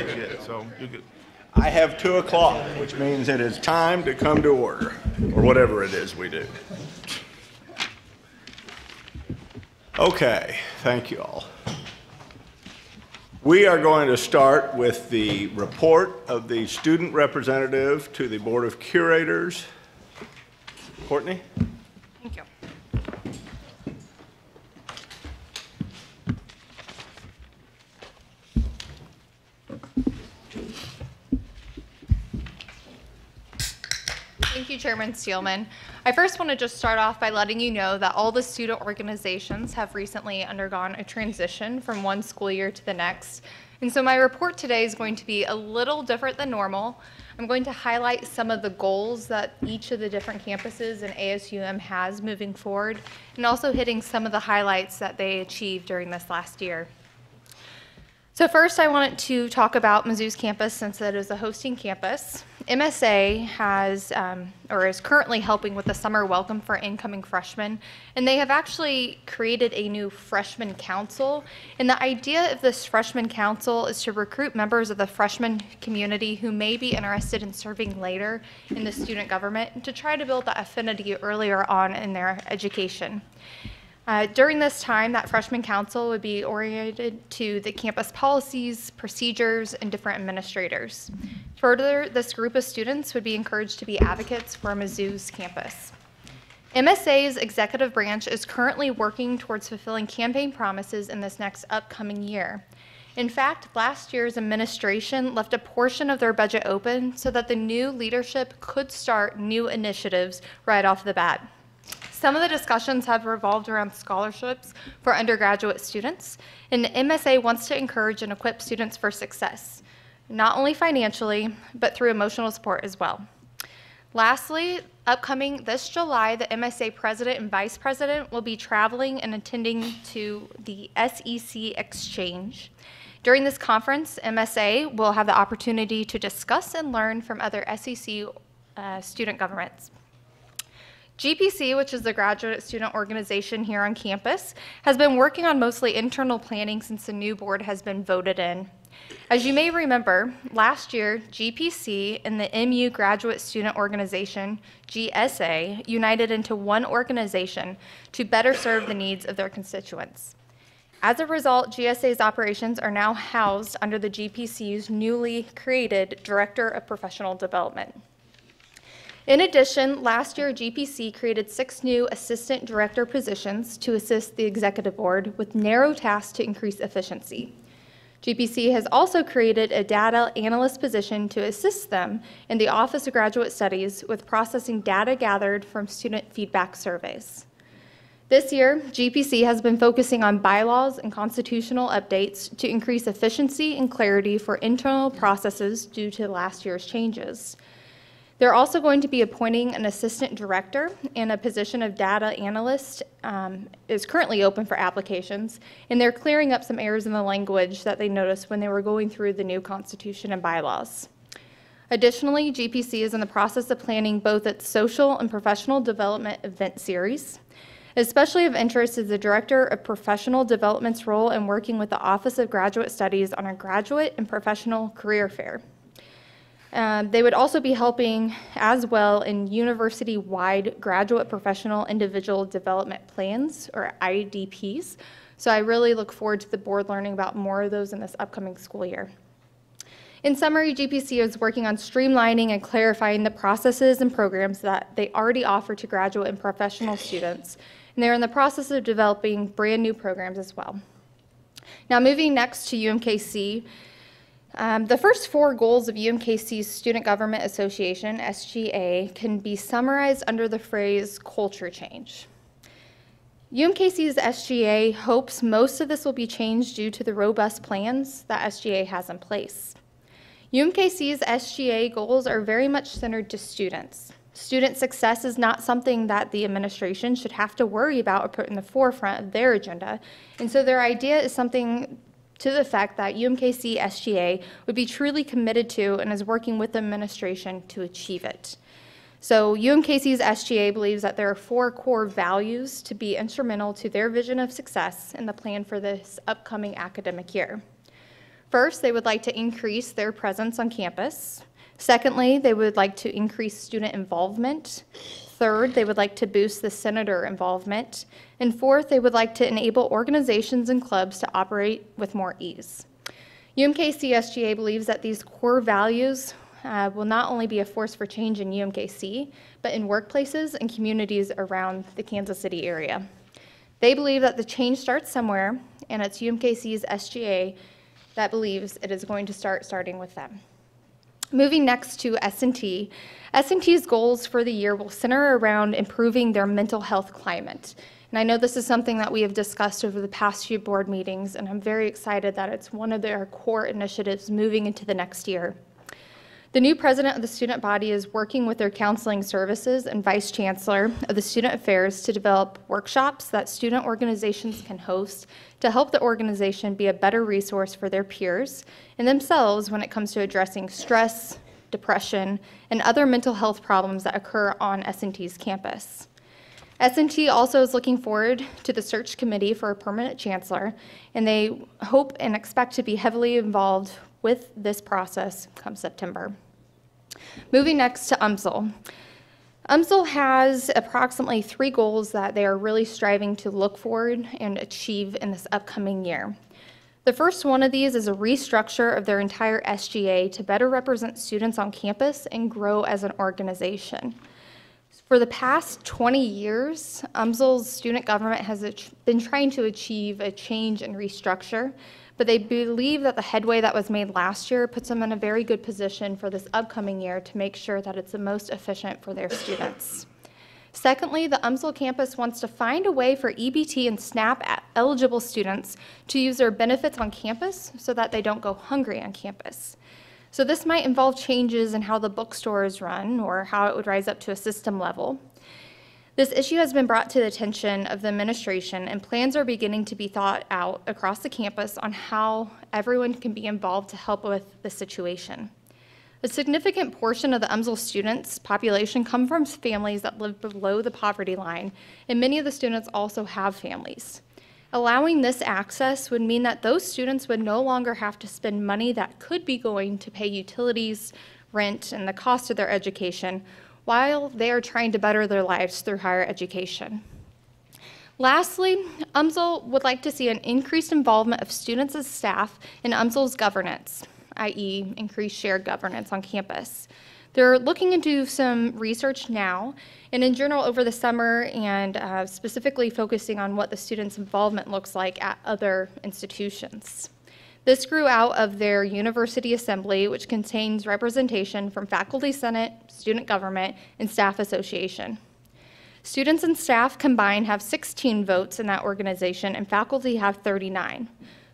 Yeah, so you could. I have 2 o'clock, which means it is time to come to order, or whatever it is we do. Okay, thank you all. We are going to start with the report of the student representative to the Board of Curators. Courtney? Thank you. Thank you, Chairman Steelman. I first want to just start off by letting you know that all the student organizations have recently undergone a transition from one school year to the next. And so my report today is going to be a little different than normal. I'm going to highlight some of the goals that each of the different campuses and ASUM has moving forward, and also hitting some of the highlights that they achieved during this last year. So first, I wanted to talk about Mizzou's campus since it is a hosting campus. MSA has, or is currently helping with the summer welcome for incoming freshmen, and they have actually created a new freshman council. And the idea of this freshman council is to recruit members of the freshman community who may be interested in serving later in the student government, and to try to build that affinity earlier on in their education. During this time, that freshman council would be oriented to the campus policies, procedures, and different administrators. Further, this group of students would be encouraged to be advocates for Mizzou's campus. MSA's executive branch is currently working towards fulfilling campaign promises in this next upcoming year. In fact, last year's administration left a portion of their budget open so that the new leadership could start new initiatives right off the bat. Some of the discussions have revolved around scholarships for undergraduate students, and MSA wants to encourage and equip students for success, not only financially, but through emotional support as well. Lastly, upcoming this July, the MSA president and vice president will be traveling and attending to the SEC Exchange. During this conference, MSA will have the opportunity to discuss and learn from other SEC student governments. GPC, which is the graduate student organization here on campus, has been working on mostly internal planning since the new board has been voted in. As you may remember, last year, GPC and the MU Graduate Student Organization, GSA, united into one organization to better serve the needs of their constituents. As a result, GSA's operations are now housed under the GPC's newly created Director of Professional Development. In addition, last year, GPC created 6 new assistant director positions to assist the executive board with narrow tasks to increase efficiency. GPC has also created a data analyst position to assist them in the Office of Graduate Studies with processing data gathered from student feedback surveys. This year, GPC has been focusing on bylaws and constitutional updates to increase efficiency and clarity for internal processes due to last year's changes. They're also going to be appointing an assistant director, and a position of data analyst is currently open for applications, and they're clearing up some errors in the language that they noticed when they were going through the new constitution and bylaws. Additionally, GPC is in the process of planning both its social and professional development event series. Especially of interest is the Director of Professional Development's role in working with the Office of Graduate Studies on a graduate and professional career fair. They would also be helping as well in university-wide graduate professional individual development plans, or IDPs. So I really look forward to the board learning about more of those in this upcoming school year. In summary, GPC is working on streamlining and clarifying the processes and programs that they already offer to graduate and professional students, and they're in the process of developing brand new programs as well. Now moving next to UMKC, the first 4 goals of UMKC's Student Government Association, SGA, can be summarized under the phrase culture change. UMKC's SGA hopes most of this will be changed due to the robust plans that SGA has in place. UMKC's SGA goals are very much centered to students. Student success is not something that the administration should have to worry about or put in the forefront of their agenda, and so their idea is something to the fact that UMKC SGA would be truly committed to and is working with the administration to achieve it. So UMKC's SGA believes that there are 4 core values to be instrumental to their vision of success in the plan for this upcoming academic year. First, they would like to increase their presence on campus. Secondly, they would like to increase student involvement. Third, they would like to boost the senator involvement. And fourth, they would like to enable organizations and clubs to operate with more ease. UMKC SGA believes that these core values will not only be a force for change in UMKC, but in workplaces and communities around the Kansas City area. They believe that the change starts somewhere, and it's UMKC's SGA that believes it is going to starting with them. Moving next to S&T. S&T's goals for the year will center around improving their mental health climate. And I know this is something that we have discussed over the past few board meetings, and I'm very excited that it's one of their core initiatives moving into the next year. The new president of the student body is working with their counseling services and vice chancellor of the student affairs to develop workshops that student organizations can host to help the organization be a better resource for their peers and themselves when it comes to addressing stress, depression, and other mental health problems that occur on S&T's campus. S&T also is looking forward to the search committee for a permanent chancellor, and they hope and expect to be heavily involved with this process come September. Moving next to UMSL. UMSL has approximately 3 goals that they are really striving to look forward and achieve in this upcoming year. The first one of these is a restructure of their entire SGA to better represent students on campus and grow as an organization. For the past 20 years, UMSL's student government has been trying to achieve a change and restructure, but they believe that the headway that was made last year puts them in a very good position for this upcoming year to make sure that it's the most efficient for their students. Secondly, the UMSL campus wants to find a way for EBT and SNAP eligible students to use their benefits on campus so that they don't go hungry on campus. So this might involve changes in how the bookstore is run or how it would rise up to a system level. This issue has been brought to the attention of the administration, and plans are beginning to be thought out across the campus on how everyone can be involved to help with the situation. A significant portion of the UMSL students' population come from families that live below the poverty line, and many of the students also have families. Allowing this access would mean that those students would no longer have to spend money that could be going to pay utilities, rent, and the cost of their education while they are trying to better their lives through higher education. Lastly, UMSL would like to see an increased involvement of students as staff in UMSL's governance, i.e. increased shared governance on campus. They're looking into some research now, and in general over the summer, and specifically focusing on what the students' involvement looks like at other institutions. This grew out of their university assembly, which contains representation from faculty senate, student government, and staff association. Students and staff combined have 16 votes in that organization, and faculty have 39.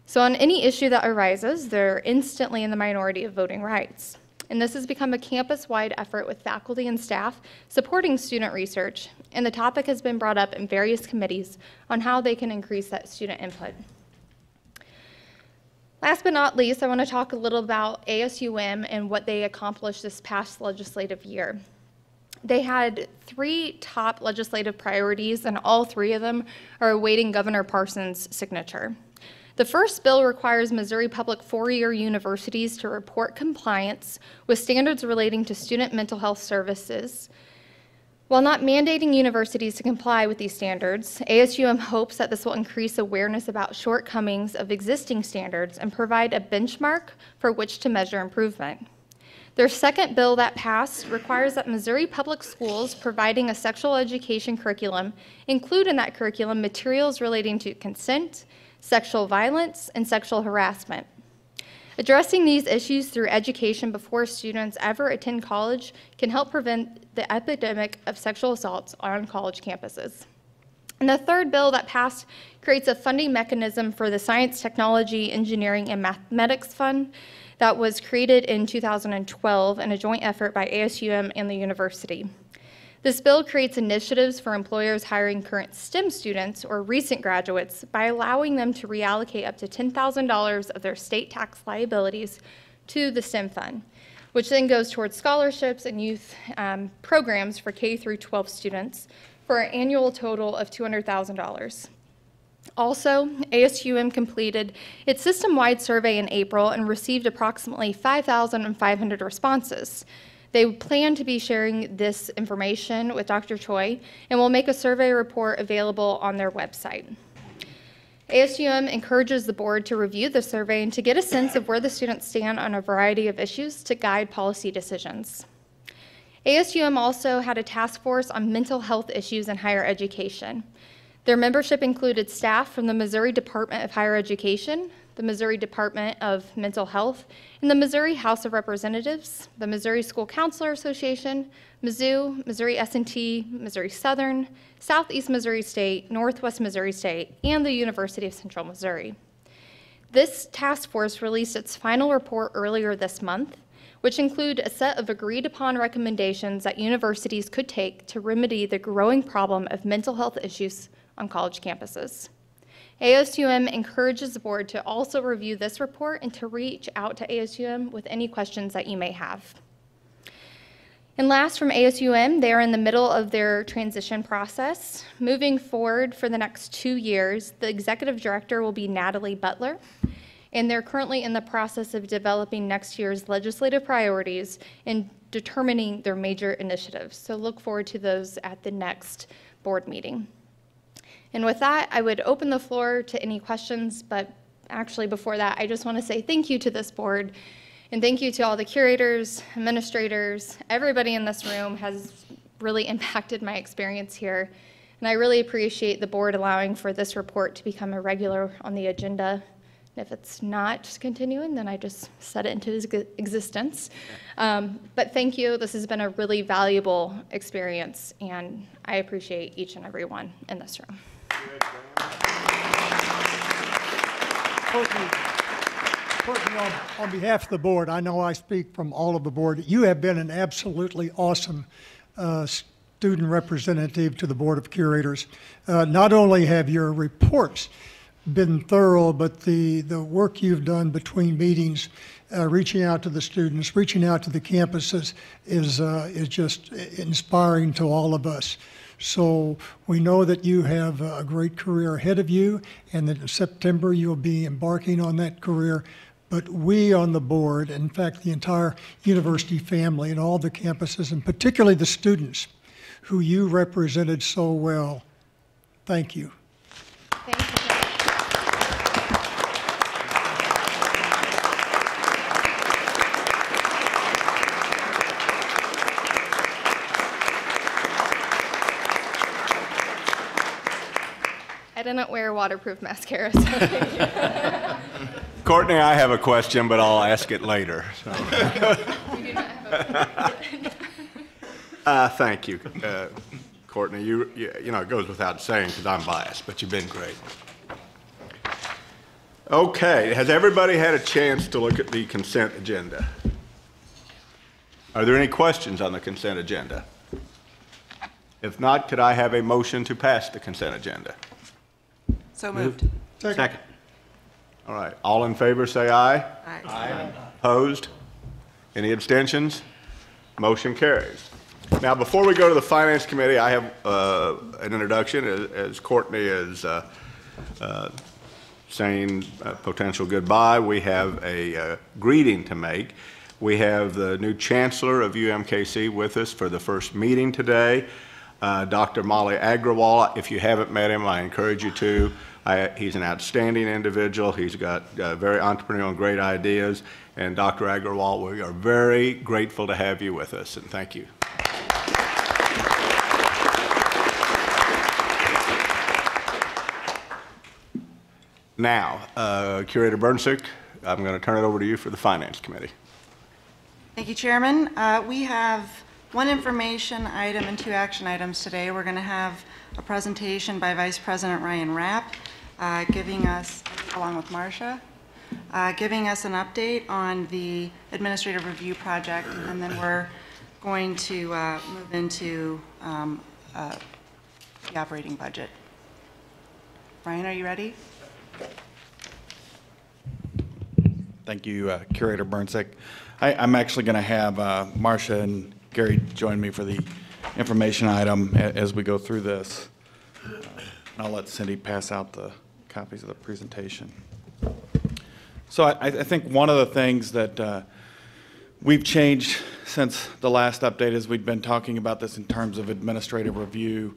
So on any issue that arises, they're instantly in the minority of voting rights. And this has become a campus-wide effort with faculty and staff supporting student research, and the topic has been brought up in various committees on how they can increase that student input. Last but not least, I want to talk a little about ASUM and what they accomplished this past legislative year. They had 3 top legislative priorities, and all 3 of them are awaiting Governor Parsons' signature. The first bill requires Missouri public 4-year universities to report compliance with standards relating to student mental health services. While not mandating universities to comply with these standards, ASUM hopes that this will increase awareness about shortcomings of existing standards and provide a benchmark for which to measure improvement. Their second bill that passed requires that Missouri public schools providing a sexual education curriculum include in that curriculum materials relating to consent, sexual violence, and sexual harassment. Addressing these issues through education before students ever attend college can help prevent the epidemic of sexual assaults on college campuses. And the third bill that passed creates a funding mechanism for the Science, Technology, Engineering, and Mathematics Fund that was created in 2012 in a joint effort by ASUM and the university. This bill creates initiatives for employers hiring current STEM students or recent graduates by allowing them to reallocate up to $10,000 of their state tax liabilities to the STEM fund, which then goes towards scholarships and youth programs for K through 12 students for an annual total of $200,000. Also, ASUM completed its system-wide survey in April and received approximately 5,500 responses. They plan to be sharing this information with Dr. Choi and will make a survey report available on their website. ASUM encourages the board to review the survey and to get a sense of where the students stand on a variety of issues to guide policy decisions. ASUM also had a task force on mental health issues in higher education. Their membership included staff from the Missouri Department of Higher Education, the Missouri Department of Mental Health, and the Missouri House of Representatives, the Missouri School Counselor Association, Mizzou, Missouri S&T, Missouri Southern, Southeast Missouri State, Northwest Missouri State, and the University of Central Missouri. This task force released its final report earlier this month, which include a set of agreed-upon recommendations that universities could take to remedy the growing problem of mental health issues on college campuses. ASUM encourages the board to also review this report and to reach out to ASUM with any questions that you may have. And last, from ASUM, they are in the middle of their transition process. Moving forward for the next 2 years, the executive director will be Natalie Butler, and they're currently in the process of developing next year's legislative priorities and determining their major initiatives. So look forward to those at the next board meeting. And with that, I would open the floor to any questions, but actually before that, I just want to say thank you to this board, and thank you to all the curators, administrators, everybody in this room has really impacted my experience here. And I really appreciate the board allowing for this report to become a regular on the agenda. And if it's not continuing, then I just set it into existence. But thank you. This has been a really valuable experience, and I appreciate each and every one in this room. Courtney, on behalf of the board, I know I speak from all of the board. You have been an absolutely awesome student representative to the Board of Curators. Not only have your reports been thorough, but the work you've done between meetings, reaching out to the students, reaching out to the campuses is just inspiring to all of us. So we know that you have a great career ahead of you, and that in September you'll be embarking on that career. But we on the board, in fact the entire university family and all the campuses, and particularly the students who you represented so well, thank you. Thank you. I didn't wear waterproof mascara, so thank you. Courtney, I have a question, but I'll ask it later. So. We do not have a Thank you, Courtney. You know, it goes without saying because I'm biased, but you've been great. Okay, has everybody had a chance to look at the consent agenda? Are there any questions on the consent agenda? If not, could I have a motion to pass the consent agenda? So moved. Second. All right, all in favor say aye. Aye. Aye. Opposed? Any abstentions? Motion carries. Now, before we go to the Finance Committee, I have an introduction as Courtney is saying a potential goodbye. We have a greeting to make. We have the new Chancellor of UMKC with us for the first meeting today. Dr. Molly Agrawal. If you haven't met him, I encourage you to. He's an outstanding individual. He's got very entrepreneurial and great ideas. And Dr. Agrawal, we are very grateful to have you with us, and thank you. Now, Curator Burnsick, I'm going to turn it over to you for the Finance Committee. Thank you, Chairman. We have one information item and 2 action items today. We're going to have a presentation by Vice President Ryan Rapp, giving us, along with Marcia, giving us an update on the administrative review project, and then we're going to move into the operating budget. Ryan, are you ready? Thank you, Curator Burnsick. I'm actually going to have Marcia and Gary join me for the information item as we go through this. I'll let Cindy pass out the copies of the presentation. So I think one of the things that we've changed since the last update is we've been talking about this in terms of administrative review,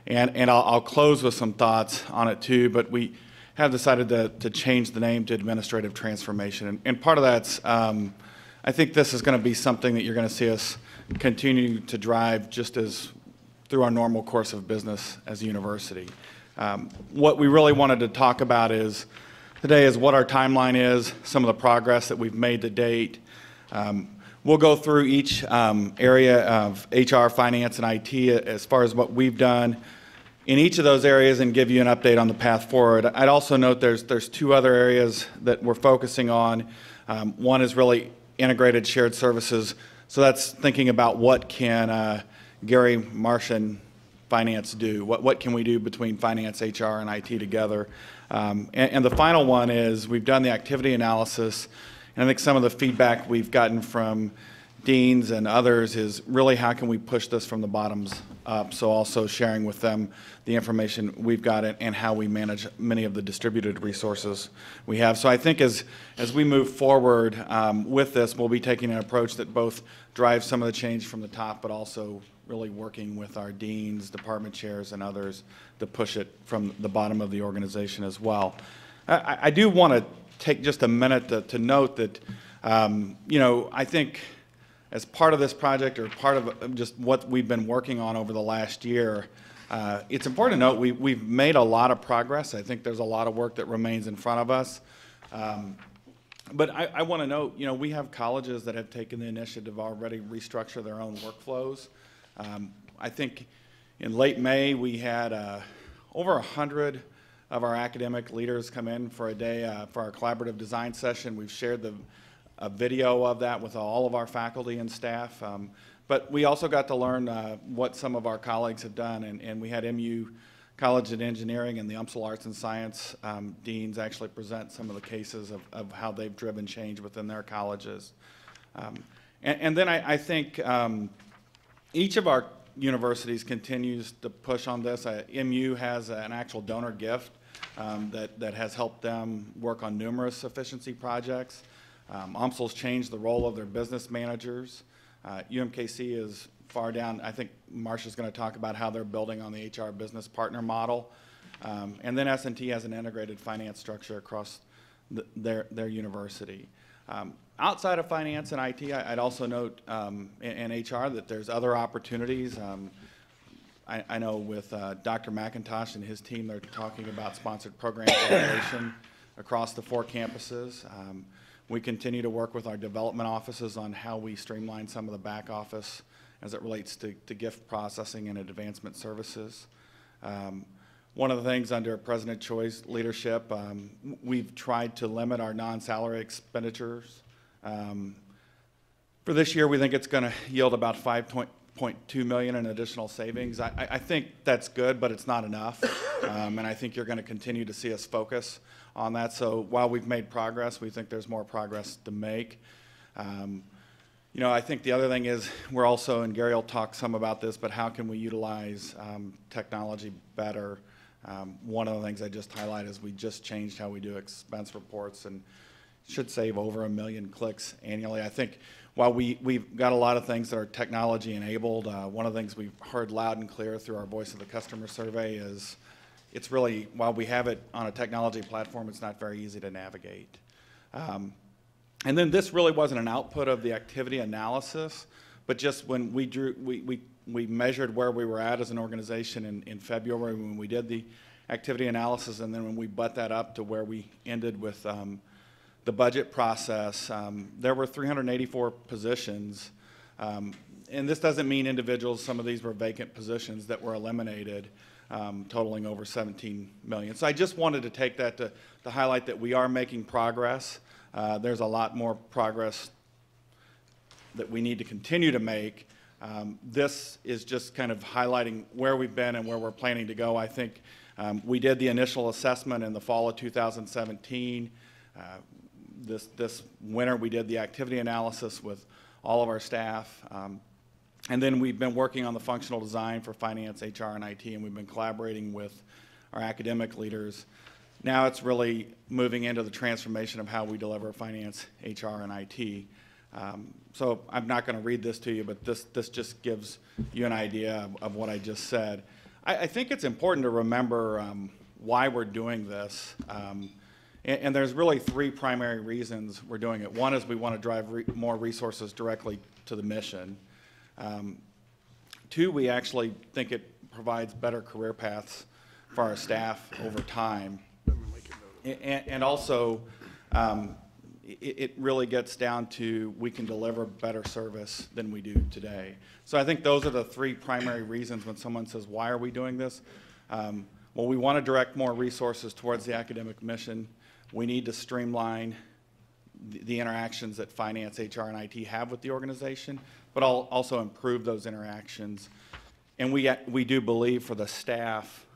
and I'll close with some thoughts on it too, but we have decided to change the name to administrative transformation, and part of that's I think this is going to be something that you're going to see us continue to drive just as through our normal course of business as a university. What we really wanted to talk about today is what our timeline is, some of the progress that we've made to date. We'll go through each area of HR, finance, and IT as far as what we've done in each of those areas and give you an update on the path forward. I'd also note there's two other areas that we're focusing on. One is really integrated shared services. So that's thinking about what can Gary, Marcia, and finance do? What can we do between finance, HR, and IT together? And the final one is we've done the activity analysis, and I think some of the feedback we've gotten from deans and others is really how can we push this from the bottoms up, so also sharing with them the information we've got and how we manage many of the distributed resources we have. So I think as we move forward with this, we'll be taking an approach that both drives some of the change from the top, but also really working with our deans, department chairs, and others to push it from the bottom of the organization as well. I do want to take just a minute to note that, I think as part of this project or part of just what we've been working on over the last year, it's important to note we've made a lot of progress. I think there's a lot of work that remains in front of us. But I want to note, we have colleges that have taken the initiative already restructure their own workflows. I think in late May we had over 100 of our academic leaders come in for a day for our collaborative design session. We've shared a video of that with all of our faculty and staff. But we also got to learn what some of our colleagues have done, and we had MU College of Engineering and the UMSL Arts and Science deans actually present some of the cases of how they've driven change within their colleges. And then I think each of our universities continues to push on this. MU has an actual donor gift that has helped them work on numerous efficiency projects. UMSL's changed the role of their business managers. UMKC is far down. I think Marcia's going to talk about how they're building on the HR business partner model. And then S&T has an integrated finance structure across their university. Outside of finance and IT, I'd also note in HR that there's other opportunities. I know with Dr. McIntosh and his team, they're talking about sponsored program coordination across the 4 campuses. We continue to work with our development offices on how we streamline some of the back office as it relates to gift processing and advancement services. One of the things under President Choi's leadership, we've tried to limit our non-salary expenditures. For this year, we think it's going to yield about $5.2 million in additional savings. I think that's good, but it's not enough. And I think you're going to continue to see us focus on that. So while we've made progress, we think there's more progress to make. I think the other thing is we're also, and Gary will talk some about this, but how can we utilize technology better? One of the things I just highlight is we just changed how we do expense reports and should save over 1 million clicks annually. I think while we've got a lot of things that are technology enabled, one of the things we've heard loud and clear through our Voice of the Customer survey is it's really, while we have it on a technology platform, it's not very easy to navigate. And then this really wasn't an output of the activity analysis, but just when we measured where we were at as an organization in February when we did the activity analysis, and then when we butt that up to where we ended with the budget process, there were 384 positions. And this doesn't mean individuals, some of these were vacant positions that were eliminated, totaling over 17 million. So I just wanted to take that to highlight that we are making progress. There's a lot more progress that we need to continue to make. This is just kind of highlighting where we've been and where we're planning to go. I think we did the initial assessment in the fall of 2017. This winter we did the activity analysis with all of our staff. And then we've been working on the functional design for finance, HR, and IT, and we've been collaborating with our academic leaders. Now it's really moving into the transformation of how we deliver finance, HR, and IT. So I'm not going to read this to you, but this just gives you an idea of what I just said. I think it's important to remember why we're doing this. And there's really three primary reasons we're doing it. One is we want to drive more resources directly to the mission. Two, we actually think it provides better career paths for our staff over time. And also, it really gets down to we can deliver better service than we do today. So I think those are the three primary reasons when someone says, why are we doing this? Well, we want to direct more resources towards the academic mission. We need to streamline the interactions that finance, HR, and IT have with the organization, but also improve those interactions. And we do believe for the staff,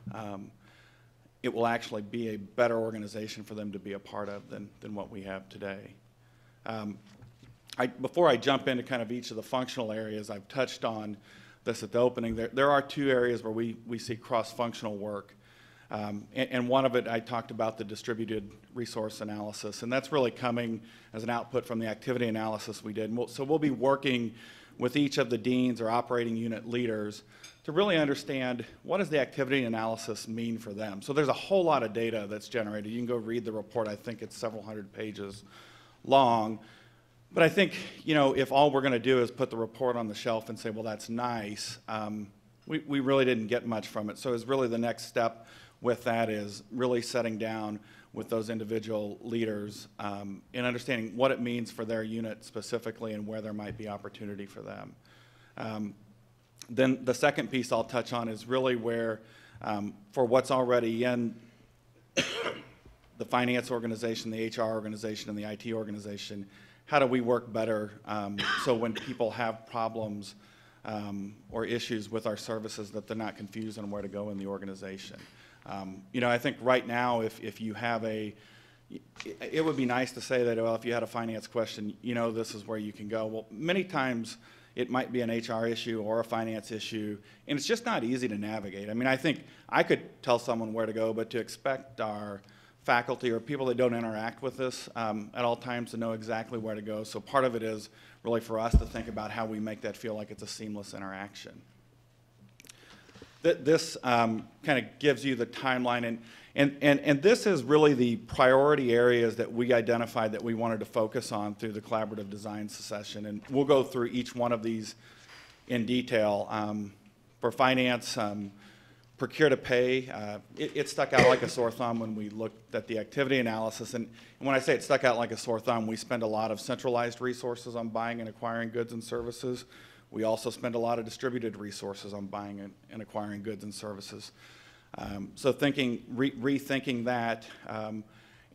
it will actually be a better organization for them to be a part of than what we have today. Before I jump into kind of each of the functional areas, I've touched on this at the opening. There are two areas where we see cross-functional work. And one of it, I talked about the distributed resource analysis, and that's really coming as an output from the activity analysis we did. So we'll be working with each of the deans or operating unit leaders to really understand what does the activity analysis mean for them. So there's a whole lot of data that's generated. You can go read the report. I think it's several hundred pages long. But I think, you know, if all we're going to do is put the report on the shelf and say, well, that's nice, we really didn't get much from it. So it's really the next step with that is really setting down with those individual leaders and understanding what it means for their unit specifically and where there might be opportunity for them. Then the second piece I'll touch on is really where, for what's already in the finance organization, the HR organization, and the IT organization, how do we work better so when people have problems or issues with our services that they're not confused on where to go in the organization. You know, I think right now if you have it would be nice to say that, well, if you had a finance question, you know, this is where you can go. Well, many times it might be an HR issue or a finance issue, and it's just not easy to navigate. I mean, I think I could tell someone where to go, but to expect our faculty or people that don't interact with this at all times to know exactly where to go. So part of it is really for us to think about how we make that feel like it's a seamless interaction. This kind of gives you the timeline, and this is really the priority areas that we identified that we wanted to focus on through the collaborative design session, and we'll go through each one of these in detail. For finance, procure to pay, it stuck out like a sore thumb when we looked at the activity analysis, and when I say it stuck out like a sore thumb, we spend a lot of centralized resources on buying and acquiring goods and services. We also spend a lot of distributed resources on buying and acquiring goods and services. So rethinking that, and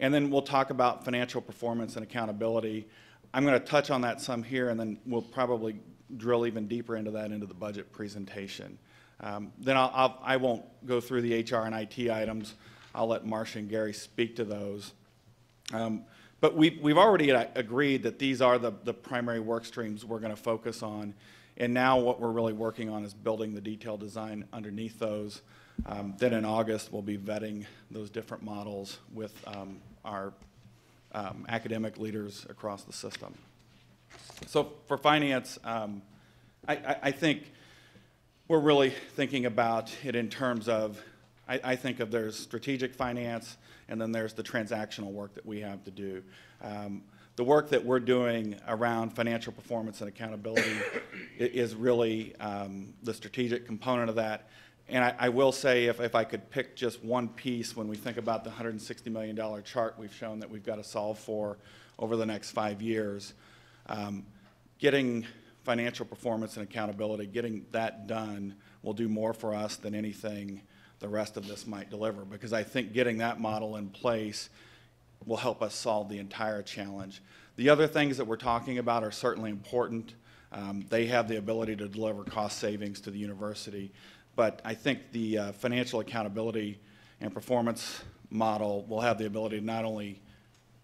then we'll talk about financial performance and accountability. I'm going to touch on that some here, and then we'll probably drill even deeper into that into the budget presentation. Then I won't go through the HR and IT items. I'll let Marcia and Gary speak to those. But we've already agreed that these are the primary work streams we're going to focus on. And now what we're really working on is building the detailed design underneath those. Then in August, we'll be vetting those different models with our academic leaders across the system. So for finance, I think we're really thinking about it in terms of, I think of there's strategic finance, and then there's the transactional work that we have to do. The work that we're doing around financial performance and accountability is really the strategic component of that. And I will say, if I could pick just one piece when we think about the $160 million chart we've shown that we've got to solve for over the next 5 years, getting financial performance and accountability, getting that done will do more for us than anything the rest of this might deliver, because I think getting that model in place will help us solve the entire challenge. The other things that we're talking about are certainly important. They have the ability to deliver cost savings to the university, but I think the financial accountability and performance model will have the ability to not only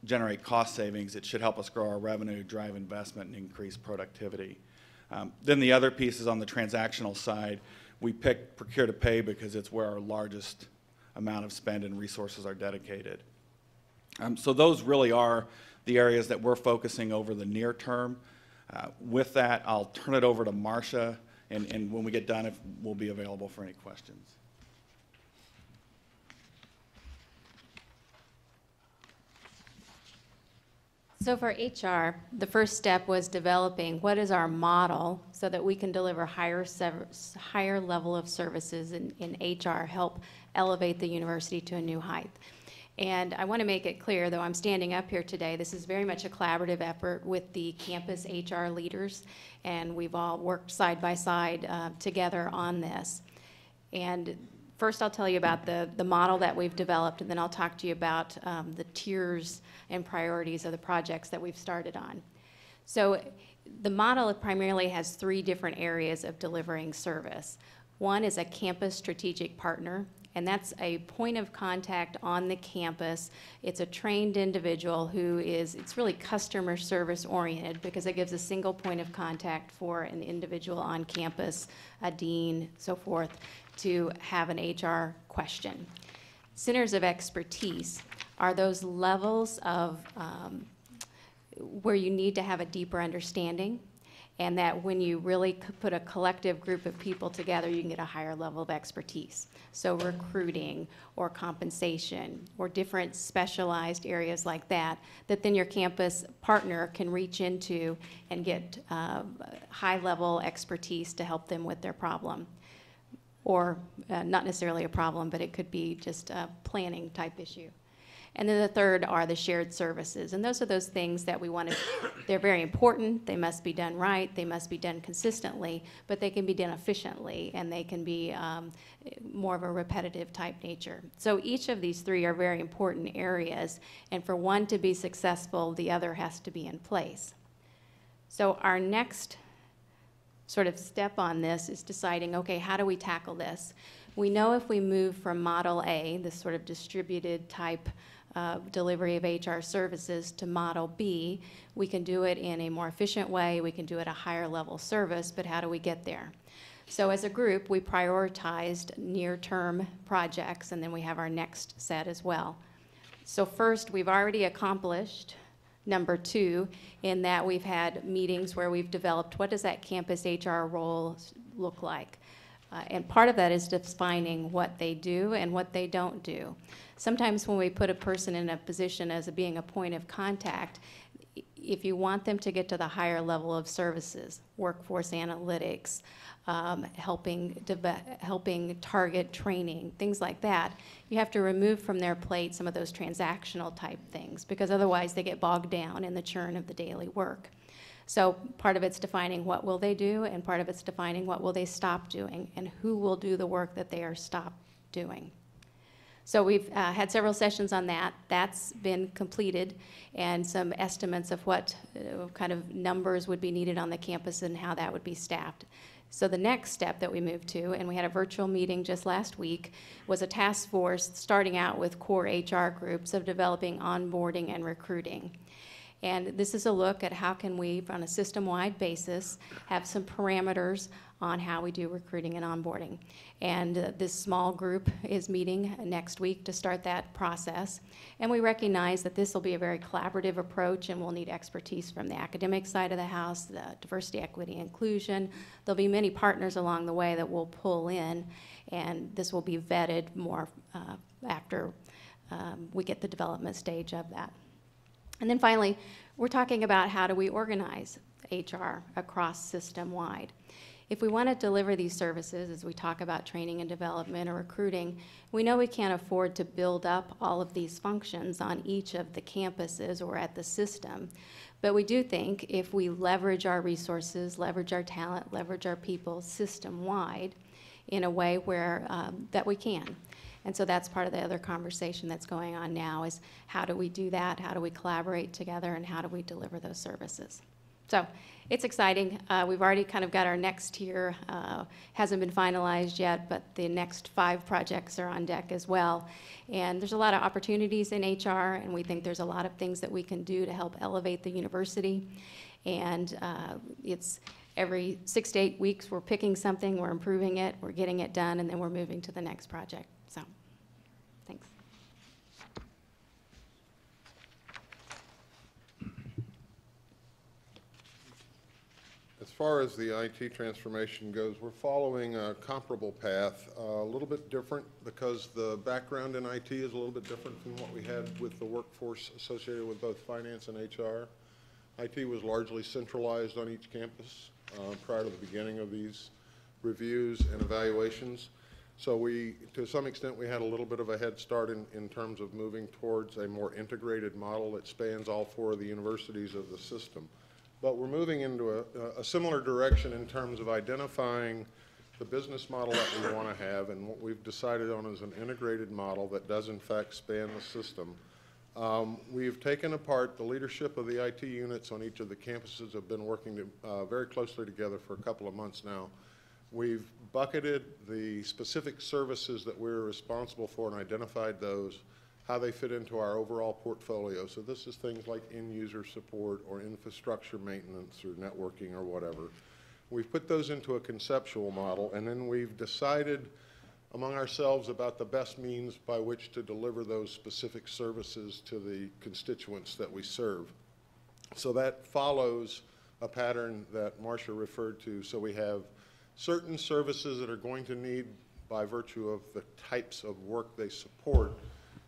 generate cost savings, it should help us grow our revenue, drive investment, and increase productivity. Then the other piece is on the transactional side. We picked procure to pay because it's where our largest amount of spend and resources are dedicated. So those really are the areas that we're focusing over the near term. With that, I'll turn it over to Marcia, and when we get done, we'll be available for any questions. So for HR, the first step was developing what is our model so that we can deliver higher level of services in HR, help elevate the university to a new height. And I want to make it clear, though I'm standing up here today, this is very much a collaborative effort with the campus HR leaders, and we've all worked side by side together on this. And first, I'll tell you about the model that we've developed, and then I'll talk to you about the tiers and priorities of the projects that we've started on. So the model primarily has 3 different areas of delivering service. One is a campus strategic partner, and that's a point of contact on the campus. It's a trained individual who it's really customer service oriented because it gives a single point of contact for an individual on campus, a dean, so forth, to have an HR question. Centers of expertise are those levels of where you need to have a deeper understanding, and that when you really put a collective group of people together, you can get a higher level of expertise. So recruiting or compensation or different specialized areas like that, that then your campus partner can reach into and get high level expertise to help them with their problem. Or not necessarily a problem, but it could be just a planning type issue. And then the third are the shared services. And those are those things that we want to, they're very important, they must be done right, they must be done consistently, but they can be done efficiently, and they can be more of a repetitive type nature. So each of these 3 are very important areas, and for one to be successful, the other has to be in place. So our next sort of step on this is deciding, okay, how do we tackle this? We know if we move from Model A, this sort of distributed type delivery of HR services, to Model B, we can do it in a more efficient way, we can do it a higher level service, but how do we get there? So as a group, we prioritized near-term projects, and then we have our next set as well. So first, we've already accomplished number 2, in that we've had meetings where we've developed what does that campus HR role look like. And part of that is defining what they do and what they don't do. Sometimes when we put a person in a position as being a point of contact, if you want them to get to the higher level of services, workforce analytics, helping target training, things like that, you have to remove from their plate some of those transactional type things, because otherwise they get bogged down in the churn of the daily work. So part of it's defining what will they do, and part of it's defining what will they stop doing, and who will do the work that they are stopped doing. So we've had several sessions on that. That's been completed, and some estimates of what kind of numbers would be needed on the campus and how that would be staffed. So the next step that we moved to, and we had a virtual meeting just last week, was a task force starting out with core HR groups of developing onboarding and recruiting. And this is a look at how can we, on a system-wide basis, have some parameters on how we do recruiting and onboarding. And this small group is meeting next week to start that process. And we recognize that this will be a very collaborative approach, and we'll need expertise from the academic side of the house, the diversity, equity, inclusion. There'll be many partners along the way that we'll pull in, and this will be vetted more after we get the development stage of that. And then finally, we're talking about how do we organize HR across system-wide. If we want to deliver these services, as we talk about training and development or recruiting, we know we can't afford to build up all of these functions on each of the campuses or at the system. But we do think if we leverage our resources, leverage our talent, leverage our people system-wide in a way where that we can. And so that's part of the other conversation that's going on now, is how do we do that? How do we collaborate together, and how do we deliver those services? So it's exciting. We've already kind of got our next tier. Hasn't been finalized yet, but the next 5 projects are on deck as well. And there's a lot of opportunities in HR, and we think there's a lot of things that we can do to help elevate the university. And it's every 6 to 8 weeks we're picking something, we're improving it, we're getting it done, and then we're moving to the next project. So As far as the IT transformation goes, we're following a comparable path, a little bit different because the background in IT is a little bit different from what we had with the workforce associated with both finance and HR. IT was largely centralized on each campus prior to the beginning of these reviews and evaluations. So to some extent, we had a little bit of a head start in terms of moving towards a more integrated model that spans all 4 of the universities of the system. But we're moving into a similar direction in terms of identifying the business model that we want to have, and what we've decided on is an integrated model that does in fact span the system. We've taken apart the leadership of the IT units on each of the campuses have been working very closely together for a couple of months now. We've bucketed the specific services that we're responsible for and identified those, how they fit into our overall portfolio. So this is things like end-user support or infrastructure maintenance or networking or whatever. We've put those into a conceptual model, and then we've decided among ourselves about the best means by which to deliver those specific services to the constituents that we serve. So that follows a pattern that Marcia referred to. So we have certain services that are going to need, by virtue of the types of work they support,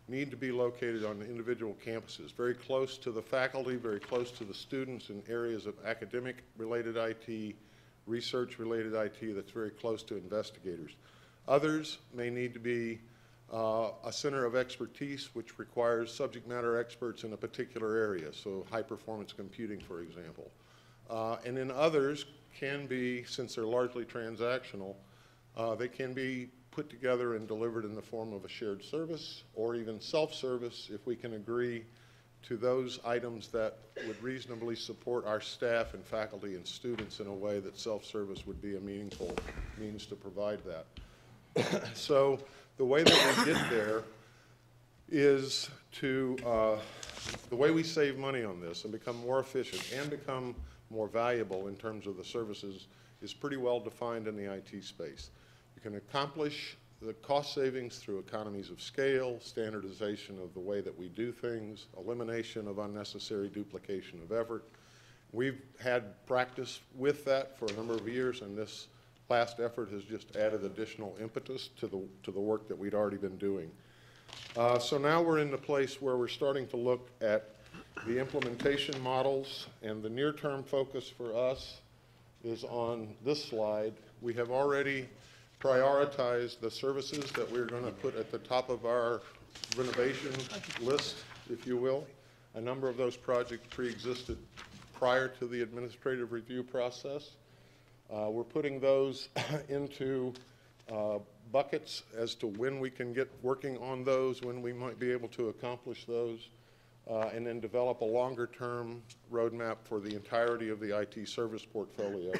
need to be located on the individual campuses, very close to the faculty, very close to the students in areas of academic-related IT, research-related IT that's very close to investigators. Others may need to be a center of expertise, which requires subject matter experts in a particular area, so high-performance computing, for example. And then others can be, since they're largely transactional, they can be put together and delivered in the form of a shared service or even self-service if we can agree to those items that would reasonably support our staff and faculty and students in a way that self-service would be a meaningful means to provide that. So the way that we get there is to, the way we save money on this and become more efficient and become more valuable in terms of the services is pretty well defined in the IT space. You can accomplish the cost savings through economies of scale, standardization of the way that we do things, elimination of unnecessary duplication of effort. We've had practice with that for a number of years, and this last effort has just added additional impetus to the work that we'd already been doing. So now we're in the place where we're starting to look at the implementation models, and the near-term focus for us is on this slide. We have already prioritized the services that we're going to put at the top of our renovation list, if you will. A number of those projects pre-existed prior to the administrative review process. We're putting those into buckets as to when we can get working on those, when we might be able to accomplish those, and then develop a longer-term roadmap for the entirety of the IT service portfolio.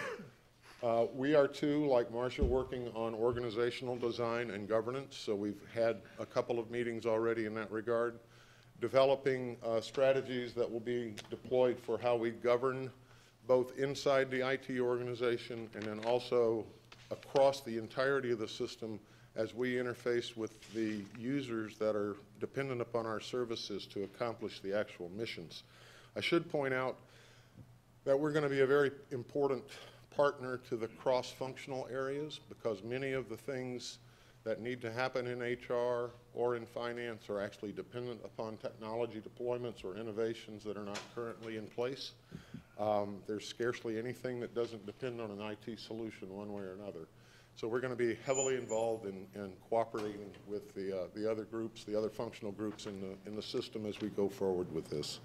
We are too, like Marcia, working on organizational design and governance, so we've had a couple of meetings already in that regard, developing strategies that will be deployed for how we govern both inside the IT organization and then also across the entirety of the system as we interface with the users that are dependent upon our services to accomplish the actual missions. I should point out that we're going to be a very important partner to the cross-functional areas, because many of the things that need to happen in HR or in finance are actually dependent upon technology deployments or innovations that are not currently in place. There's scarcely anything that doesn't depend on an IT solution one way or another. So we're going to be heavily involved in cooperating with the other groups, the other functional groups in the system as we go forward with this.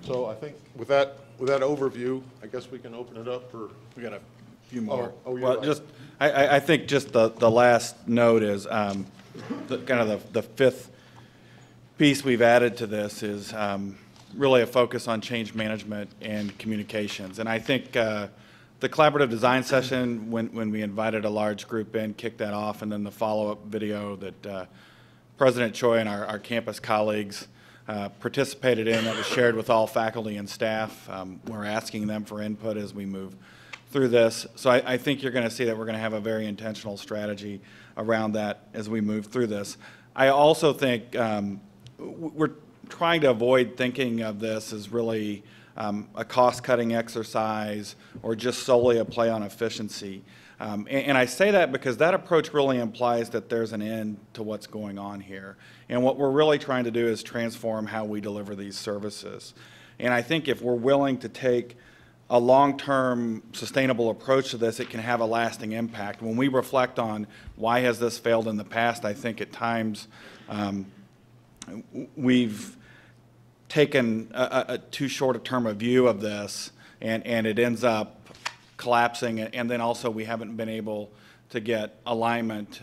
So I think with that overview, I guess we can open it up for. We got a few more. Oh, well, right. just I think just the last note is kind of the fifth piece we've added to this is really a focus on change management and communications. And I think the collaborative design session, when we invited a large group in, kicked that off, and then the follow-up video that President Choi and our campus colleagues participated in that was shared with all faculty and staff. We're asking them for input as we move through this. So I think you're going to see that we're going to have a very intentional strategy around that as we move through this. I also think we're trying to avoid thinking of this as really a cost-cutting exercise or just solely a play on efficiency. And I say that because that approach really implies that there's an end to what's going on here. And what we're really trying to do is transform how we deliver these services. And I think if we're willing to take a long-term sustainable approach to this, it can have a lasting impact. When we reflect on why has this failed in the past, I think at times we've taken a too short a term of view of this, and it ends up collapsing, and then also we haven't been able to get alignment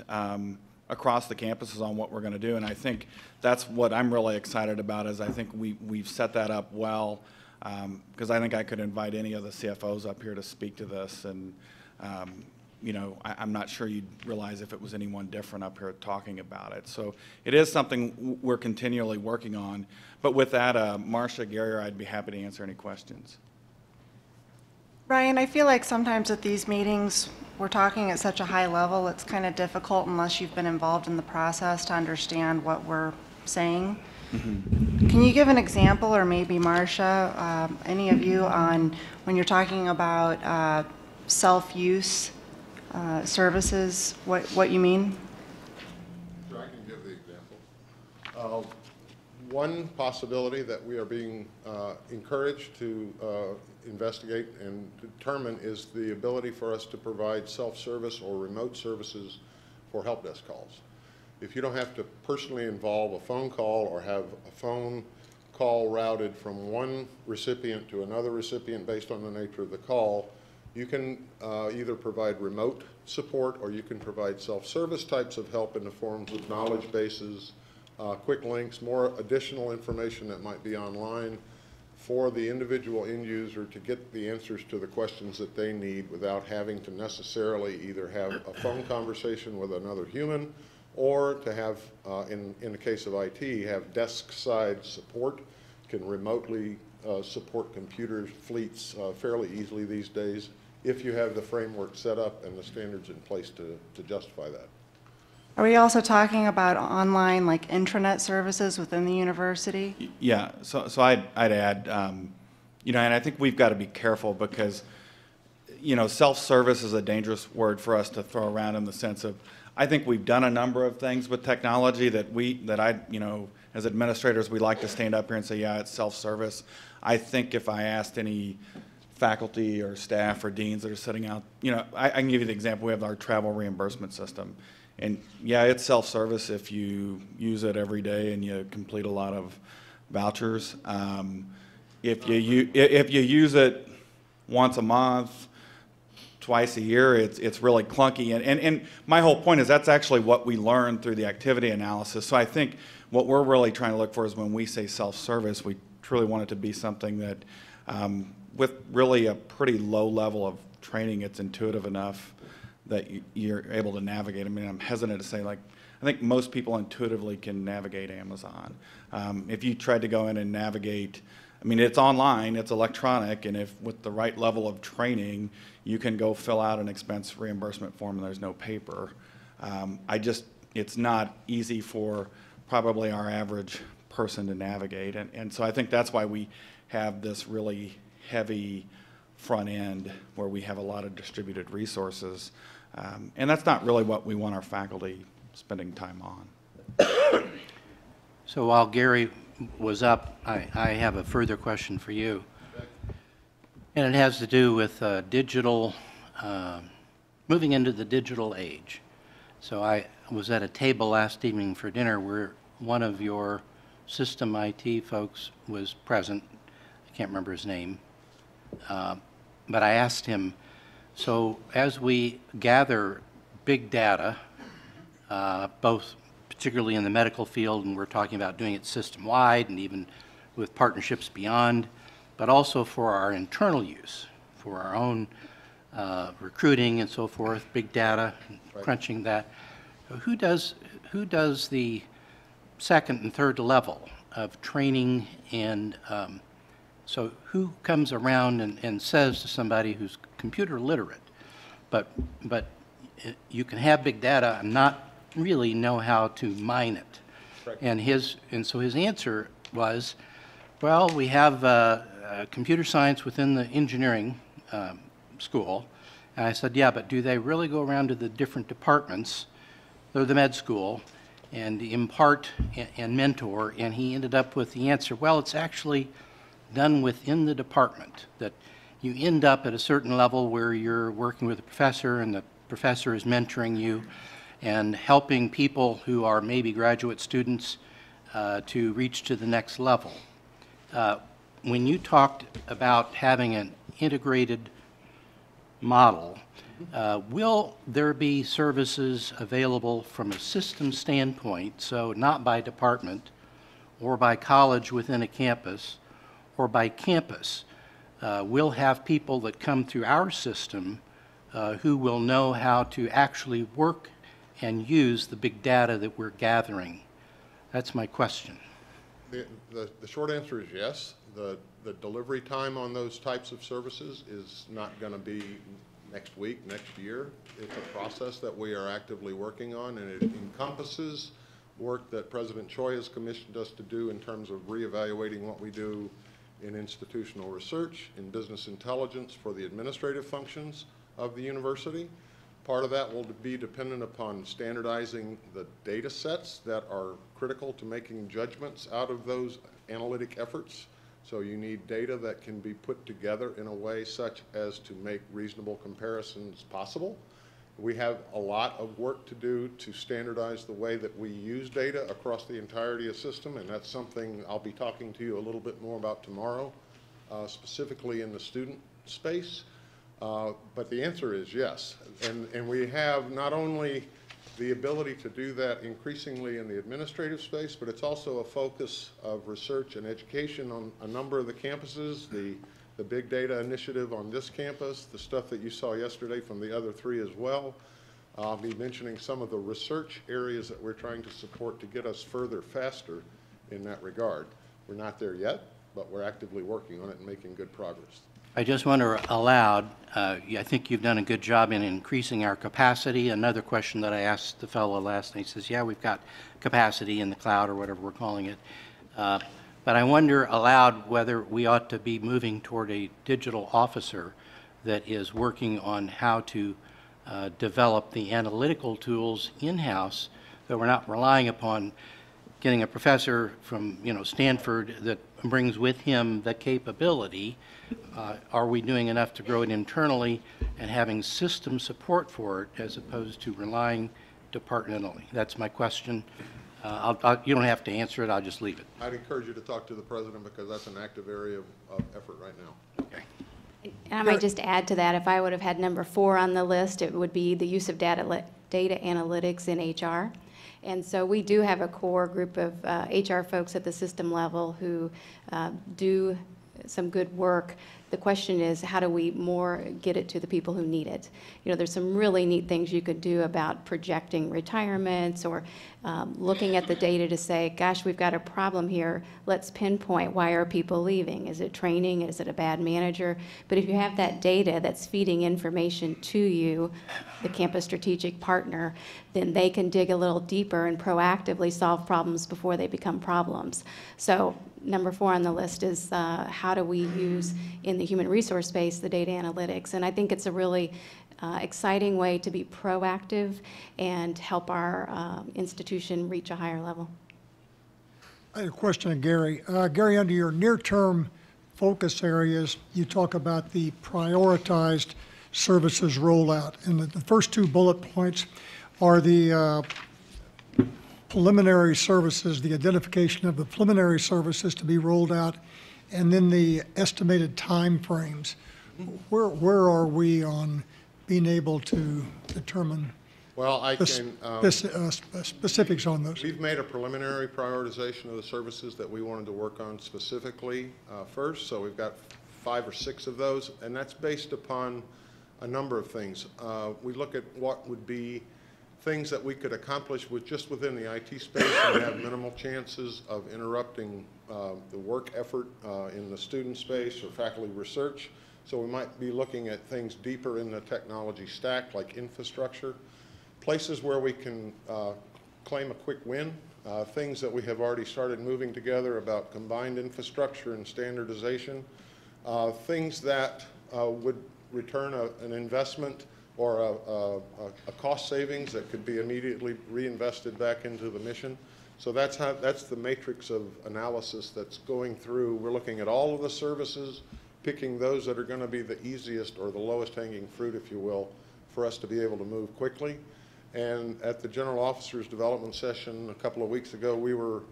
across the campuses on what we're going to do. And I think that's what I'm really excited about, is I think we've set that up well, because I think I could invite any of the CFOs up here to speak to this, and you know, I'm not sure you'd realize if it was anyone different up here talking about it. So it is something we're continually working on. But with that, Marcia, Gary, I'd be happy to answer any questions. Ryan, I feel like sometimes at these meetings, we're talking at such a high level, it's kind of difficult unless you've been involved in the process to understand what we're saying. Mm-hmm. Can you give an example, or maybe Marcia, any of you, on when you're talking about self-use services, what you mean? Sure, I can give the example. One possibility that we are being encouraged to investigate and determine is the ability for us to provide self-service or remote services for help desk calls. If you don't have to personally involve a phone call or have a phone call routed from one recipient to another recipient based on the nature of the call, you can either provide remote support, or you can provide self-service types of help in the forms of knowledge bases, quick links, more additional information that might be online for the individual end user to get the answers to the questions that they need without having to necessarily either have a phone conversation with another human, or to have, in the case of IT, have desk-side support, can remotely support computer fleets fairly easily these days, if you have the framework set up and the standards in place to justify that. Are we also talking about online, like intranet services within the university? Yeah, so I'd add, you know, and I think we've got to be careful, because, you know, self-service is a dangerous word for us to throw around, in the sense of, I think we've done a number of things with technology that I, you know, as administrators, we like to stand up here and say, yeah, it's self-service. I think if I asked any faculty or staff or deans that are sitting out, you know, I can give you the example. We have our travel reimbursement system. And yeah, it's self-service if you use it every day and you complete a lot of vouchers. If you use it once a month, twice a year, it's really clunky. And my whole point is that's actually what we learned through the activity analysis. So I think what we're really trying to look for is, when we say self-service, we truly want it to be something that, with really a pretty low level of training, it's intuitive enough that you're able to navigate. I mean, I'm hesitant to say, like, I think most people intuitively can navigate Amazon. If you tried to go in and navigate, I mean, it's online, it's electronic, and if with the right level of training, you can go fill out an expense reimbursement form and there's no paper. It's not easy for probably our average person to navigate. And so I think that's why we have this really heavy front end where we have a lot of distributed resources. And that's not really what we want our faculty spending time on. So while Gary was up, I have a further question for you. And it has to do with digital, moving into the digital age. So I was at a table last evening for dinner where one of your system IT folks was present. I can't remember his name. But I asked him, so as we gather big data, both particularly in the medical field, and we're talking about doing it system-wide and even with partnerships beyond, but also for our internal use, for our own recruiting and so forth, big data, Right. Crunching that. Who does the second and third level of training, and so who comes around and says to somebody who's computer literate, but you can have big data and not really know how to mine it? Correct. And so his answer was, well, we have computer science within the engineering school. And I said, yeah, but do they really go around to the different departments, or the med school, and impart and mentor? And he ended up with the answer, well, it's actually done within the department, that you end up at a certain level where you're working with a professor and the professor is mentoring you and helping people who are maybe graduate students to reach to the next level. When you talked about having an integrated model, will there be services available from a system standpoint, so not by department or by college within a campus or by campus? We'll have people that come through our system who will know how to actually work and use the big data that we're gathering. That's my question. The short answer is yes. The delivery time on those types of services is not going to be next week, next year. It's a process that we are actively working on, and it encompasses work that President Choi has commissioned us to do in terms of reevaluating what we do in institutional research, in business intelligence for the administrative functions of the university. Part of that will be dependent upon standardizing the data sets that are critical to making judgments out of those analytic efforts. So you need data that can be put together in a way such as to make reasonable comparisons possible. We have a lot of work to do to standardize the way that we use data across the entirety of the system, and that's something I'll be talking to you a little bit more about tomorrow, specifically in the student space. But the answer is yes. And we have not only the ability to do that increasingly in the administrative space, but it's also a focus of research and education on a number of the campuses, the big data initiative on this campus, the stuff that you saw yesterday from the other three as well. I'll be mentioning some of the research areas that we're trying to support to get us further faster in that regard. We're not there yet, but we're actively working on it and making good progress. I just wonder aloud, I think you've done a good job in increasing our capacity. Another question that I asked the fellow last night, he says, yeah, we've got capacity in the cloud or whatever we're calling it. But I wonder aloud whether we ought to be moving toward a digital officer that is working on how to develop the analytical tools in-house, that we're not relying upon getting a professor from Stanford that brings with him the capability. Are we doing enough to grow it internally and having system support for it as opposed to relying departmentally? That's my question. You don't have to answer it, I'll just leave it. I'd encourage you to talk to the president because that's an active area of effort right now. Okay. And I might just add to that, if I would have had number 4 on the list, it would be the use of data analytics in HR. And so we do have a core group of HR folks at the system level who do some good work. The question is, how do we more get it to the people who need it? There's some really neat things you could do about projecting retirements or looking at the data to say, gosh, we've got a problem here. Let's pinpoint, why are people leaving? Is it training? Is it a bad manager? But if you have that data that's feeding information to you, the campus strategic partner, then they can dig a little deeper and proactively solve problems before they become problems. So number 4 on the list is how do we use in the human resource space the data analytics? And I think it's a really exciting way to be proactive and help our institution reach a higher level. I had a question of Gary. Gary, under your near-term focus areas, you talk about the prioritized services rollout. And the first 2 bullet points are the preliminary services, the identification of the preliminary services to be rolled out, and then the estimated time frames. Where are we on being able to determine specifics on those? We've made a preliminary prioritization of the services that we wanted to work on specifically first. So we've got 5 or 6 of those, and that's based upon a number of things. We look at what would be things that we could accomplish just within the IT space and have minimal chances of interrupting the work effort in the student space or faculty research. So we might be looking at things deeper in the technology stack, like infrastructure, places where we can claim a quick win, things that we have already started moving together about combined infrastructure and standardization. Things that would return an investment or a cost savings that could be immediately reinvested back into the mission. So that's the matrix of analysis that's going through. We're looking at all of the services, picking those that are going to be the easiest or the lowest hanging fruit, if you will, for us to be able to move quickly. And at the General Officers Development Session a couple of weeks ago, we were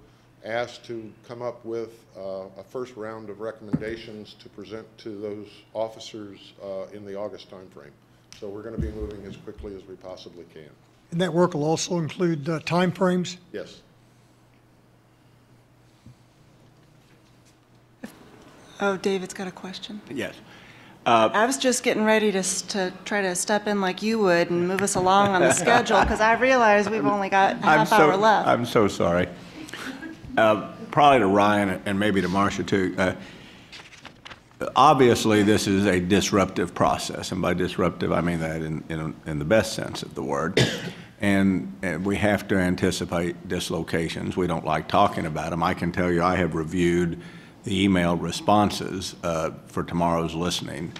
asked to come up with a first round of recommendations to present to those officers in the August timeframe. So we're going to be moving as quickly as we possibly can. And that work will also include timeframes? Yes. Oh, David's got a question. Yes. I was just getting ready to try to step in like you would and move us along on the schedule, because I realize we've only got a half hour left. I'm so sorry. Probably to Ryan and maybe to Marcia too. Obviously, this is a disruptive process, and by disruptive, I mean that in the best sense of the word. And we have to anticipate dislocations. We don't like talking about them. I can tell you I have reviewed the email responses for tomorrow's listening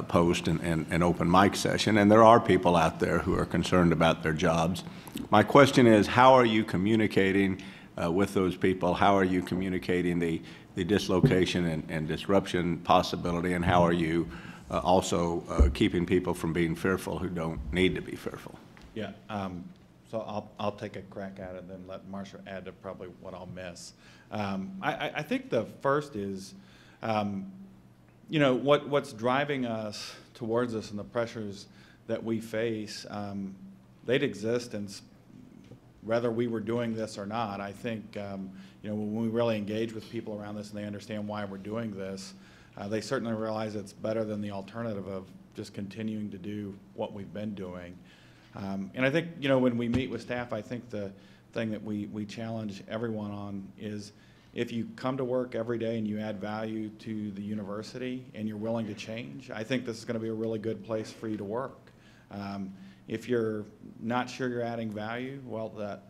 post and open mic session, and there are people out there who are concerned about their jobs. My question is, how are you communicating with those people? How are you communicating the dislocation and disruption possibility, and how are you also keeping people from being fearful who don't need to be fearful? Yeah, so I'll take a crack at it and then let Marcia add to probably what I'll miss. I think the first is, you know, what's driving us towards this and the pressures that we face, they'd exist and whether we were doing this or not. I think, you know, when we really engage with people around this and they understand why we're doing this, they certainly realize it's better than the alternative of just continuing to do what we've been doing. And I think, you know, when we meet with staff, I think the thing that we challenge everyone on is if you come to work every day and you add value to the university and you're willing to change, I think this is going to be a really good place for you to work. If you're not sure you're adding value, well,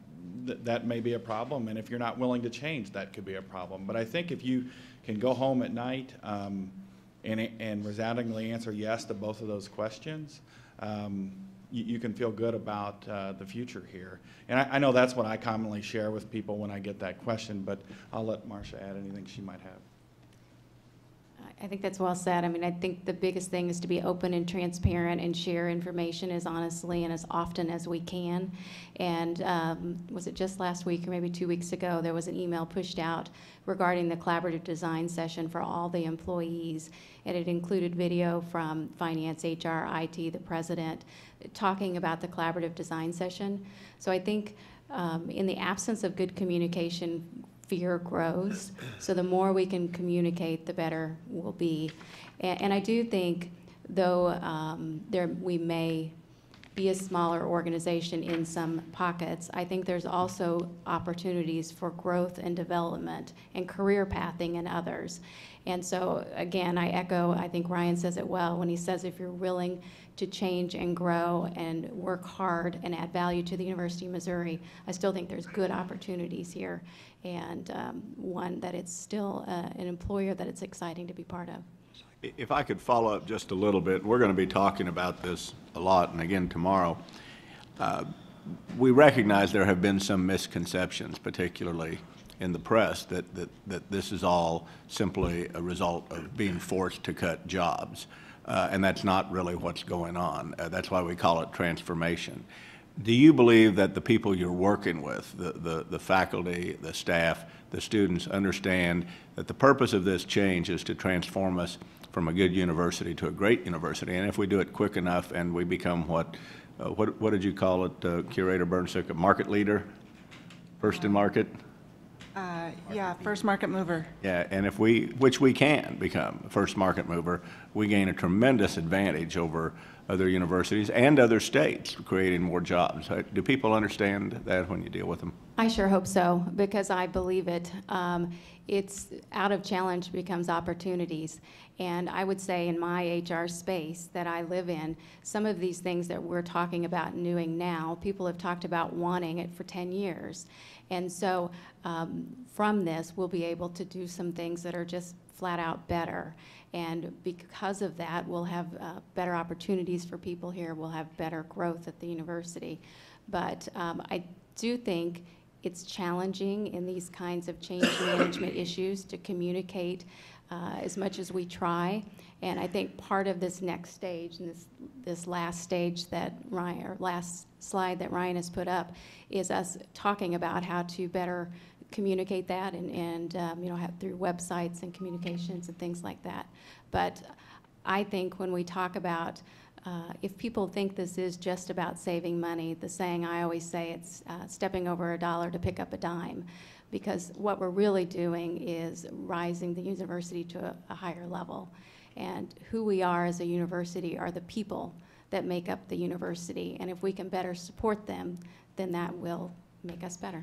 that may be a problem. And if you're not willing to change, that could be a problem. But I think if you can go home at night and resoundingly answer yes to both of those questions, you can feel good about the future here. And I know that's what I commonly share with people when I get that question, but I'll let Marcia add anything she might have. I think that's well said. I mean, I think the biggest thing is to be open and transparent and share information as honestly and as often as we can. And was it just last week or maybe 2 weeks ago, there was an email pushed out regarding the collaborative design session for all the employees. And it included video from finance, HR, IT, the president, talking about the collaborative design session. So I think in the absence of good communication, fear grows. So the more we can communicate, the better we'll be. And I do think, though we may be a smaller organization in some pockets, I think there's also opportunities for growth and development and career pathing in others. And so, again, I think Ryan says it well when he says if you're willing to change and grow and work hard and add value to the University of Missouri, I still think there's good opportunities here, and one that it's still an employer that it's exciting to be part of. If I could follow up just a little bit, we're going to be talking about this a lot, and again tomorrow. We recognize there have been some misconceptions, particularly in the press, that this is all simply a result of being forced to cut jobs. And that's not really what's going on. That's why we call it transformation. Do you believe that the people you're working with, the faculty, the staff, the students, understand that the purpose of this change is to transform us from a good university to a great university? And if we do it quick enough and we become what did you call it, Curator Burnsick, a market leader? First in market? Yeah, first market mover. Yeah, and if which we can become first market mover, we gain a tremendous advantage over other universities and other states, creating more jobs. Do people understand that when you deal with them? I sure hope so, because I believe it. It's out of challenge becomes opportunities. And I would say in my HR space that I live in, some of these things that we're talking about and doing now, people have talked about wanting it for 10 years. And so from this, we'll be able to do some things that are just flat out better. And because of that, we'll have better opportunities for people here. We'll have better growth at the university. But I do think it's challenging in these kinds of change management issues to communicate as much as we try. And I think part of this next stage, and this last stage that Ryan, or last slide that Ryan has put up, is us talking about how to better communicate that and you know, have through websites and communications and things like that. But I think when we talk about if people think this is just about saving money, the saying I always say, it's stepping over a dollar to pick up a dime, because what we're really doing is rising the university to a higher level. And who we are as a university are the people that make up the university. And if we can better support them, then that will make us better.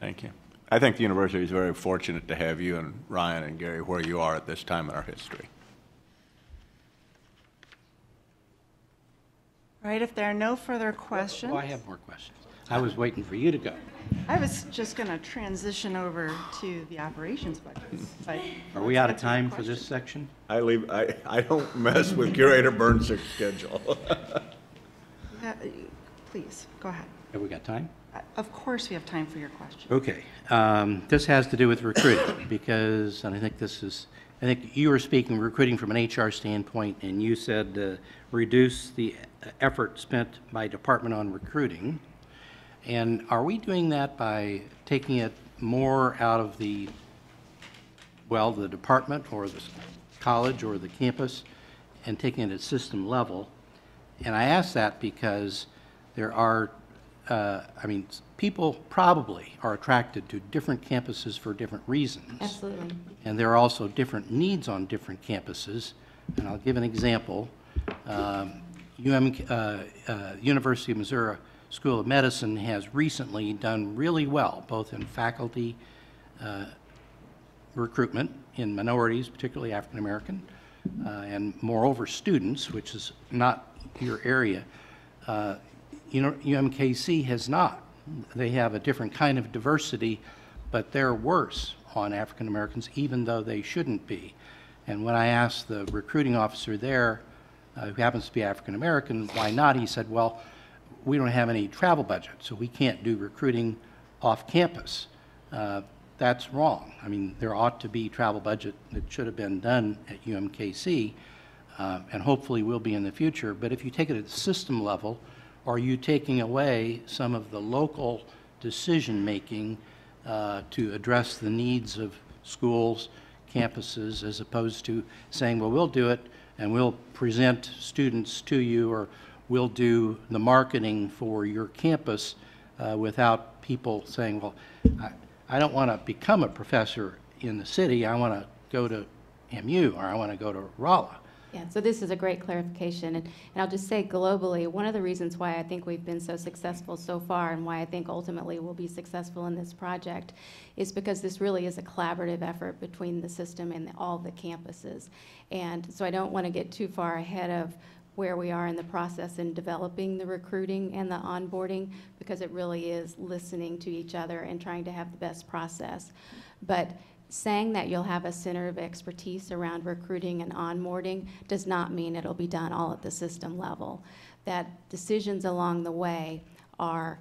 Thank you. I think the university is very fortunate to have you and Ryan and Gary where you are at this time in our history. All right, if there are no further questions. Oh, I have more questions. I was waiting for you to go. I was just going to transition over to the operations budgets. But Are we out of time for this section? I don't mess with Curator Burns' schedule. Please, go ahead. Have we got time? Of course we have time for your question. Okay. This has to do with recruiting because, and I think you were speaking recruiting from an HR standpoint, and you said reduce the effort spent by department on recruiting. And are we doing that by taking it more out of the department or the college or the campus and taking it at system level? And I ask that because there are, people probably are attracted to different campuses for different reasons. Absolutely. And there are also different needs on different campuses. And I'll give an example. University of Missouri School of Medicine has recently done really well, both in faculty recruitment in minorities, particularly African American, and moreover students, which is not your area. UMKC has not. They have a different kind of diversity, but they're worse on African Americans, even though they shouldn't be. And when I asked the recruiting officer there, who happens to be African American, why not, he said, well, we don't have any travel budget, so we can't do recruiting off campus. That's wrong. I mean, there ought to be travel budget that should have been done at UMKC, and hopefully will be in the future. But if you take it at the system level, are you taking away some of the local decision-making to address the needs of schools, campuses, as opposed to saying, well, we'll do it and we'll present students to you, or we'll do the marketing for your campus without people saying, well, I don't want to become a professor in the city. I want to go to MU, or I want to go to Rolla. Yeah, so this is a great clarification. And I'll just say globally, one of the reasons why I think we've been so successful so far, and why I think ultimately we'll be successful in this project, is because this really is a collaborative effort between the system and all the campuses. And so I don't want to get too far ahead of where we are in the process in developing the recruiting and the onboarding, because it really is listening to each other and trying to have the best process. But saying that you'll have a center of expertise around recruiting and onboarding does not mean it'll be done all at the system level. That decisions along the way are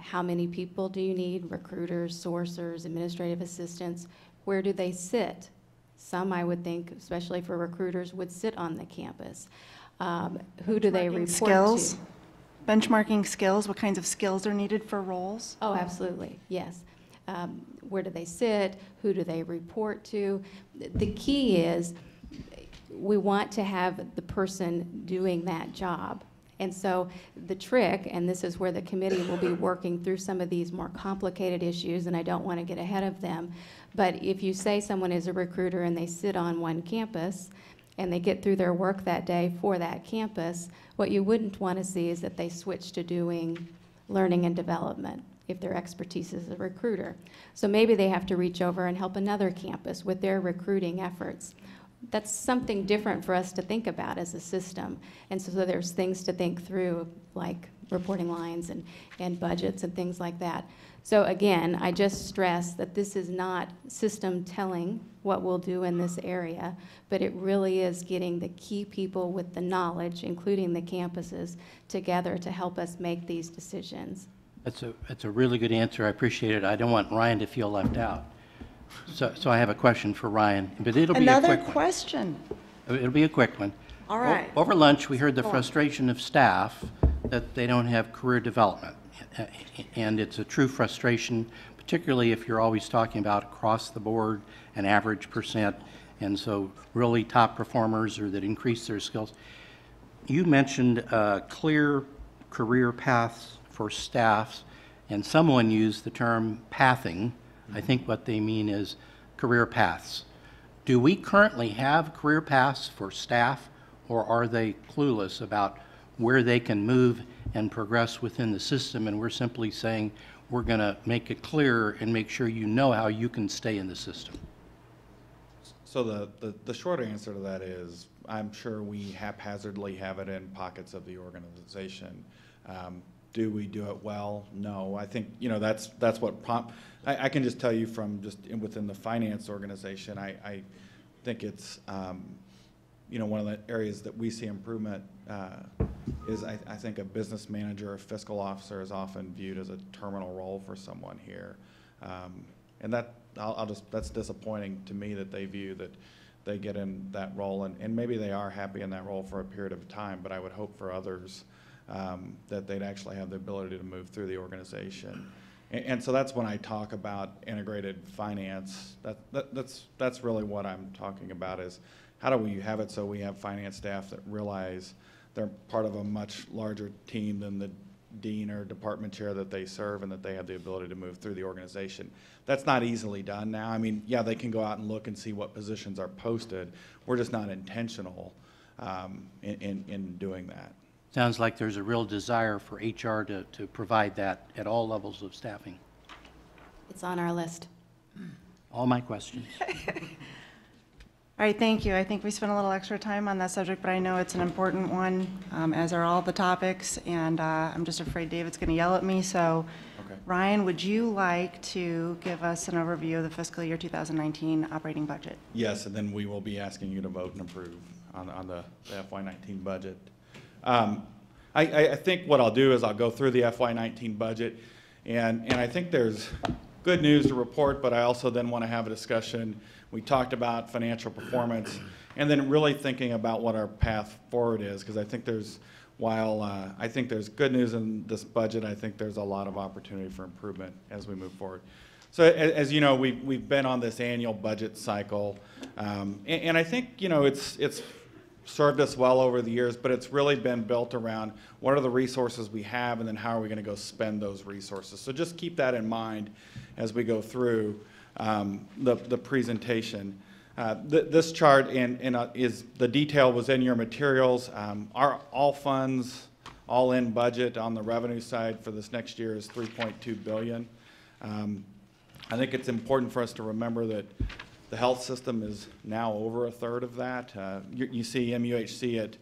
how many people do you need, recruiters, sourcers, administrative assistants, where do they sit? Some, I would think, especially for recruiters, would sit on the campus. Who do they report skills? to? Benchmarking skills, what kinds of skills are needed for roles? Oh, absolutely, yes. Where do they sit? Who do they report to? The key is we want to have the person doing that job. And so the trick, and this is where the committee will be working through some of these more complicated issues, and I don't want to get ahead of them, but if you say someone is a recruiter and they sit on one campus and they get through their work that day for that campus, what you wouldn't want to see is that they switch to doing learning and development if their expertise is a recruiter. So maybe they have to reach over and help another campus with their recruiting efforts. that's something different for us to think about as a system. And so there's things to think through, like reporting lines and budgets and things like that. So again, I just stress that this is not system telling what we'll do in this area, but it really is getting the key people with the knowledge, including the campuses, together to help us make these decisions. That's a really good answer. I appreciate it. I don't want Ryan to feel left out. So I have a question for Ryan, but it'll be a quick one. Another question. It'll be a quick one. All right. Over lunch, we heard the Go on. frustration of staff that they don't have career development. And it's a true frustration, particularly if you're always talking about across the board an average percent, and so really top performers or that increase their skills. You mentioned clear career paths for staffs, and someone used the term pathing. I think what they mean is career paths. Do we currently have career paths for staff, or are they clueless about where they can move and progress within the system, and we're simply saying we're going to make it clear and make sure you know how you can stay in the system? So the short answer to that is, I'm sure we haphazardly have it in pockets of the organization. Do we do it well? No. I think, you know, that's what I can just tell you from just within the finance organization, I think it's, you know, one of the areas that we see improvement is I think a business manager or fiscal officer is often viewed as a terminal role for someone here. And that, that's disappointing to me that they view that they get in that role, and maybe they are happy in that role for a period of time, but I would hope for others that they'd actually have the ability to move through the organization. And so that's when I talk about integrated finance, that's really what I'm talking about, is how do we have it so we have finance staff that realize they're part of a much larger team than the dean or department chair that they serve, and that they have the ability to move through the organization. That's not easily done now. I mean, yeah, they can go out and look and see what positions are posted. We're just not intentional in doing that. Sounds like there's a real desire for HR to provide that at all levels of staffing. It's on our list. All my questions. All right, thank you. I think we spent a little extra time on that subject, but I know it's an important one, as are all the topics, and I'm just afraid David's going to yell at me. So, Okay. Ryan, would you like to give us an overview of the fiscal year 2019 operating budget? Yes, and then we will be asking you to vote and approve on the FY19 budget. I think what I'll do is I'll go through the FY19 budget, and I think there's good news to report, but I also then want to have a discussion. We talked about financial performance, and then really thinking about what our path forward is, because I think while I think there's good news in this budget, I think there's a lot of opportunity for improvement as we move forward. So as you know, we've been on this annual budget cycle, and I think, you know, it's served us well over the years, but it's really been built around what are the resources we have, and then how are we going to go spend those resources. So just keep that in mind as we go through the presentation. This chart is the detail was in your materials. Our all funds, all in budget on the revenue side for this next year is $3.2 billion. I think it's important for us to remember that the health system is now over a third of that. You see MUHC at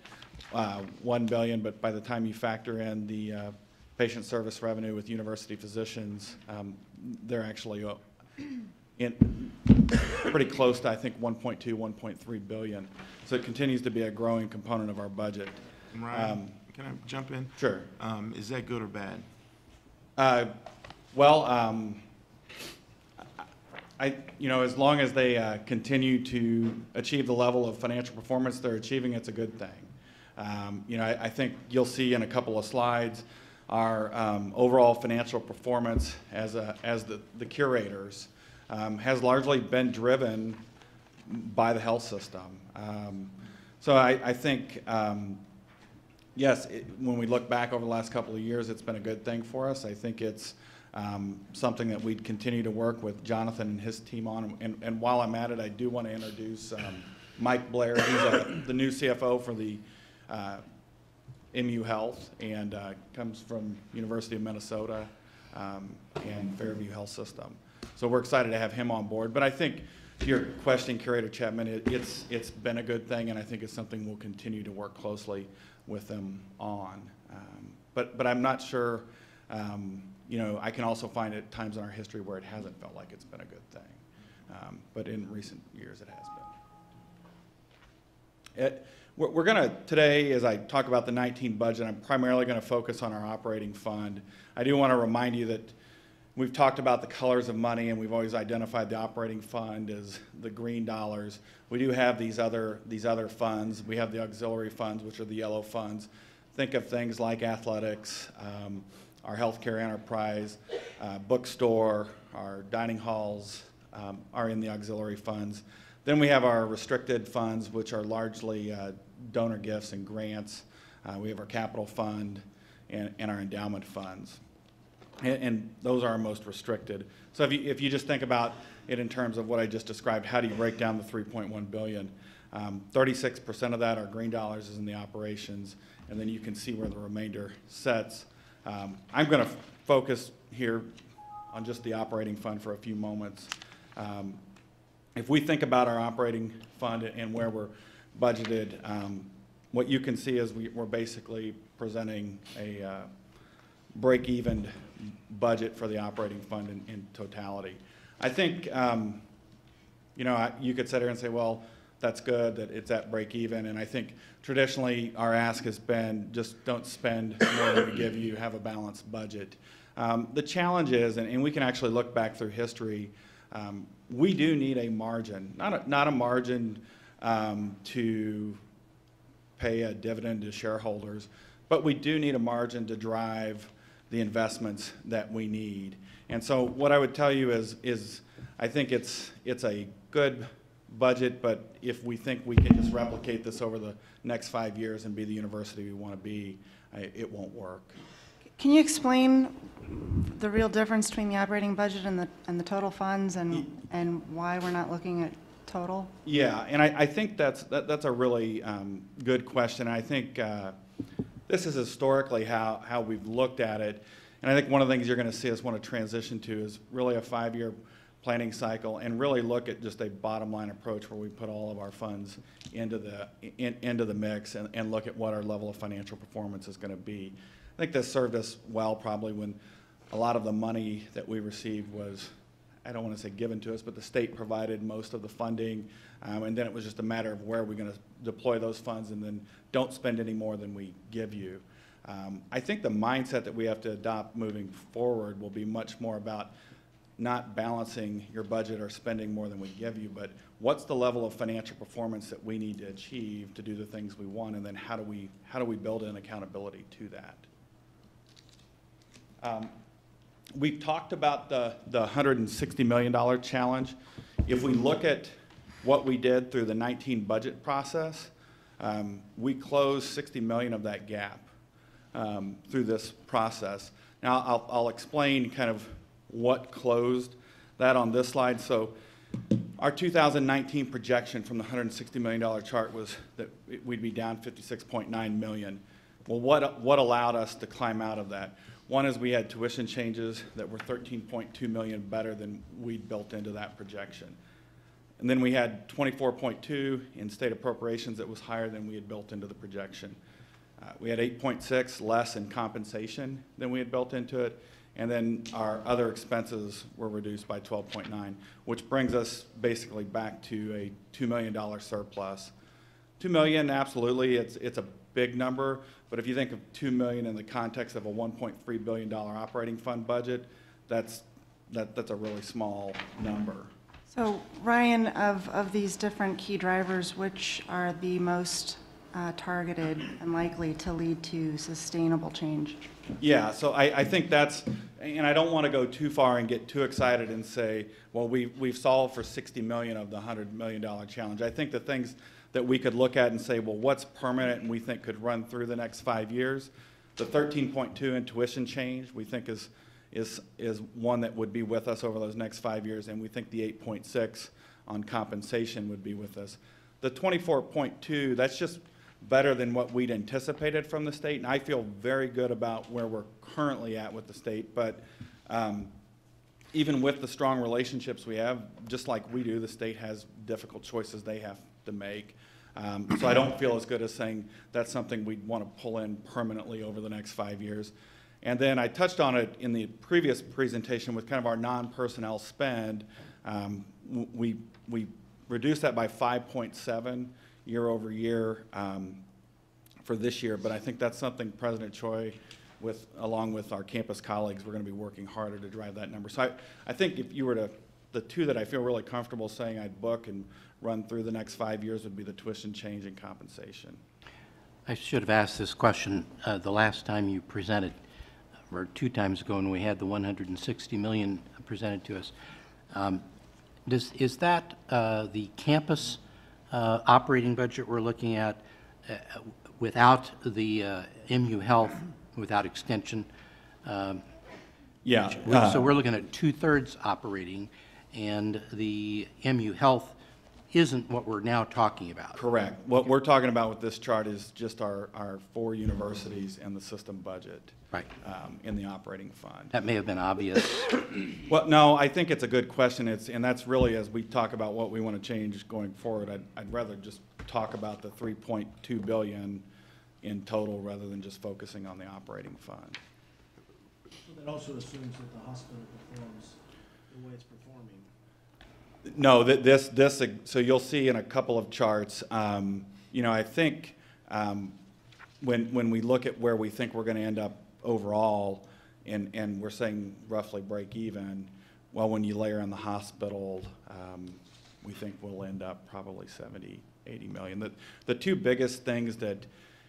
$1 billion, but by the time you factor in the patient service revenue with university physicians, they're actually pretty close to, I think, 1.2, 1.3 billion. So it continues to be a growing component of our budget. Ryan, can I jump in? Sure. Is that good or bad? You know, as long as they continue to achieve the level of financial performance they're achieving, it's a good thing. You know, I think you'll see in a couple of slides our overall financial performance as the curators has largely been driven by the health system. So I think, yes, when we look back over the last couple of years, it's been a good thing for us. I think it's something that we'd continue to work with Jonathan and his team on. And while I'm at it, I do want to introduce Mike Blair. He's the new CFO for the MU Health, and comes from University of Minnesota and Fairview Health System. So we're excited to have him on board. But I think to your question, Curator Chapman, it's been a good thing, and I think it's something we'll continue to work closely with them on. But I'm not sure, you know, I can also find at times in our history where it hasn't felt like it's been a good thing. But in recent years, it has been. We're going to, today, as I talk about the 19 budget, I'm primarily going to focus on our operating fund. I do want to remind you that we've talked about the colors of money, and we've always identified the operating fund as the green dollars. We do have these other funds. We have the auxiliary funds, which are the yellow funds. Think of things like athletics, our healthcare enterprise, bookstore, our dining halls are in the auxiliary funds. Then we have our restricted funds, which are largely donor gifts and grants. We have our capital fund and our endowment funds. And those are our most restricted. So if you just think about it in terms of what I just described, how do you break down the $3.1 billion? 36% of that are green dollars is in the operations, and then you can see where the remainder sets. I'm going to focus here on just the operating fund for a few moments. If we think about our operating fund and where we're budgeted, what you can see is we're basically presenting a break-even budget for the operating fund in totality. I think, you know, you could sit here and say, well, that's good that it's at break-even, and I think traditionally our ask has been just don't spend more than we give you, have a balanced budget. The challenge is, and we can actually look back through history, we do need a margin, not a margin to pay a dividend to shareholders, but we do need a margin to drive the investments that we need. And so what I would tell you is I think it's a good budget, but if we think we can just replicate this over the next 5 years and be the university we want to be, it won't work. Can you explain the real difference between the operating budget and the total funds, and why we're not looking at total? Yeah, and I think that's a really good question. I think this is historically how we've looked at it, and I think one of the things you're going to see us want to transition to is really a 5-year planning cycle and really look at just a bottom line approach where we put all of our funds into the mix and look at what our level of financial performance is going to be. I think this served us well probably when a lot of the money that we received was, I don't want to say given to us, but the state provided most of the funding, and then it was just a matter of where we're going to deploy those funds and then don't spend any more than we give you. I think the mindset that we have to adopt moving forward will be much more about not balancing your budget or spending more than we give you, but what's the level of financial performance that we need to achieve to do the things we want, and then how do we build in accountability to that? We've talked about the $160 million challenge. If we look at what we did through the 19 budget process, we closed $60 million of that gap through this process. Now, I'll explain kind of what closed that on this slide. So our 2019 projection from the $160 million chart was that we'd be down $56.9 million. Well, what allowed us to climb out of that? One is we had tuition changes that were $13.2 million better than we'd built into that projection. And then we had $24.2 in state appropriations that was higher than we had built into the projection. We had $8.6 less in compensation than we had built into it. And then our other expenses were reduced by $12.9, which brings us basically back to a $2 million surplus. $2 million, absolutely, it's a big number, but if you think of $2 million in the context of a $1.3 billion operating fund budget, that's a really small number. So Ryan, of these different key drivers, which are the most targeted and likely to lead to sustainable change? Yeah, so I think that's, and I don't want to go too far and get too excited and say, well, we've solved for $60 million of the $100 million challenge. I think the things that we could look at and say, well, what's permanent and we think could run through the next 5 years? The 13.2 in tuition change we think is one that would be with us over those next 5 years, and we think the 8.6 on compensation would be with us. The 24.2, that's just better than what we'd anticipated from the state, and I feel very good about where we're currently at with the state, but even with the strong relationships we have, just like we do, the state has difficult choices they have to make. So I don't feel as good as saying that's something we'd want to pull in permanently over the next 5 years. And then I touched on it in the previous presentation with kind of our non-personnel spend. We reduced that by 5.7 year over year for this year, but I think that's something President Choi, along with our campus colleagues, we're going to be working harder to drive that number. So I think if you were to, the two that I feel really comfortable saying I'd book and run through the next 5 years would be the tuition change and compensation. I should have asked this question the last time you presented, or 2 times ago when we had the $160 million presented to us. Is that the campus operating budget we're looking at without the MU Health, without extension? Yeah. So we're looking at 2/3 operating, and the MU Health isn't what we're now talking about. Correct. What we're talking about with this chart is just our 4 universities and the system budget. Right. In the operating fund. That may have been obvious. Well, no, I think it's a good question. And that's really, as we talk about what we want to change going forward, I'd rather just talk about the $3.2 billion in total rather than just focusing on the operating fund. So that also assumes that the hospital performs the way it's performing. No, so you'll see in a couple of charts, I think when we look at where we think we're going to end up overall, and we're saying roughly break even, well, when you layer in the hospital, we think we'll end up probably 70, 80 million. The 2 biggest things that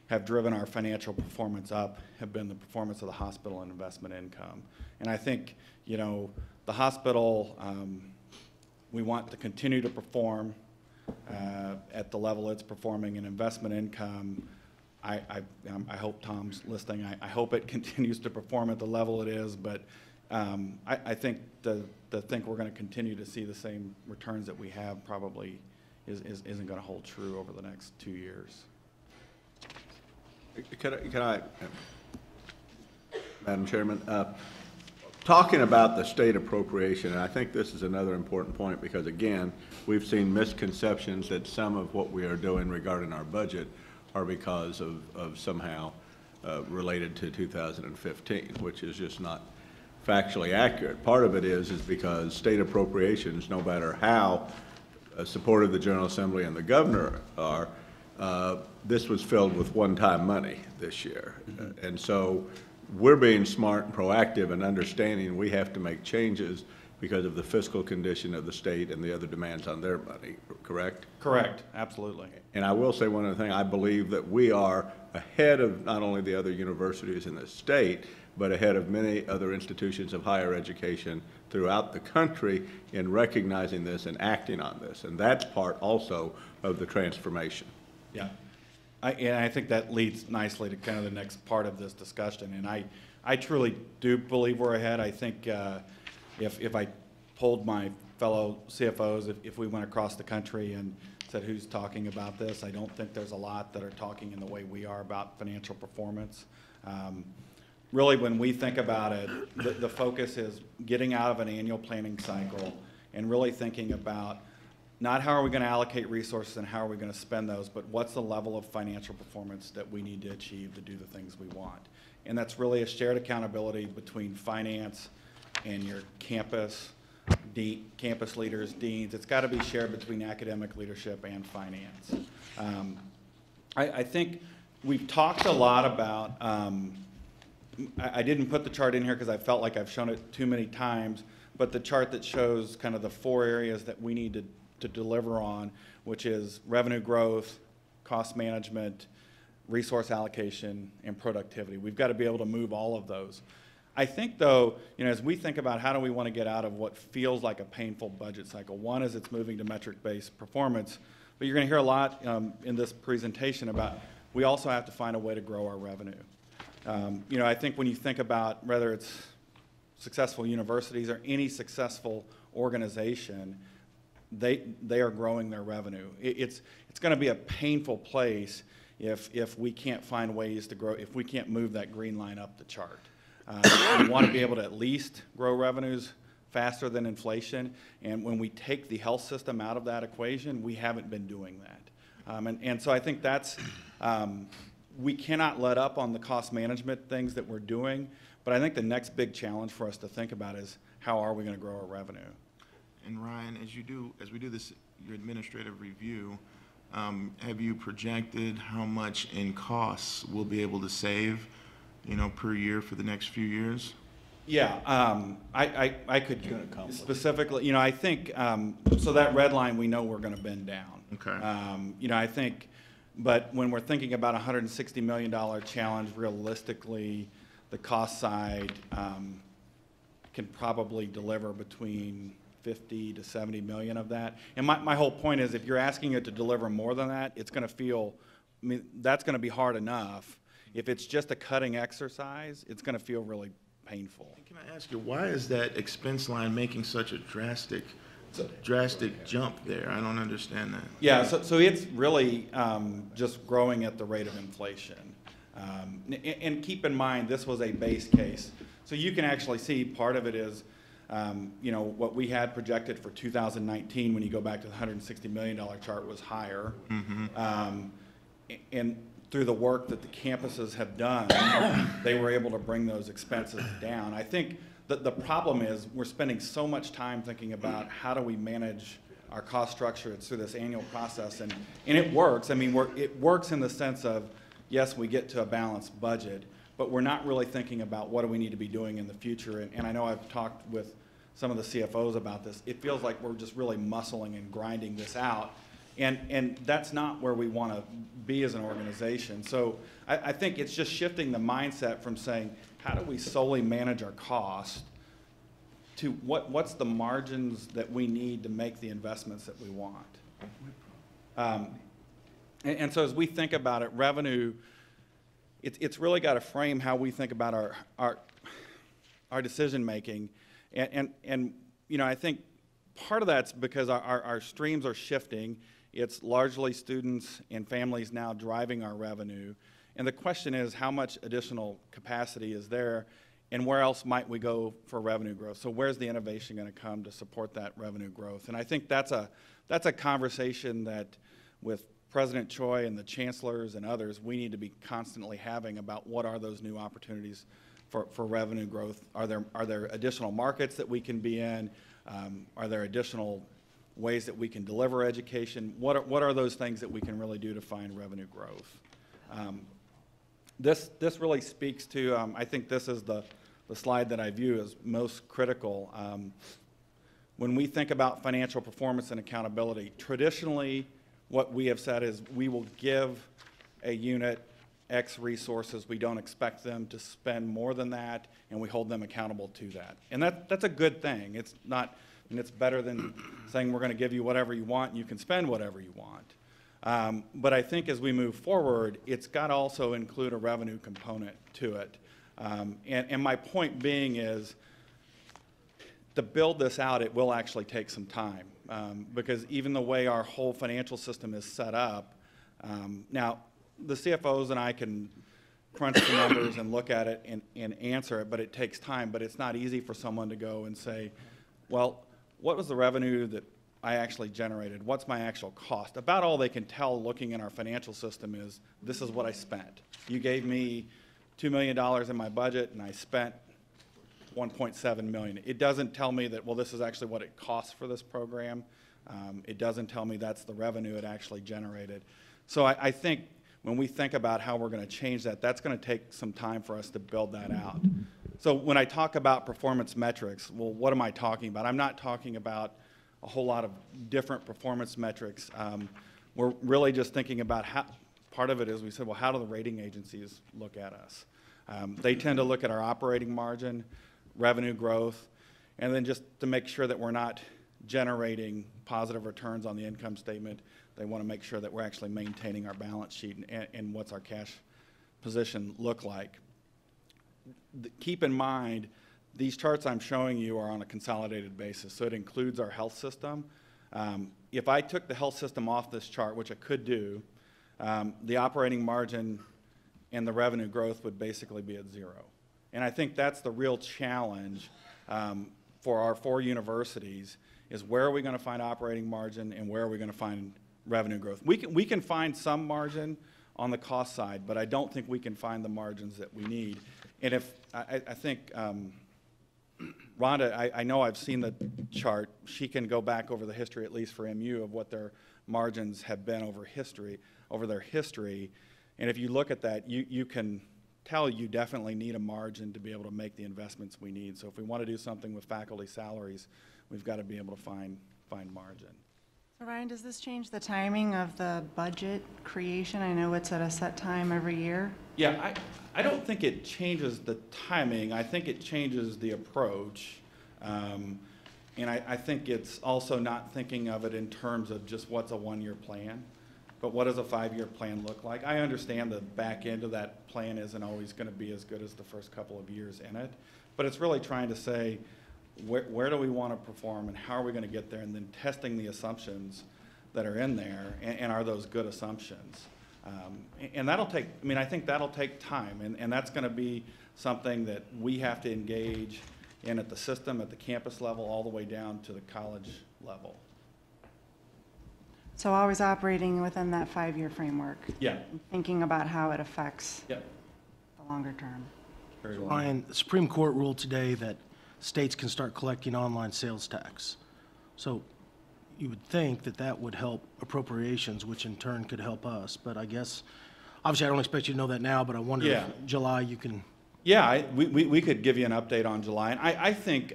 have driven our financial performance up have been the performance of the hospital and investment income. And I think, the hospital, we want to continue to perform at the level it's performing in investment income. I hope Tom's listening. I hope it continues to perform at the level it is, but I think the think we're going to continue to see the same returns that we have probably isn't going to hold true over the next 2 years. Can I, Madam Chairman, talking about the state appropriation, and I think this is another important point because, again, we've seen misconceptions that some of what we are doing regarding our budget are because of somehow related to 2015, which is just not factually accurate. Part of it is because state appropriations, no matter how supportive the General Assembly and the governor are, this was filled with one-time money this year. And so we're being smart and proactive and understanding we have to make changes because of the fiscal condition of the state and the other demands on their money, correct? Correct, absolutely. And I will say one other thing. I believe that we are ahead of not only the other universities in the state, but ahead of many other institutions of higher education throughout the country in recognizing this and acting on this. And that's part also of the transformation. Yeah. And I think that leads nicely to kind of the next part of this discussion. And I truly do believe we're ahead. I think if I polled my fellow CFOs, if we went across the country and said who's talking about this, I don't think there's a lot that are talking in the way we are about financial performance. Really, when we think about it, the focus is getting out of an annual planning cycle and really thinking about not how are we going to allocate resources and how are we going to spend those, but what's the level of financial performance that we need to achieve to do the things we want. And that's really a shared accountability between finance and your campus leaders, deans. It's got to be shared between academic leadership and finance. I think we've talked a lot about, I didn't put the chart in here because I felt like I've shown it too many times, but the chart that shows kind of the 4 areas that we need to deliver on, which is revenue growth, cost management, resource allocation, and productivity. We've got to be able to move all of those. I think, though, as we think about how do we want to get out of what feels like a painful budget cycle, one is it's moving to metric-based performance, but you're going to hear a lot in this presentation about we also have to find a way to grow our revenue. I think when you think about whether it's successful universities or any successful organization, they are growing their revenue. It's going to be a painful place if we can't find ways to grow, if we can't move that green line up the chart. We want to be able to at least grow revenues, faster than inflation. And when we take the health system out of that equation, we haven't been doing that. And so I think that's, we cannot let up on the cost management things that we're doing. But I think the next big challenge for us to think about is how are we going to grow our revenue? And Ryan, as we do this, your administrative review, have you projected how much in costs we'll be able to save, per year for the next few years? Yeah, I could specifically, I think, so that red line we know we're going to bend down. Okay. I think, but when we're thinking about a $160 million challenge, realistically, the cost side can probably deliver between 50 to 70 million of that. And my whole point is if you're asking it to deliver more than that, it's going to feel, that's going to be hard enough. If it's just a cutting exercise, it's going to feel really painful. Can I ask you, why is that expense line making such a drastic jump there? I don't understand that. Yeah, so it's really just growing at the rate of inflation. And keep in mind, this was a base case. So you can actually see part of it is, what we had projected for 2019 when you go back to the $160 million chart was higher. Mm-hmm. And through the work that the campuses have done, they were able to bring those expenses down. I think that the problem is we're spending so much time thinking about how do we manage our cost structure through this annual process, and it works. I mean, it works in the sense of, yes, we get to a balanced budget, but we're not really thinking about what do we need to be doing in the future. And I know I've talked with some of the CFOs about this. It feels like we're just really muscling and grinding this out. And that's not where we want to be as an organization. So I think it's just shifting the mindset from saying, how do we solely manage our cost to what's the margins that we need to make the investments that we want. And so as we think about it, revenue, it's really got to frame how we think about our decision making. And I think part of that's because our streams are shifting. It's largely students and families now driving our revenue. And the question is, how much additional capacity is there, and where else might we go for revenue growth? So where's the innovation going to come to support that revenue growth? And I think that's a conversation that with President Choi and the chancellors and others, we need to be constantly having about what are those new opportunities for revenue growth. Are there additional markets that we can be in? Are there additional ways that we can deliver education? What are those things that we can really do to find revenue growth? This really speaks to, I think this is the slide that I view as most critical. When we think about financial performance and accountability, traditionally what we have said is we will give a unit X resources. We don't expect them to spend more than that, and we hold them accountable to that. And that's a good thing. It's not, and it's better than saying we're going to give you whatever you want and you can spend whatever you want. But I think as we move forward, it's got to also include a revenue component to it. And my point being is, to build this out, it will actually take some time. Because even the way our whole financial system is set up, now the CFOs and I can crunch the numbers and look at it and answer it, but it takes time. But it's not easy for someone to go and say, well, what was the revenue that I actually generated? What's my actual cost? About all they can tell looking in our financial system is, this is what I spent. You gave me $2 million in my budget and I spent $1.7 million. It doesn't tell me that, well, this is actually what it costs for this program. It doesn't tell me that's the revenue it actually generated. So I think when we think about how we're going to change that, that's going to take some time for us to build that out. So when I talk about performance metrics, well, what am I talking about? I'm not talking about a whole lot of different performance metrics. We're really just thinking about how, part of it is we said, well, how do the rating agencies look at us? They tend to look at our operating margin, revenue growth, and then just to make sure that we're not generating positive returns on the income statement, they want to make sure that we're actually maintaining our balance sheet and what's our cash position look like. Keep in mind, these charts I'm showing you are on a consolidated basis, so it includes our health system. If I took the health system off this chart, which I could do, the operating margin and the revenue growth would basically be at zero. And I think that's the real challenge. for our 4 universities is where are we going to find operating margin and where are we going to find revenue growth. We can find some margin on the cost side, but I don't think we can find the margins that we need. And if, I think, Rhonda, I know I've seen the chart. She can go back over the history, at least for MU, of what their margins have been over their history. And if you look at that, you can tell you definitely need a margin to be able to make the investments we need. So if we want to do something with faculty salaries, we've got to be able to find margin. So Ryan, does this change the timing of the budget creation? I know it's at a set time every year. Yeah, I don't think it changes the timing. I think it changes the approach. And I think it's also not thinking of it in terms of just what's a 1-year plan, but what does a 5-year plan look like? I understand the back end of that plan isn't always going to be as good as the first couple of years in it, but it's really trying to say, where do we want to perform and how are we going to get there, and then testing the assumptions that are in there, and are those good assumptions? And that'll take, I mean, I think that'll take time, and that's going to be something that we have to engage in at the system, at the campus level, all the way down to the college level. So always operating within that 5-year framework. Yeah. Thinking about how it affects Yep. the longer term. Very well. Ryan, the Supreme Court ruled today that states can start collecting online sales tax. So you would think that that would help appropriations, which in turn could help us. But I guess, obviously, I don't expect you to know that now, but I wonder Yeah. if July you can. Yeah, we could give you an update on July. And I think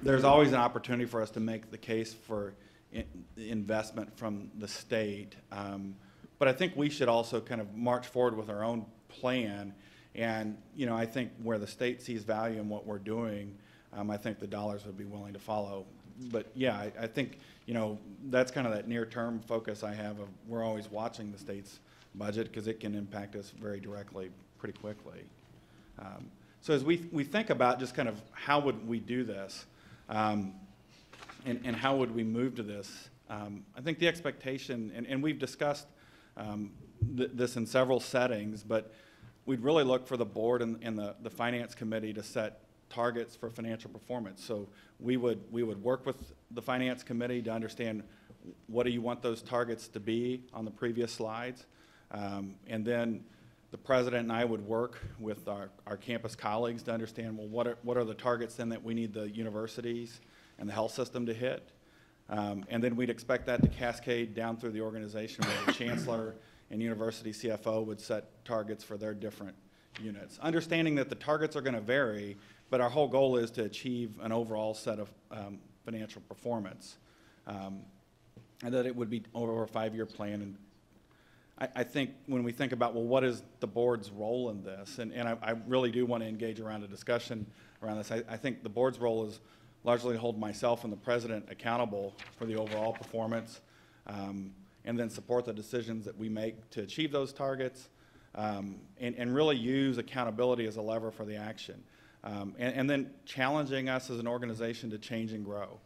there's always an opportunity for us to make the case for investment from the state. But I think we should also kind of march forward with our own plan. And, you know, I think where the state sees value in what we're doing, I think the dollars would be willing to follow. But yeah, I think, you know, that's kind of that near-term focus I have of we're always watching the state's budget because it can impact us very directly pretty quickly. So as we think about just kind of how would we do this and how would we move to this, I think the expectation, and we've discussed this in several settings, but we'd really look for the board and the finance committee to set targets for financial performance. So we would work with the finance committee to understand what do you want those targets to be on the previous slides. And then the president and I would work with our campus colleagues to understand, well, what are the targets then that we need the universities and the health system to hit? And then we'd expect that to cascade down through the organization where the chancellor and university CFO would set targets for their different units. Understanding that the targets are going to vary, but our whole goal is to achieve an overall set of financial performance. And that it would be over a 5-year plan. And I think when we think about, well, what is the board's role in this? And I really do want to engage around a discussion around this. I think the board's role is largely to hold myself and the president accountable for the overall performance, and then support the decisions that we make to achieve those targets, and really use accountability as a lever for the action. And then challenging us as an organization to change and grow.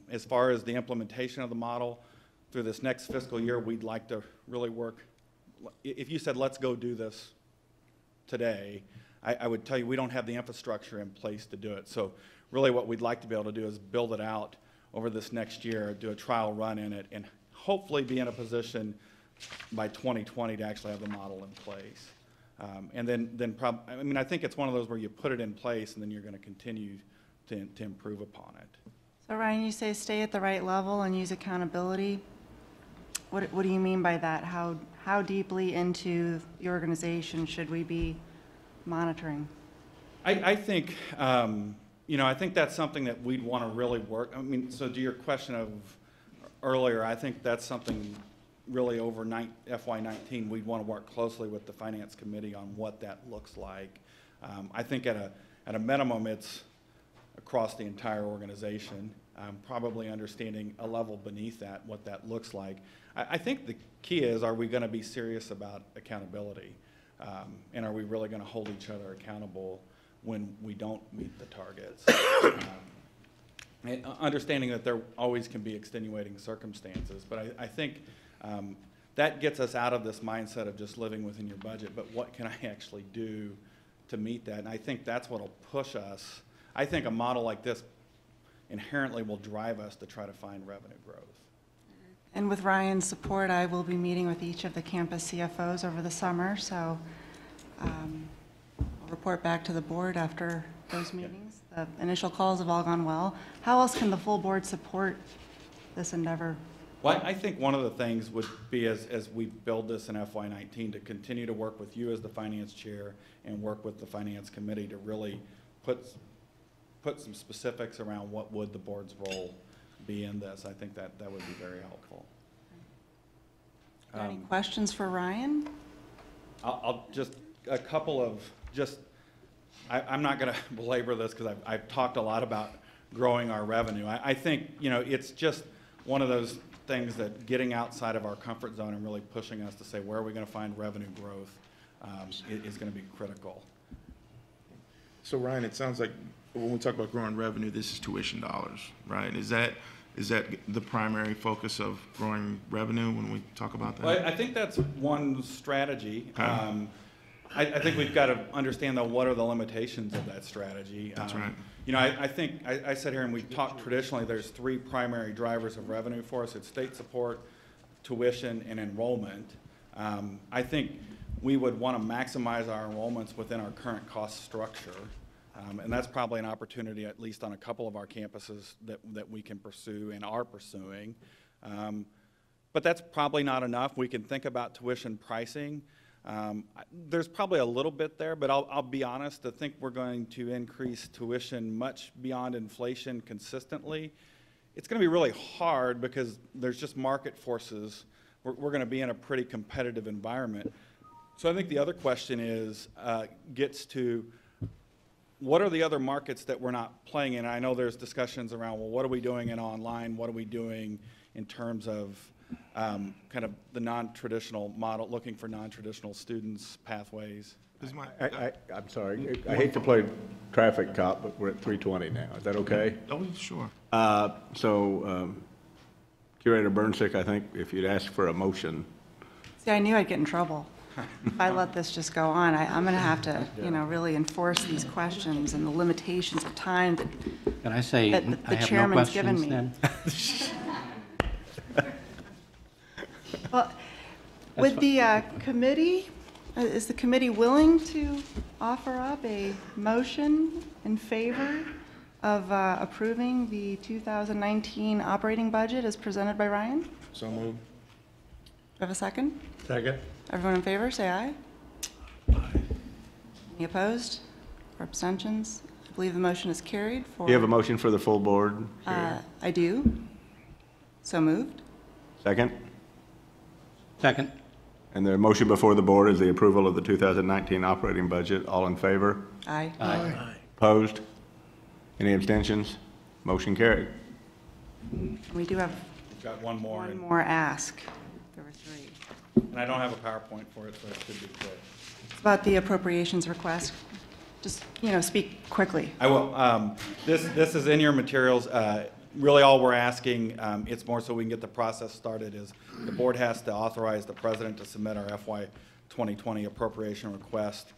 As far as the implementation of the model, through this next fiscal year, we'd like to really work. If you said, let's go do this today, I would tell you we don't have the infrastructure in place to do it. So really what we'd like to be able to do is build it out over this next year, do a trial run in it, and hopefully be in a position by 2020 to actually have the model in place. And then I mean, I think it's one of those where you put it in place and then you're going to continue to improve upon it. So Ryan, you say stay at the right level and use accountability. What do you mean by that? How deeply into the organization should we be monitoring? I think, you know, I think that's something that we'd want to really work. I mean, so to your question of earlier, I think that's something really over FY19 we'd want to work closely with the finance committee on what that looks like. I think at a minimum it's across the entire organization, probably understanding a level beneath that, what that looks like. I think the key is, are we going to be serious about accountability? And are we really going to hold each other accountable when we don't meet the targets? And understanding that there always can be extenuating circumstances, but I think that gets us out of this mindset of just living within your budget, but what can I actually do to meet that? And I think that's what will push us. I think a model like this inherently will drive us to try to find revenue growth. And with Ryan's support, I will be meeting with each of the campus CFOs over the summer, so I'll report back to the board after those meetings. The initial calls have all gone well. How else can the full board support this endeavor? Well, I think one of the things would be as we build this in FY19 to continue to work with you as the finance chair and work with the finance committee to really put some specifics around what would the board's role be in this. I think that would be very helpful. Are there any questions for Ryan? I'll just, a couple of just, I'm not going to belabor this because I've talked a lot about growing our revenue. I think, you know, it's just one of those things that getting outside of our comfort zone and really pushing us to say where are we going to find revenue growth is going to be critical. So Ryan, it sounds like when we talk about growing revenue, this is tuition dollars, right? Is that the primary focus of growing revenue when we talk about that? Well, I think that's one strategy. Okay. I think we've got to understand, though, what are the limitations of that strategy. That's right. You know, I think I sit here and we talk traditionally, there's three primary drivers of revenue for us. It's state support, tuition, and enrollment. I think we would want to maximize our enrollments within our current cost structure. And that's probably an opportunity, at least on a couple of our campuses, that we can pursue and are pursuing. But that's probably not enough. We can think about tuition pricing. There's probably a little bit there, but I'll be honest, I think we're going to increase tuition much beyond inflation consistently. It's going to be really hard because there's just market forces. We're going to be in a pretty competitive environment. So I think the other question is, gets to what are the other markets that we're not playing in? I know there's discussions around, well, what are we doing in online? What are we doing in terms of kind of the non-traditional model, looking for non-traditional students, pathways? I'm sorry. I hate to play traffic cop, but we're at 3:20 now. Is that okay? Oh, sure. Curator Burnsick, I think if you'd ask for a motion. See, I knew I'd get in trouble. If I let this just go on, I'm going to have to, you know, really enforce these questions and the limitations of time that, Can I say that I the have no chairman's given questions me. then? Well, with the committee, is the committee willing to offer up a motion in favor of approving the 2019 operating budget as presented by Ryan? Do So moved. you have a second? Second. Everyone in favor, say aye. Any opposed or abstentions? I believe the motion is carried for... You have a motion for the full board? I do. So moved. Second? Second. And the motion before the board is the approval of the 2019 operating budget. All in favor? Aye. Aye. Opposed? Any abstentions? Motion carried. We do have We've got one more, one more ask. There were three. and I don't have a PowerPoint for it, so it should be quick. It's about the appropriations request. Just, you know, speak quickly. I will. This is in your materials. Really all we're asking, it's more so we can get the process started, is the board has to authorize the president to submit our FY 2020 appropriation request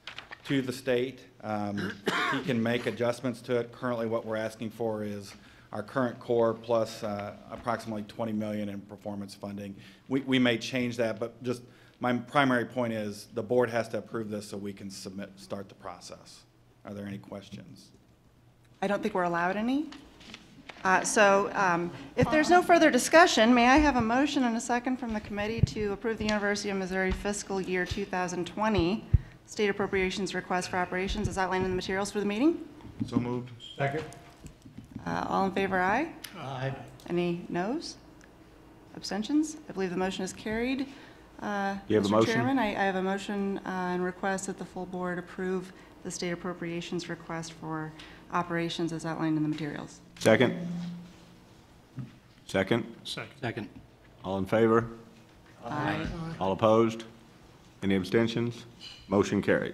to the state. He can make adjustments to it. Currently what we're asking for is our current core plus approximately $20 million in performance funding. We may change that, but just my primary point is the board has to approve this so we can start the process. Are there any questions? I don't think we're allowed any. If there's no further discussion, may I have a motion and a second from the committee to approve the University of Missouri fiscal year 2020 state appropriations request for operations as outlined in the materials for the meeting? So moved. Second. All in favor, aye? Aye. Any noes? Abstentions? I believe the motion is carried. You have a Mr. motion? Chairman, I have a motion and request that the full board approve the state appropriations request for operations as outlined in the materials. Second? Second? Second. All in favor? Aye. All opposed? Any abstentions? Motion carried.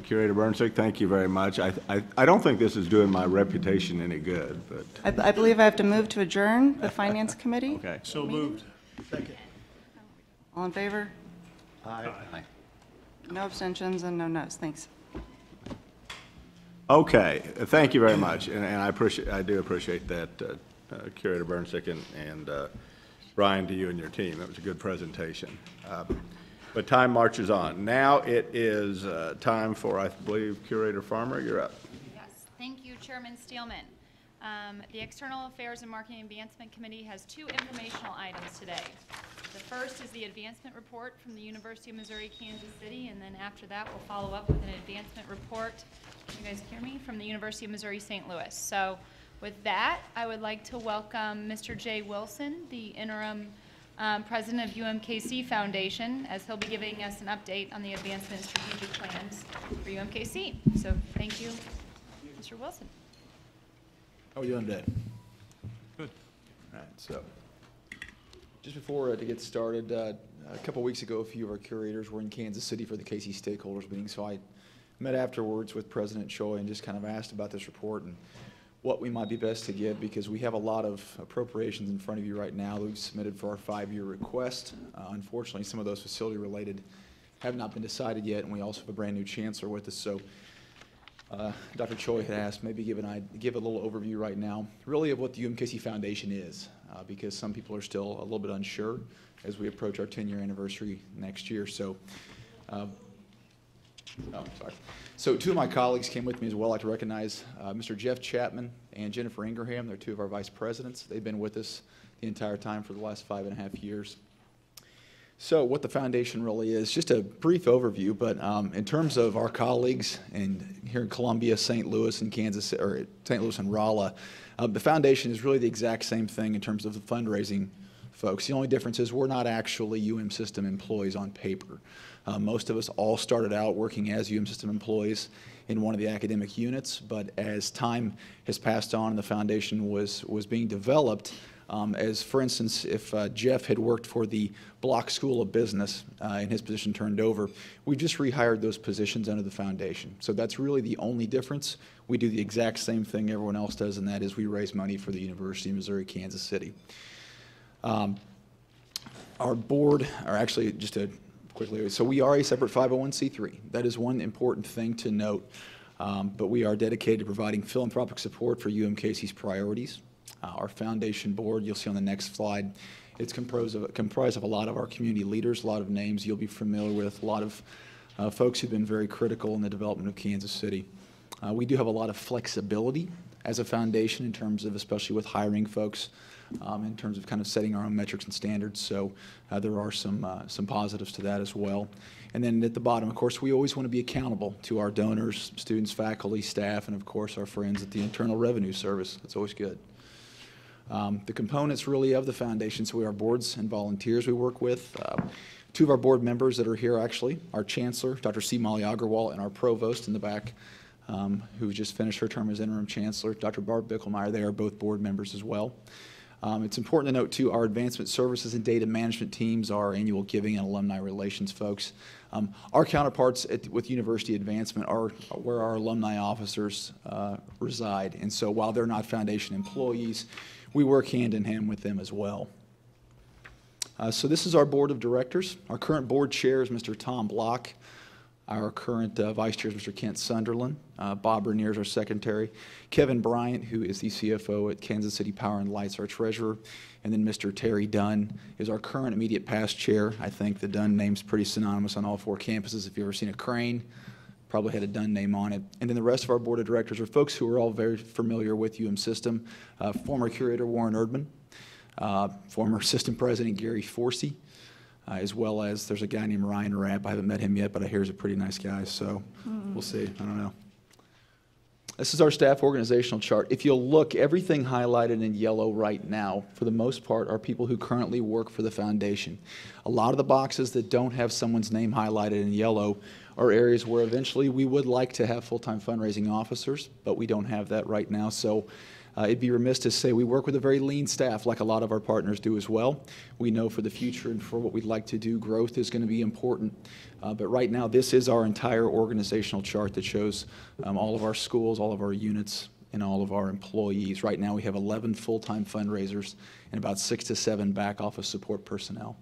Curator Burnsick, thank you very much. I don't think this is doing my reputation any good, but, I believe I have to move to adjourn the Finance Committee. okay. So moved. Second. All in favor? Aye. No abstentions and no noes. Thanks. Okay, thank you very much, and I do appreciate that, Curator Burnsick and Brian, to you and your team. That was a good presentation. But time marches on. Now it is time for, I believe, Curator Farmer, you're up. Yes, thank you, Chairman Steelman. The External Affairs and Marketing Advancement Committee has 2 informational items today. The first is the advancement report from the University of Missouri, Kansas City, and then after that we'll follow up with an advancement report, you guys hear me, from the University of Missouri, St. Louis. So with that, I would like to welcome Mr. Jay Wilson, the interim president of UMKC Foundation, as he'll be giving us an update on the advancement strategic plans for UMKC. So thank you, Mr. Wilson. How are we doing today? Good. All right, so just before to get started, a couple weeks ago, a few of our curators were in Kansas City for the KC stakeholders meeting, so I met afterwards with President Choi and just kind of asked about this report and what we might be best to give, because we have a lot of appropriations in front of you right now that we've submitted for our 5-year request. Unfortunately, some of those facility related have not been decided yet, and we also have a brand new chancellor with us. So Dr. Choi had asked maybe give a little overview right now, really of what the UMKC Foundation is, because some people are still a little bit unsure as we approach our 10-year anniversary next year. So, So 2 of my colleagues came with me as well. I'd like to recognize Mr. Jeff Chapman and Jennifer Ingraham. They're 2 of our vice presidents. They've been with us the entire time for the last 5.5 years. So what the foundation really is, just a brief overview, but in terms of our colleagues here in Columbia, St. Louis, and Kansas, or St. Louis and Rolla, the foundation is really the exact same thing in terms of the fundraising folks. The only difference is we're not actually System employees on paper. Most of us all started out working as System employees in one of the academic units, but as time has passed on and the foundation was being developed, as for instance, if Jeff had worked for the Block School of Business and his position turned over, we just rehired those positions under the foundation. So that's really the only difference. We do the exact same thing everyone else does, and that is we raise money for the University of Missouri, Kansas City. Our board, or actually just to quickly, so we are a separate 501c3. That is one important thing to note, but we are dedicated to providing philanthropic support for UMKC's priorities. Our foundation board, you'll see on the next slide, it's comprised of a lot of our community leaders, a lot of names you'll be familiar with, a lot of folks who've been very critical in the development of Kansas City. We do have a lot of flexibility as a foundation in terms of, especially with hiring folks, in terms of kind of setting our own metrics and standards. So there are some positives to that as well. And then at the bottom, of course, we always want to be accountable to our donors, students, faculty, staff, and of course our friends at the Internal Revenue Service. That's always good. The components really of the foundation, so we are boards and volunteers we work with. 2 of our board members that are here actually, our chancellor, Dr. C. Molly Agarwal, and our provost in the back, who just finished her term as interim chancellor, Dr. Barb Bickelmeyer. They are both board members as well. It's important to note, too, our advancement services and data management teams, our annual giving and alumni relations folks. Our counterparts with University Advancement are where our alumni officers reside. And so while they're not foundation employees, we work hand in hand with them as well. So this is our board of directors. Our current board chair is Mr. Tom Block. Our current vice chair is Mr. Kent Sunderland. Bob Rainier is our secretary. Kevin Bryant, who is the CFO at Kansas City Power and Lights, our treasurer. And then Mr. Terry Dunn is our current immediate past chair. I think the Dunn name's pretty synonymous on all 4 campuses. If you've ever seen a crane, probably had a Dunn name on it. And then the rest of our board of directors are folks who are all very familiar with System. Former curator Warren Erdman, former system president Gary Forsey, as well as there's a guy named Ryan Rapp. I haven't met him yet, but I hear he's a pretty nice guy, so we'll see. I don't know. This is our staff organizational chart. If you'll look, everything highlighted in yellow right now, for the most part, are people who currently work for the foundation. A lot of the boxes that don't have someone's name highlighted in yellow are areas where eventually we would like to have full-time fundraising officers, but we don't have that right now. So it'd be remiss to say we work with a very lean staff, like a lot of our partners do as well. We know for the future and for what we'd like to do, growth is going to be important. But right now, this is our entire organizational chart that shows all of our schools, all of our units, and all of our employees. Right now, we have 11 full-time fundraisers and about 6 to 7 back office support personnel.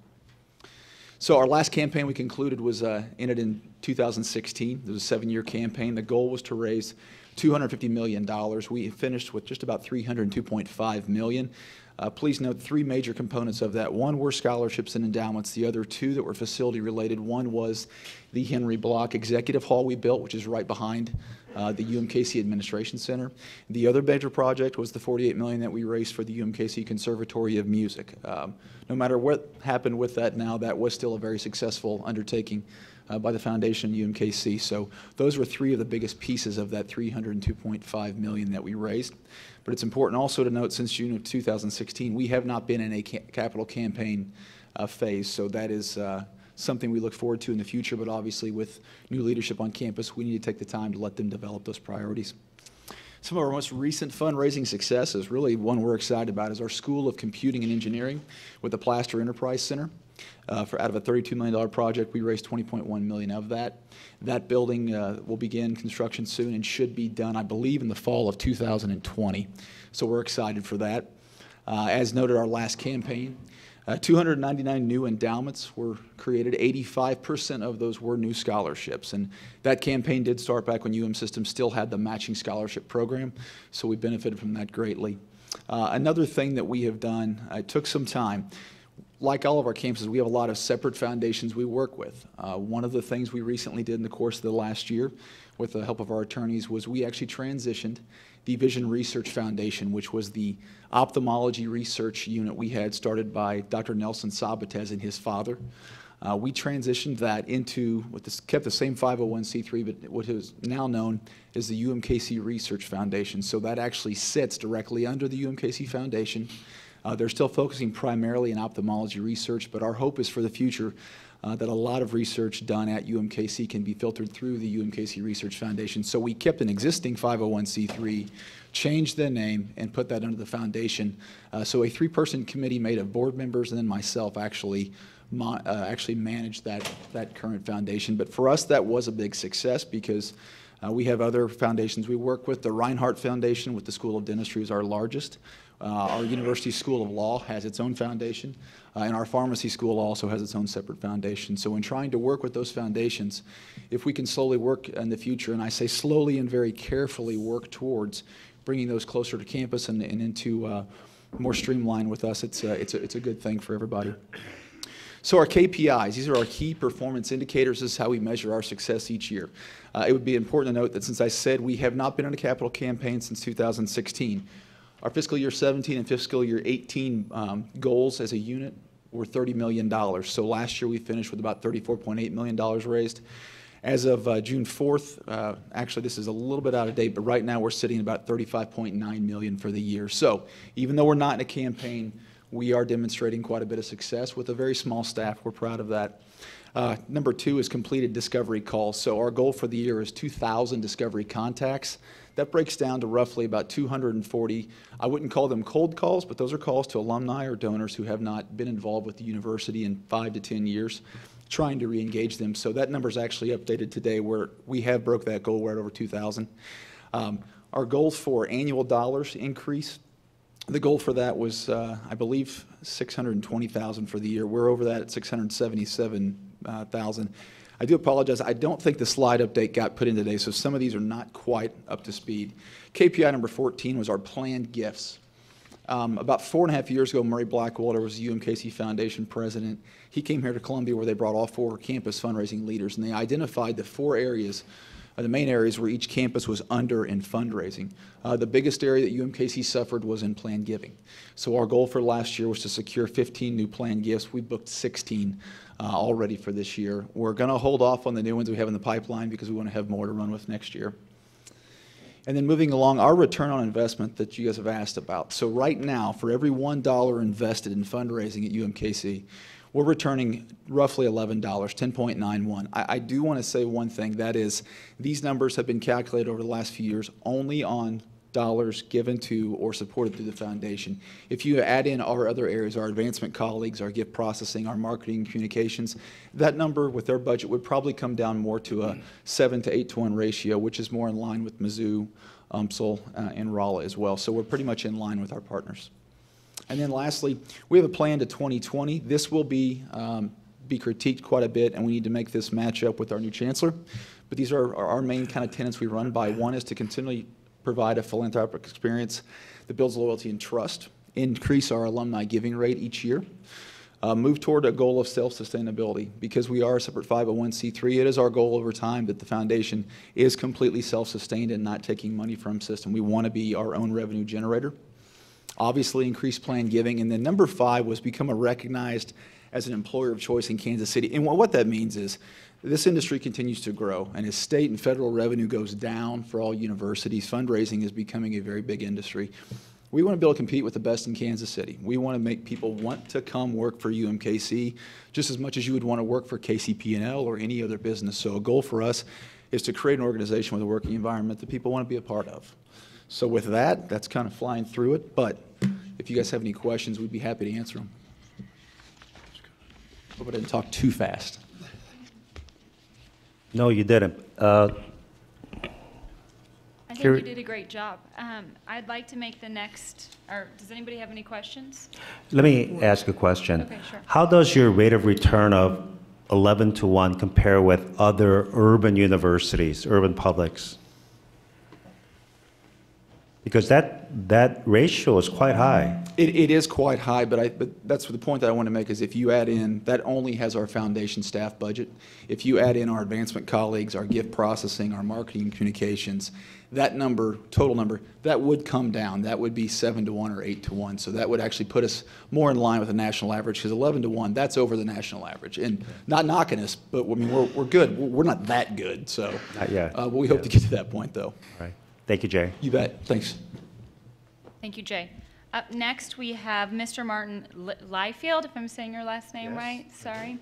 So our last campaign we concluded was ended in 2016. It was a 7-year campaign. The goal was to raise $250 million. We finished with just about $302.5 million. Please note 3 major components of that. One were scholarships and endowments. The other 2 that were facility related. One was the Henry Block Executive Hall we built, which is right behind the UMKC Administration Center. The other major project was the $48 million that we raised for the UMKC Conservatory of Music. No matter what happened with that now, that was still a very successful undertaking by the foundation UMKC. So those were 3 of the biggest pieces of that $302.5 million that we raised. But it's important also to note, since June of 2016, we have not been in a capital campaign phase. So that is something we look forward to in the future. But obviously, with new leadership on campus, we need to take the time to let them develop those priorities. Some of our most recent fundraising successes, really one we're excited about, is our School of Computing and Engineering with the Plaster Enterprise Center. Out of a $32 million project, we raised $20.1 million of that. That building will begin construction soon and should be done, I believe, in the fall of 2020. So we're excited for that. As noted, our last campaign, 299 new endowments were created. 85% of those were new scholarships. And that campaign did start back when UM Systems still had the matching scholarship program, so we benefited from that greatly. Another thing that we have done, it took some time. Like all of our campuses, we have a lot of separate foundations we work with. One of the things we recently did in the course of the last year, with the help of our attorneys, was we actually transitioned the Vision Research Foundation, which was the ophthalmology research unit we had started by Dr. Nelson Sabatez and his father. We transitioned that into, kept the same 501c3, but what is now known as the UMKC Research Foundation. So that actually sits directly under the UMKC Foundation. They're still focusing primarily on ophthalmology research, but our hope is for the future that a lot of research done at UMKC can be filtered through the UMKC Research Foundation. So we kept an existing 501c3, changed the name, and put that under the foundation. So a 3-person committee made of board members and then myself actually managed that current foundation. But for us, that was a big success because we have other foundations we work with. The Reinhardt Foundation with the School of Dentistry is our largest. Our University School of Law has its own foundation, and our pharmacy school also has its own separate foundation. So in trying to work with those foundations, if we can slowly work in the future, and I say slowly and very carefully work towards bringing those closer to campus and into more streamlined with us, it's a good thing for everybody. So our KPIs, these are our key performance indicators. This is how we measure our success each year. It would be important to note that since I said we have not been in a capital campaign since 2016, our fiscal year 17 and fiscal year 18 goals as a unit were $30 million. So last year we finished with about $34.8 million raised. As of June 4th, actually this is a little bit out of date, but right now we're sitting at about $35.9 million for the year. So even though we're not in a campaign, we are demonstrating quite a bit of success with a very small staff. We're proud of that. Number 2 is completed discovery calls. So our goal for the year is 2,000 discovery contacts. That breaks down to roughly about 240. I wouldn't call them cold calls, but those are calls to alumni or donors who have not been involved with the university in 5 to 10 years, trying to re-engage them. So that number is actually updated today where we have broke that goal. We're at over 2,000. Our goals for annual dollars increase. The goal for that was, I believe, $620,000 for the year. We're over that at $677,000. I do apologize. I don't think the slide update got put in today, so some of these are not quite up to speed. KPI number 14 was our planned gifts. About 4.5 years ago, Murray Blackwater was the UMKC Foundation president. He came here to Columbia where they brought all 4 campus fundraising leaders, and they identified the 4 areas, the main areas where each campus was under in fundraising. The biggest area that UMKC suffered was in planned giving. So our goal for last year was to secure 15 new planned gifts. We booked 16 already for this year. We're going to hold off on the new ones we have in the pipeline because we want to have more to run with next year. And then moving along, our return on investment that you guys have asked about. So right now, for every $1 invested in fundraising at UMKC, we're returning roughly $11, 10.91. I do want to say one thing, that is these numbers have been calculated over the last few years only on dollars given to or supported through the foundation. If you add in our other areas, our advancement colleagues, our gift processing, our marketing and communications, that number with their budget would probably come down more to a 7 to 8 to 1 ratio, which is more in line with Mizzou, UMSL, and Rolla as well. So we're pretty much in line with our partners. And then lastly, we have a plan to 2020. This will be be critiqued quite a bit, and we need to make this match up with our new chancellor. But these are our main kind of tenets we run by. One is to continually provide a philanthropic experience that builds loyalty and trust, increase our alumni giving rate each year, move toward a goal of self-sustainability. Because we are a separate 501c3, it is our goal over time that the foundation is completely self-sustained and not taking money from system. We want to be our own revenue generator. Obviously, increase planned giving. And then number 5 was become a recognized as an employer of choice in Kansas City. And what that means is this industry continues to grow, and as state and federal revenue goes down for all universities, fundraising is becoming a very big industry. We want to be able to compete with the best in Kansas City. We want to make people want to come work for UMKC just as much as you would want to work for KCP&L or any other business. So a goal for us is to create an organization with a working environment that people want to be a part of. So with that, that's kind of flying through it, but if you guys have any questions, we'd be happy to answer them. Hope I didn't talk too fast. No, you didn't. I think you did a great job. I'd like to make the next, or does anybody have any questions? Let me ask a question. Okay, sure. How does your rate of return of 11 to 1 compare with other urban universities, urban publics? Because that ratio is quite high. It is quite high, but that's the point that I want to make is if you add in, that only has our foundation staff budget. If you add in our advancement colleagues, our gift processing, our marketing and communications, that number, total number, that would come down. That would be 7 to 1 or 8 to 1. So that would actually put us more in line with the national average, because 11 to 1, that's over the national average. And not knocking us, but I mean, we're good. We're not that good. So Not yet. But we hope to get to that point, though. All right. Thank you, Jay. You bet. Thanks. Thank you, Jay. Up next, we have Mr. Martin Liefeld, if I'm saying your last name right, sorry.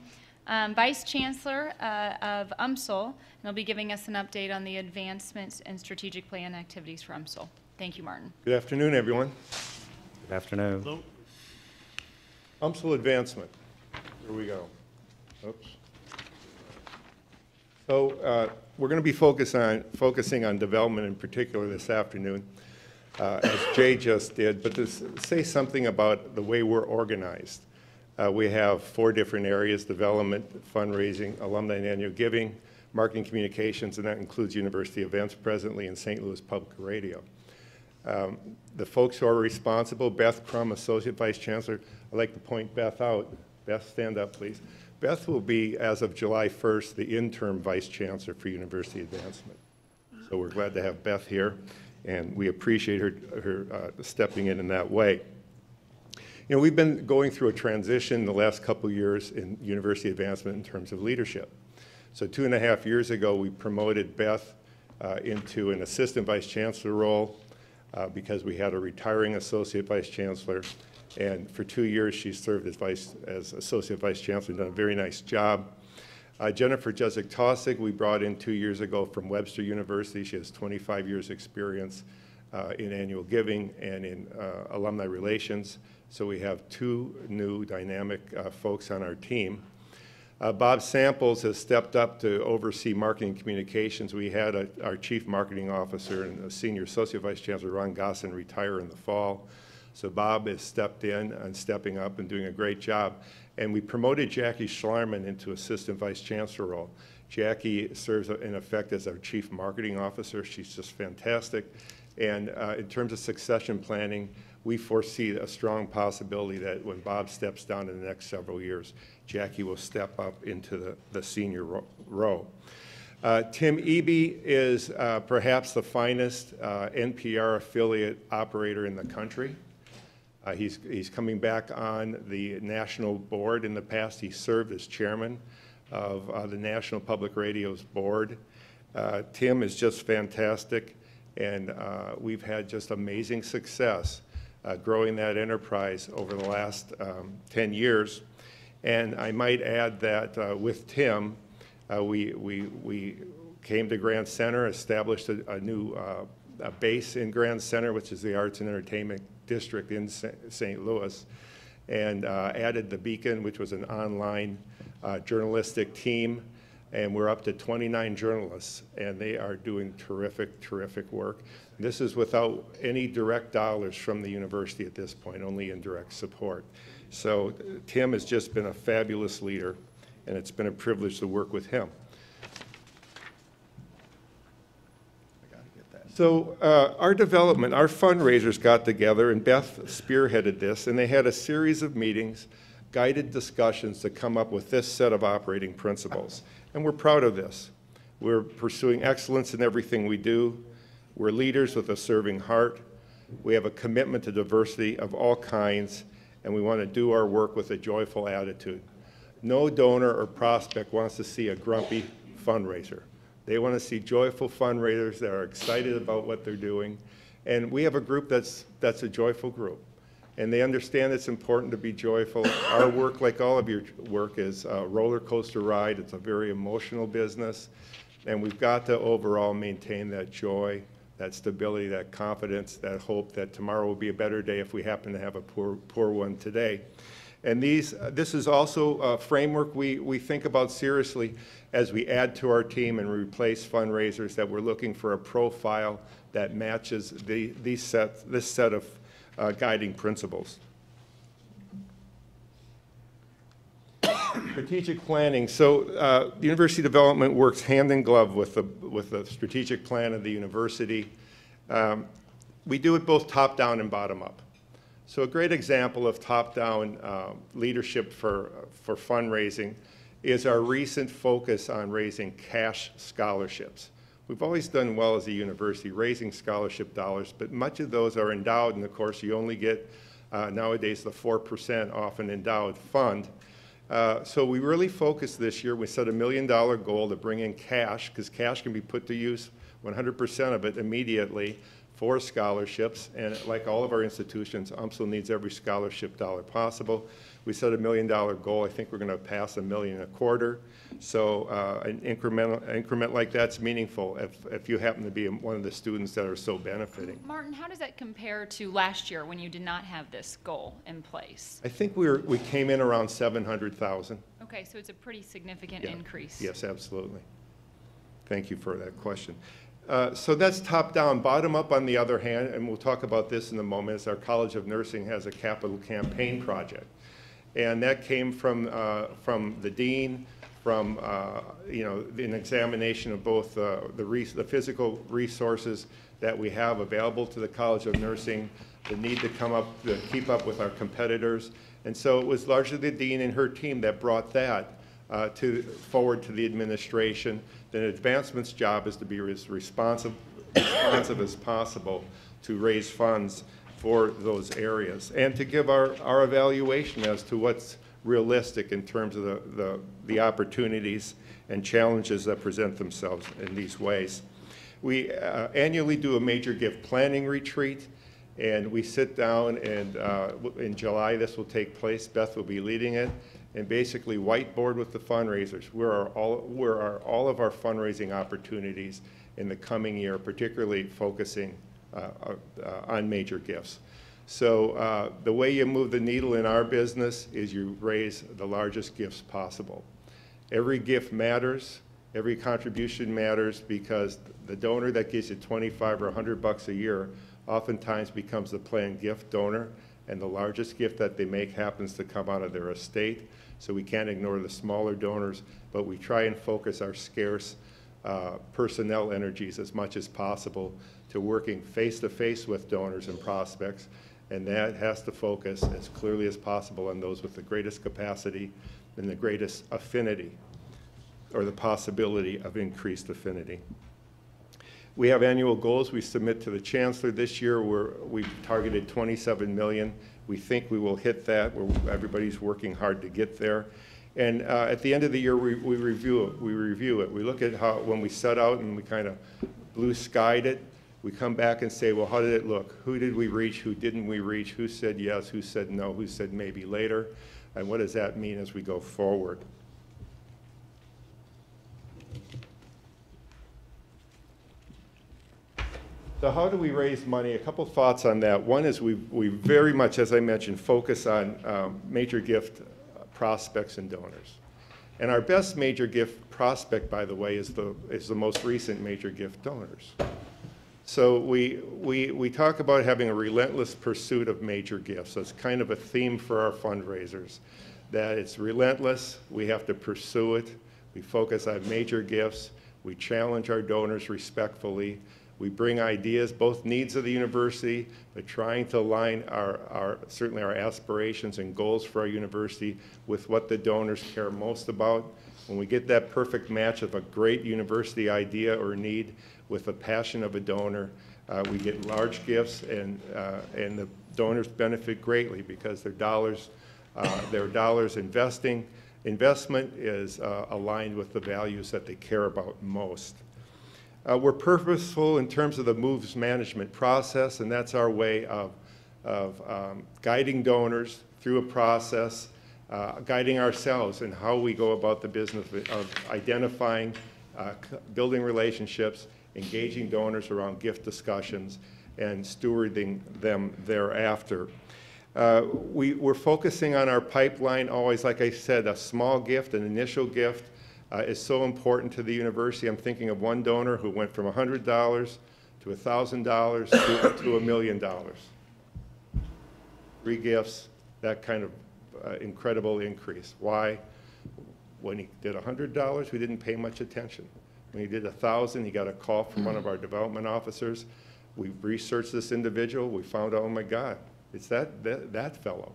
Vice Chancellor of UMSL, and he'll be giving us an update on the advancements and strategic plan activities for UMSL. Thank you, Martin. Good afternoon, everyone. Good afternoon. Hello. UMSL advancement. Here we go. Oops. So we're going to be focusing on development in particular this afternoon, as Jay just did, but to say something about the way we're organized. We have 4 different areas: development, fundraising, alumni and annual giving, marketing communications, and that includes university events presently in St. Louis Public Radio. The folks who are responsible: Beth Crum, Associate Vice Chancellor. I'd like to point Beth out. Beth, stand up, please. Beth will be, as of July 1st, the interim Vice Chancellor for University Advancement. So we're glad to have Beth here, and we appreciate her stepping in that way. You know, we've been going through a transition the last couple years in university advancement in terms of leadership. So 2.5 years ago, we promoted Beth into an Assistant Vice Chancellor role because we had a retiring Associate Vice Chancellor. And for 2 years, she served as Associate Vice Chancellor and done a very nice job. Jennifer Jezik-Taussig, we brought in 2 years ago from Webster University. She has 25 years experience in annual giving and in alumni relations. So we have 2 new dynamic folks on our team. Bob Samples has stepped up to oversee marketing communications. We had our Chief Marketing Officer and Senior Associate Vice Chancellor Ron Gossin retire in the fall. So Bob has stepped in and stepping up and doing a great job. And we promoted Jackie Schlarman into Assistant Vice Chancellor role. Jackie serves in effect as our Chief Marketing Officer. She's just fantastic. And in terms of succession planning, we foresee a strong possibility that when Bob steps down in the next several years, Jackie will step up into the senior role. Tim Eby is perhaps the finest NPR affiliate operator in the country. He's coming back on the national board. In the past, he served as chairman of the National Public Radio's board. Tim is just fantastic, and we've had just amazing success growing that enterprise over the last 10 years. And I might add that with Tim, we came to Grand Center, established a new base in Grand Center, which is the Arts and Entertainment District in St. Louis, and added the Beacon, which was an online journalistic team. And we're up to 29 journalists, and they are doing terrific, terrific work. This is without any direct dollars from the university at this point, only indirect support. So Tim has just been a fabulous leader, and it's been a privilege to work with him. So our development, our fundraisers got together, and Beth spearheaded this, and they had a series of meetings, guided discussions to come up with this set of operating principles. And we're proud of this. We're pursuing excellence in everything we do. We're leaders with a serving heart. We have a commitment to diversity of all kinds, and we want to do our work with a joyful attitude. No donor or prospect wants to see a grumpy fundraiser. They want to see joyful fundraisers that are excited about what they're doing. And we have a group that's a joyful group. And they understand it's important to be joyful. Our work, like all of your work, is a roller coaster ride. It's a very emotional business. And we've got to overall maintain that joy, that stability, that confidence, that hope that tomorrow will be a better day if we happen to have a poor one today. And this is also a framework we think about seriously as we add to our team and replace fundraisers, that we're looking for a profile that matches this set of guiding principles. Strategic planning. So university development works hand in glove with the strategic plan of the university. We do it both top-down and bottom-up. So a great example of top-down leadership for fundraising is our recent focus on raising cash scholarships. We've always done well as a university raising scholarship dollars, but much of those are endowed, and of course you only get nowadays the 4% off an endowed fund. So we really focused this year. We set $1 million goal to bring in cash, because cash can be put to use 100% of it immediately for scholarships. And like all of our institutions, UMSL needs every scholarship dollar possible. We set $1 million goal. I think we're going to pass $1.25 million. So an increment like that's meaningful if you happen to be one of the students that are so benefiting. Martin, how does that compare to last year when you did not have this goal in place? I think we came in around 700,000. Okay, so it's a pretty significant increase. Yes, absolutely. Thank you for that question. So that's top-down. Bottom-up, on the other hand, and we'll talk about this in a moment, is our College of Nursing has a capital campaign project. And that came from the dean, from an examination of both the physical resources that we have available to the College of Nursing, the need to keep up with our competitors. And so it was largely the dean and her team that brought that forward to the administration. The advancement's job is to be as responsive as possible to raise funds for those areas and to give our evaluation as to what's realistic in terms of the opportunities and challenges that present themselves in these ways. We annually do a major gift planning retreat, and we sit down, and in July this will take place. Beth will be leading it, and basically whiteboard with the fundraisers where are all of our fundraising opportunities in the coming year, particularly focusing on major gifts. So the way you move the needle in our business is you raise the largest gifts possible. Every gift matters. Every contribution matters, because the donor that gives you $25 or $100 a year oftentimes becomes the planned gift donor, and the largest gift that they make happens to come out of their estate. So we can't ignore the smaller donors, but we try and focus our scarce personnel energies as much as possible to working face-to-face with donors and prospects, and that has to focus as clearly as possible on those with the greatest capacity and the greatest affinity, or the possibility of increased affinity. We have annual goals we submit to the Chancellor. This year we've targeted $27 million. We think we will hit that. Everybody's working hard to get there. And at the end of the year, we review it. We look at how, when we set out and we kind of blue skied it, we come back and say, well, how did it look? Who did we reach? Who didn't we reach? Who said yes? Who said no? Who said maybe later? And what does that mean as we go forward? So how do we raise money? A couple thoughts on that. One is we very much, as I mentioned, focus on major gift prospects and donors. And our best major gift prospect, by the way, is the most recent major gift donors. So we talk about having a relentless pursuit of major gifts. That's kind of a theme for our fundraisers. that it's relentless. We have to pursue it. We focus on major gifts. We challenge our donors respectfully. We bring ideas, both needs of the university, but trying to align certainly our aspirations and goals for our university with what the donors care most about. When we get that perfect match of a great university idea or need with the passion of a donor, we get large gifts, and the donors benefit greatly because their dollars investment is aligned with the values that they care about most. We're purposeful in terms of the moves management process, and that's our way of guiding donors through a process, guiding ourselves in how we go about the business of identifying, building relationships, engaging donors around gift discussions, and stewarding them thereafter. We're focusing on our pipeline always, like I said, a small gift, an initial gift, is so important to the university. I'm thinking of one donor who went from $100 to $1,000 to $1 million. 3 gifts, that kind of incredible increase. Why? When he did $100, we didn't pay much attention. When he did 1,000, he got a call from one of our development officers. We researched this individual. We found out, oh my God, it's that fellow.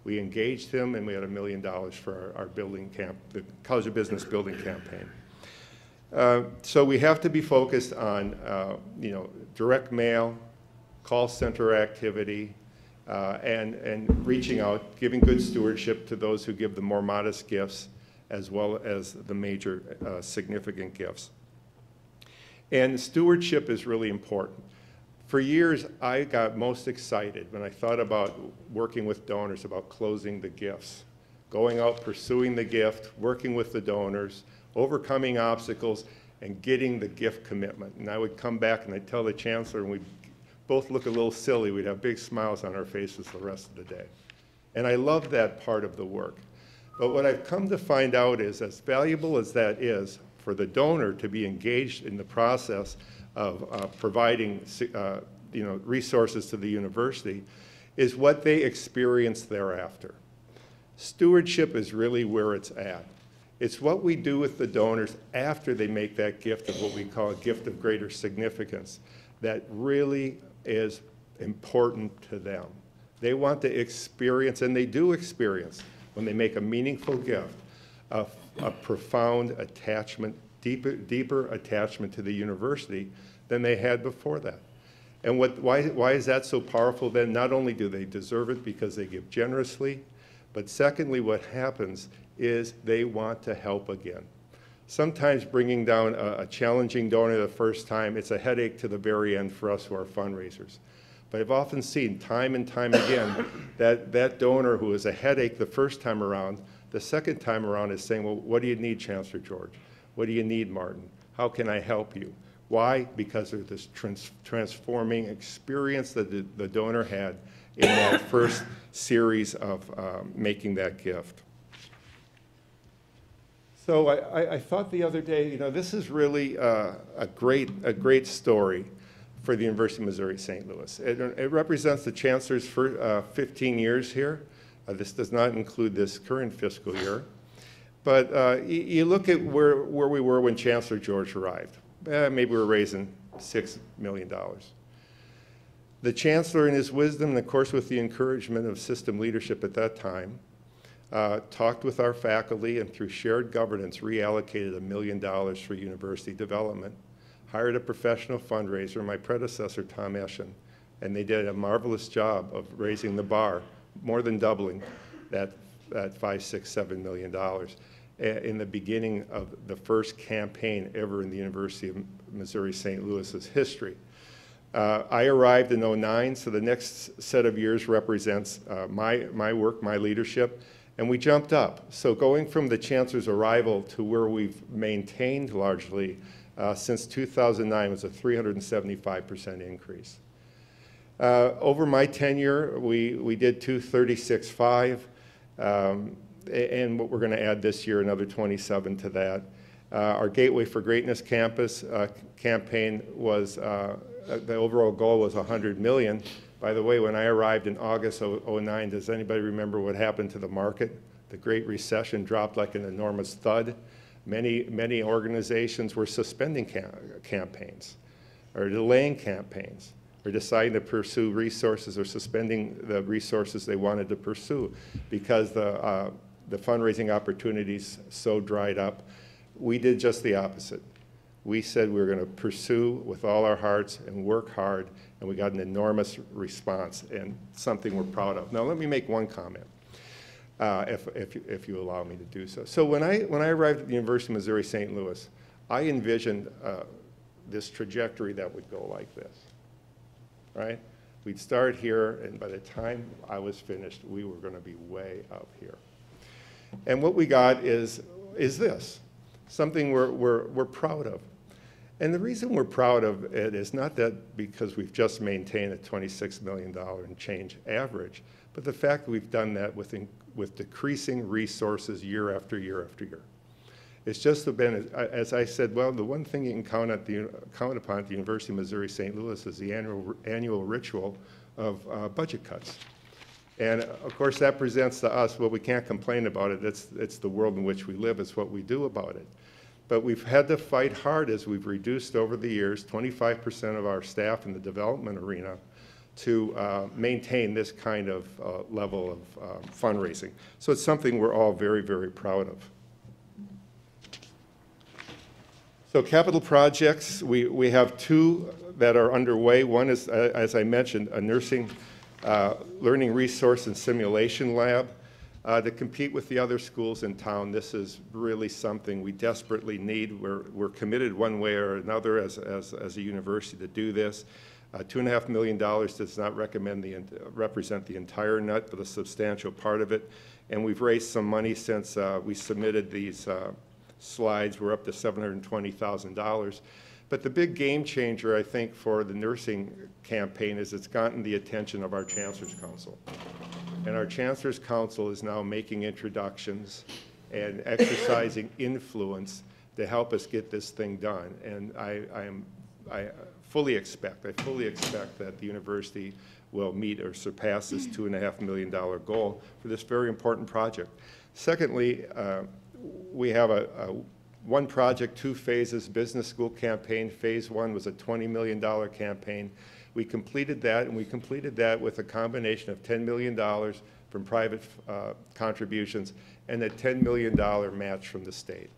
We engaged him, and we had $1 million for our building the College of Business building campaign. So we have to be focused on, direct mail, call center activity, and reaching out, giving good stewardship to those who give the more modest gifts, as well as the major significant gifts. And stewardship is really important. For years, I got most excited when I thought about working with donors, about closing the gifts, going out, pursuing the gift, working with the donors, overcoming obstacles, and getting the gift commitment. And I would come back and I'd tell the chancellor, and we'd both look a little silly. We'd have big smiles on our faces the rest of the day. And I love that part of the work. But what I've come to find out is, as valuable as that is for the donor to be engaged in the process of providing resources to the university, is what they experience thereafter. Stewardship is really where it's at. It's what we do with the donors after they make that gift of what we call a gift of greater significance that really is important to them. They want to experience, and they do experience, when they make a meaningful gift, a profound attachment, deeper attachment to the university than they had before that. And why is that so powerful then? Not only do they deserve it because they give generously, but secondly, what happens is they want to help again. Sometimes bringing down a challenging donor the first time, it's a headache to the very end for us who are fundraisers. But I've often seen time and time again that donor who is a headache the first time around, the second time around is saying, well, what do you need, Chancellor George? What do you need, Martin? How can I help you? Why? Because of this transforming experience that the donor had in that first series of making that gift. So I thought the other day, this is really a great story for the University of Missouri St. Louis. It represents the Chancellor's 15 years here. This does not include this current fiscal year. But you look at where we were when Chancellor George arrived. Maybe we were raising $6 million. The Chancellor, in his wisdom, and of course with the encouragement of system leadership at that time, talked with our faculty, and through shared governance reallocated $1 million for university development, hired a professional fundraiser, my predecessor, Tom Eschen, and they did a marvelous job of raising the bar, more than doubling that $5, $6, $7 million in the beginning of the first campaign ever in the University of Missouri St. Louis's history. I arrived in '09, so the next set of years represents my work, my leadership, and we jumped up. So going from the Chancellor's arrival to where we've maintained largely since 2009 was a 375% increase. Over my tenure, we did 236.5, and what we're going to add this year, another 27 to that. Our Gateway for Greatness campus campaign was, the overall goal was 100 million. By the way, when I arrived in August of '09, does anybody remember what happened to the market? The Great Recession dropped like an enormous thud. Many organizations were suspending campaigns or delaying campaigns or deciding to pursue resources or suspending the resources they wanted to pursue because the fundraising opportunities so dried up. We did just the opposite. We said we were going to pursue with all our hearts and work hard, and we got an enormous response and something we're proud of. Now let me make one comment, if you allow me to do so. So when I arrived at the University of Missouri St. Louis, I envisioned this trajectory that would go like this, right? We'd start here, and by the time I was finished, we were going to be way up here. And what we got is this, something we're proud of. And the reason we're proud of it is not that because we've just maintained a $26 million and change average, but the fact that we've done that with decreasing resources year after year after year. It's just been, as I said, well, the one thing you can count upon at the University of Missouri St. Louis is the annual ritual of budget cuts. And of course that presents to us, well, we can't complain about it. It's the world in which we live. It's what we do about it. But we've had to fight hard as we've reduced over the years 25% of our staff in the development arena to maintain this kind of level of fundraising. So it's something we're all very, very proud of. So capital projects, we have two that are underway. One is, as I mentioned, a nursing learning resource and simulation lab. To compete with the other schools in town, this is really something we desperately need. We're committed one way or another as a university to do this. $2.5 million does not represent the entire nut, but a substantial part of it. And we've raised some money since we submitted these slides. We're up to $720,000. But the big game changer, I think, for the nursing campaign is it's gotten the attention of our Chancellor's Council. And our Chancellor's Council is now making introductions and exercising influence to help us get this thing done. And I fully expect that the university will meet or surpass this $2.5 million goal for this very important project. Secondly, we have a one project, two phases business school campaign. Phase one was a $20 million campaign. We completed that, and we completed that with a combination of $10 million from private contributions and a $10 million match from the state.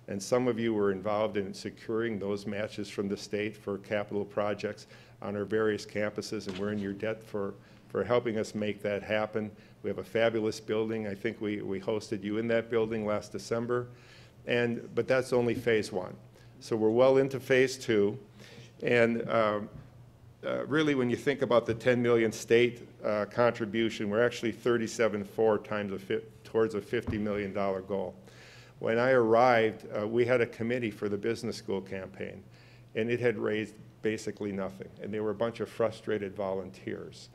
And some of you were involved in securing those matches from the state for capital projects on our various campuses, and we're in your debt for helping us make that happen. We have a fabulous building. I think we hosted you in that building last December. But that's only phase one. So we're well into phase two. And really, when you think about the 10 million state contribution, we're actually 37.4 times towards a $50 million goal. When I arrived, we had a committee for the business school campaign, and it had raised basically nothing. And they were a bunch of frustrated volunteers.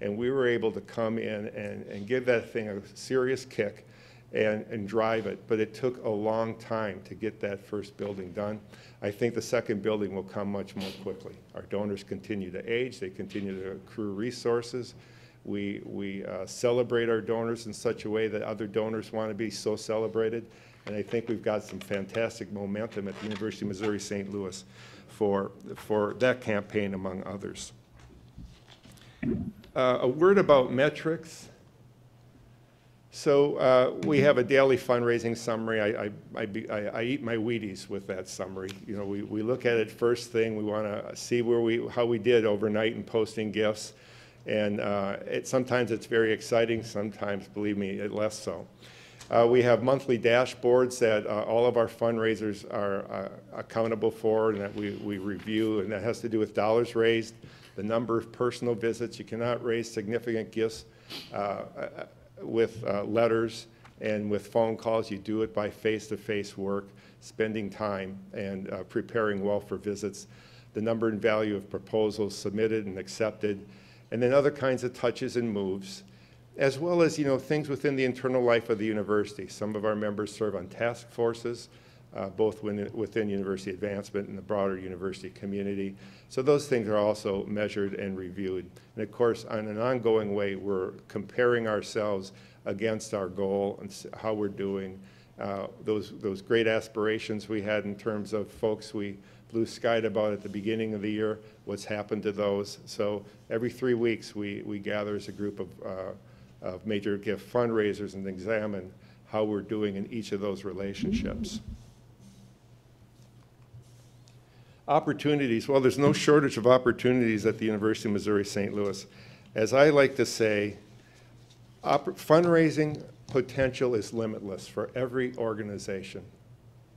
And we were able to come in and give that thing a serious kick and drive it. But it took a long time to get that first building done. I think the second building will come much more quickly. Our donors continue to age. They continue to accrue resources. We celebrate our donors in such a way that other donors want to be so celebrated. And I think we've got some fantastic momentum at the University of Missouri St. Louis for that campaign, among others. A word about metrics. So we have a daily fundraising summary. I eat my Wheaties with that summary. You know, we look at it first thing. We want to see how we did overnight in posting gifts. And sometimes it's very exciting. Sometimes, believe me, less so. We have monthly dashboards that all of our fundraisers are accountable for and that we review, and that has to do with dollars raised, the number of personal visits. You cannot raise significant gifts with letters and with phone calls. You do it by face-to-face work, spending time and preparing well for visits, the number and value of proposals submitted and accepted, and then other kinds of touches and moves, as well as, you know, things within the internal life of the university. Some of our members serve on task forces, both within university advancement and the broader university community. So those things are also measured and reviewed. And of course, on an ongoing way, we're comparing ourselves against our goal and how we're doing. Those great aspirations we had in terms of folks we blue skied about at the beginning of the year, what's happened to those. So every 3 weeks we gather as a group of major gift fundraisers and examine how we're doing in each of those relationships. Opportunities, well, there's no shortage of opportunities at the University of Missouri St. Louis. As I like to say, fundraising potential is limitless for every organization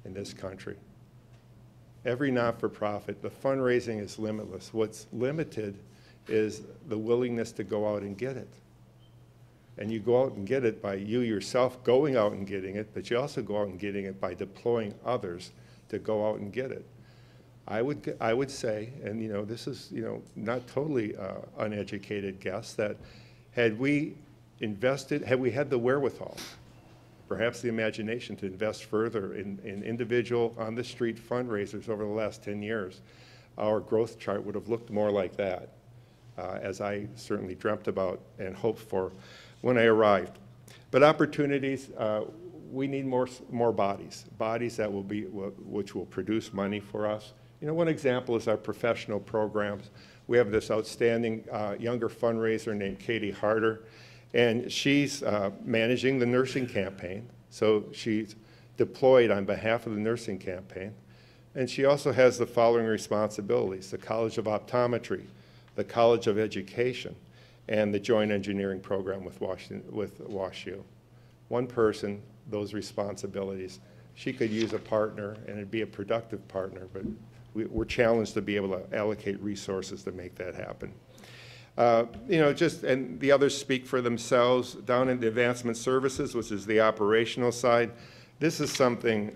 in this country. Every not-for-profit, the fundraising is limitless. What's limited is the willingness to go out and get it. And you go out and get it by you yourself going out and getting it, but you also go out and getting it by deploying others to go out and get it. I would say, and this is not totally uneducated guess, that had we had the wherewithal, perhaps the imagination to invest further in individual on-the-street fundraisers over the last 10 years, our growth chart would have looked more like that, as I certainly dreamt about and hoped for when I arrived. But opportunities, we need more bodies that which will produce money for us. One example is our professional programs. We have this outstanding younger fundraiser named Katie Harder, and she's managing the nursing campaign. So she's deployed on behalf of the nursing campaign. And she also has the following responsibilities: the College of Optometry, the College of Education, and the Joint Engineering Program with WashU. One person, those responsibilities. She could use a partner, and it'd be a productive partner, but we're challenged to be able to allocate resources to make that happen. And the others speak for themselves. Down in the advancement services, which is the operational side, this is something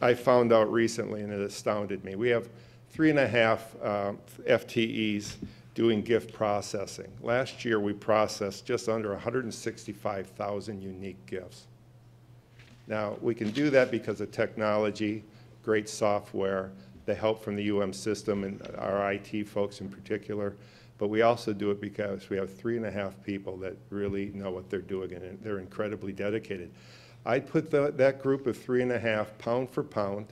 I found out recently, and it astounded me. We have 3.5 FTEs doing gift processing. Last year, we processed just under 165,000 unique gifts. Now, we can do that because of technology, great software, the help from the UM system and our IT folks in particular, but we also do it because we have 3.5 people that really know what they're doing, and they're incredibly dedicated. I'd put that group of 3.5 pound for pound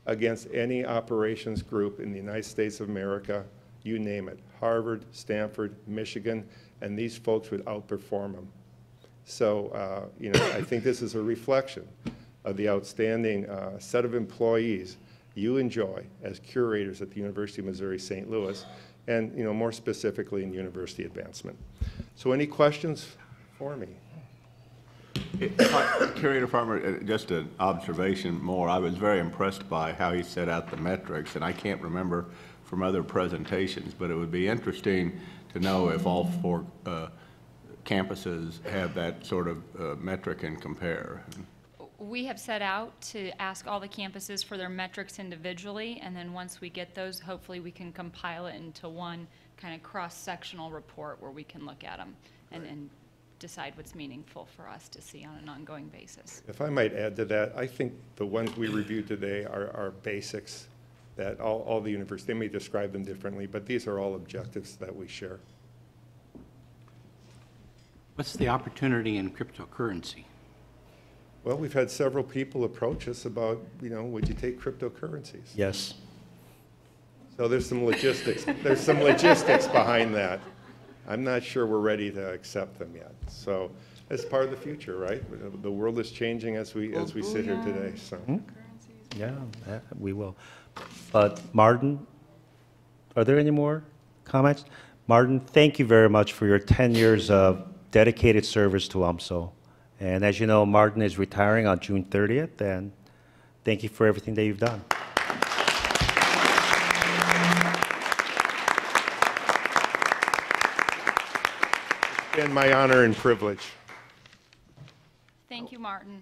against any operations group in the United States of America, you name it, Harvard, Stanford, Michigan, and these folks would outperform them. So, I think this is a reflection of the outstanding set of employees you enjoy as curators at the University of Missouri St. Louis, and more specifically in university advancement. So any questions for me? Curator Farmer, just an observation more. I was very impressed by how he set out the metrics, and I can't remember from other presentations, but it would be interesting to know if all 4 campuses have that sort of metric and compare. We have set out to ask all the campuses for their metrics individually, and then once we get those, hopefully we can compile it into one kind of cross-sectional report where we can look at them and decide what's meaningful for us to see on an ongoing basis. If I might add to that, I think the ones we reviewed today are basics that all the universities, they may describe them differently, but these are all objectives that we share. What's the opportunity in cryptocurrency? Well, we've had several people approach us about, would you take cryptocurrencies? Yes. So there's some logistics. There's some logistics behind that. I'm not sure we're ready to accept them yet. So it's part of the future, right? The world is changing as we sit here today. So. Yeah, we will. But Martin, are there any more comments? Martin, thank you very much for your 10 years of dedicated service to UMSL. And as you know, Martin is retiring on June 30th, and thank you for everything that you've done. It's been my honor and privilege. Thank you, Martin.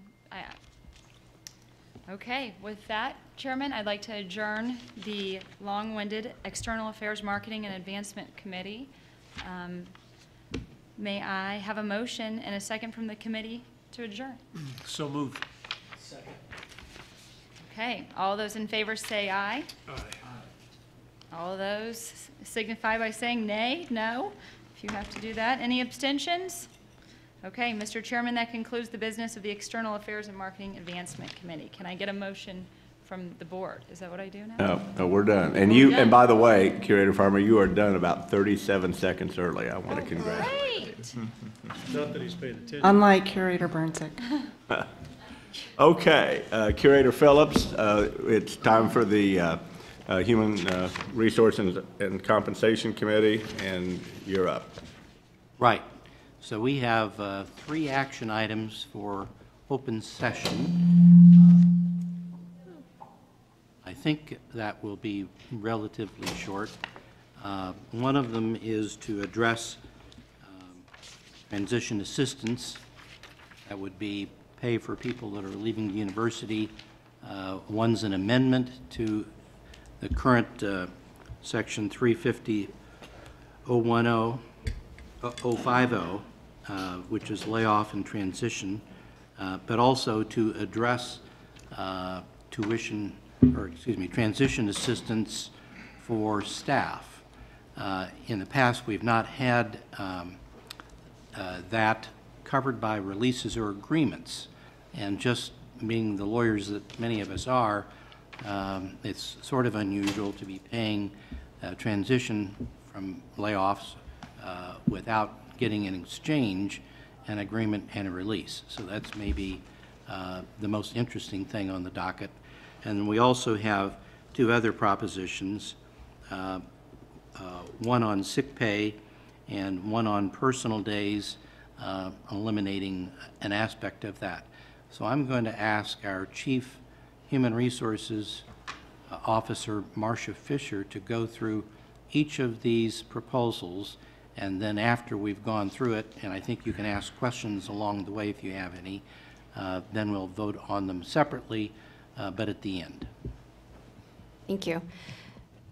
Okay, with that, Chairman, I'd like to adjourn the long-winded External Affairs Marketing and Advancement Committee. May I have a motion and a second from the committee to adjourn? So moved. Second. Okay, all those in favor say aye. Aye. All those signify by saying nay, no, if you have to do that. Any abstentions? Okay, Mr. Chairman, that concludes the business of the External Affairs and Marketing Advancement Committee. Can I get a motion from the board? Is that what I do now? No, we're done. And you, and by the way, Curator Farmer, you are done about 37 seconds early. I want to congratulate you. Great. Not that he's paid attention. Unlike Curator Burnsick. Okay, Curator Phillips, it's time for the Human Resources and Compensation Committee, and you're up. Right. So we have 3 action items for open session. I think that will be relatively short. One of them is to address transition assistance. That would be pay for people that are leaving the university. One's an amendment to the current section 350.010.050, which is layoff and transition, but also to address transition assistance for staff. In the past, we've not had that covered by releases or agreements, and just being the lawyers that many of us are, it's sort of unusual to be paying transition from layoffs without getting an exchange, an agreement, and a release. So that's maybe the most interesting thing on the docket. And we also have 2 other propositions, one on sick pay and one on personal days, eliminating an aspect of that. So I'm going to ask our Chief Human Resources Officer, Marcia Fisher, to go through each of these proposals, and then after we've gone through it, and I think you can ask questions along the way if you have any, then we'll vote on them separately, but at the end. Thank you.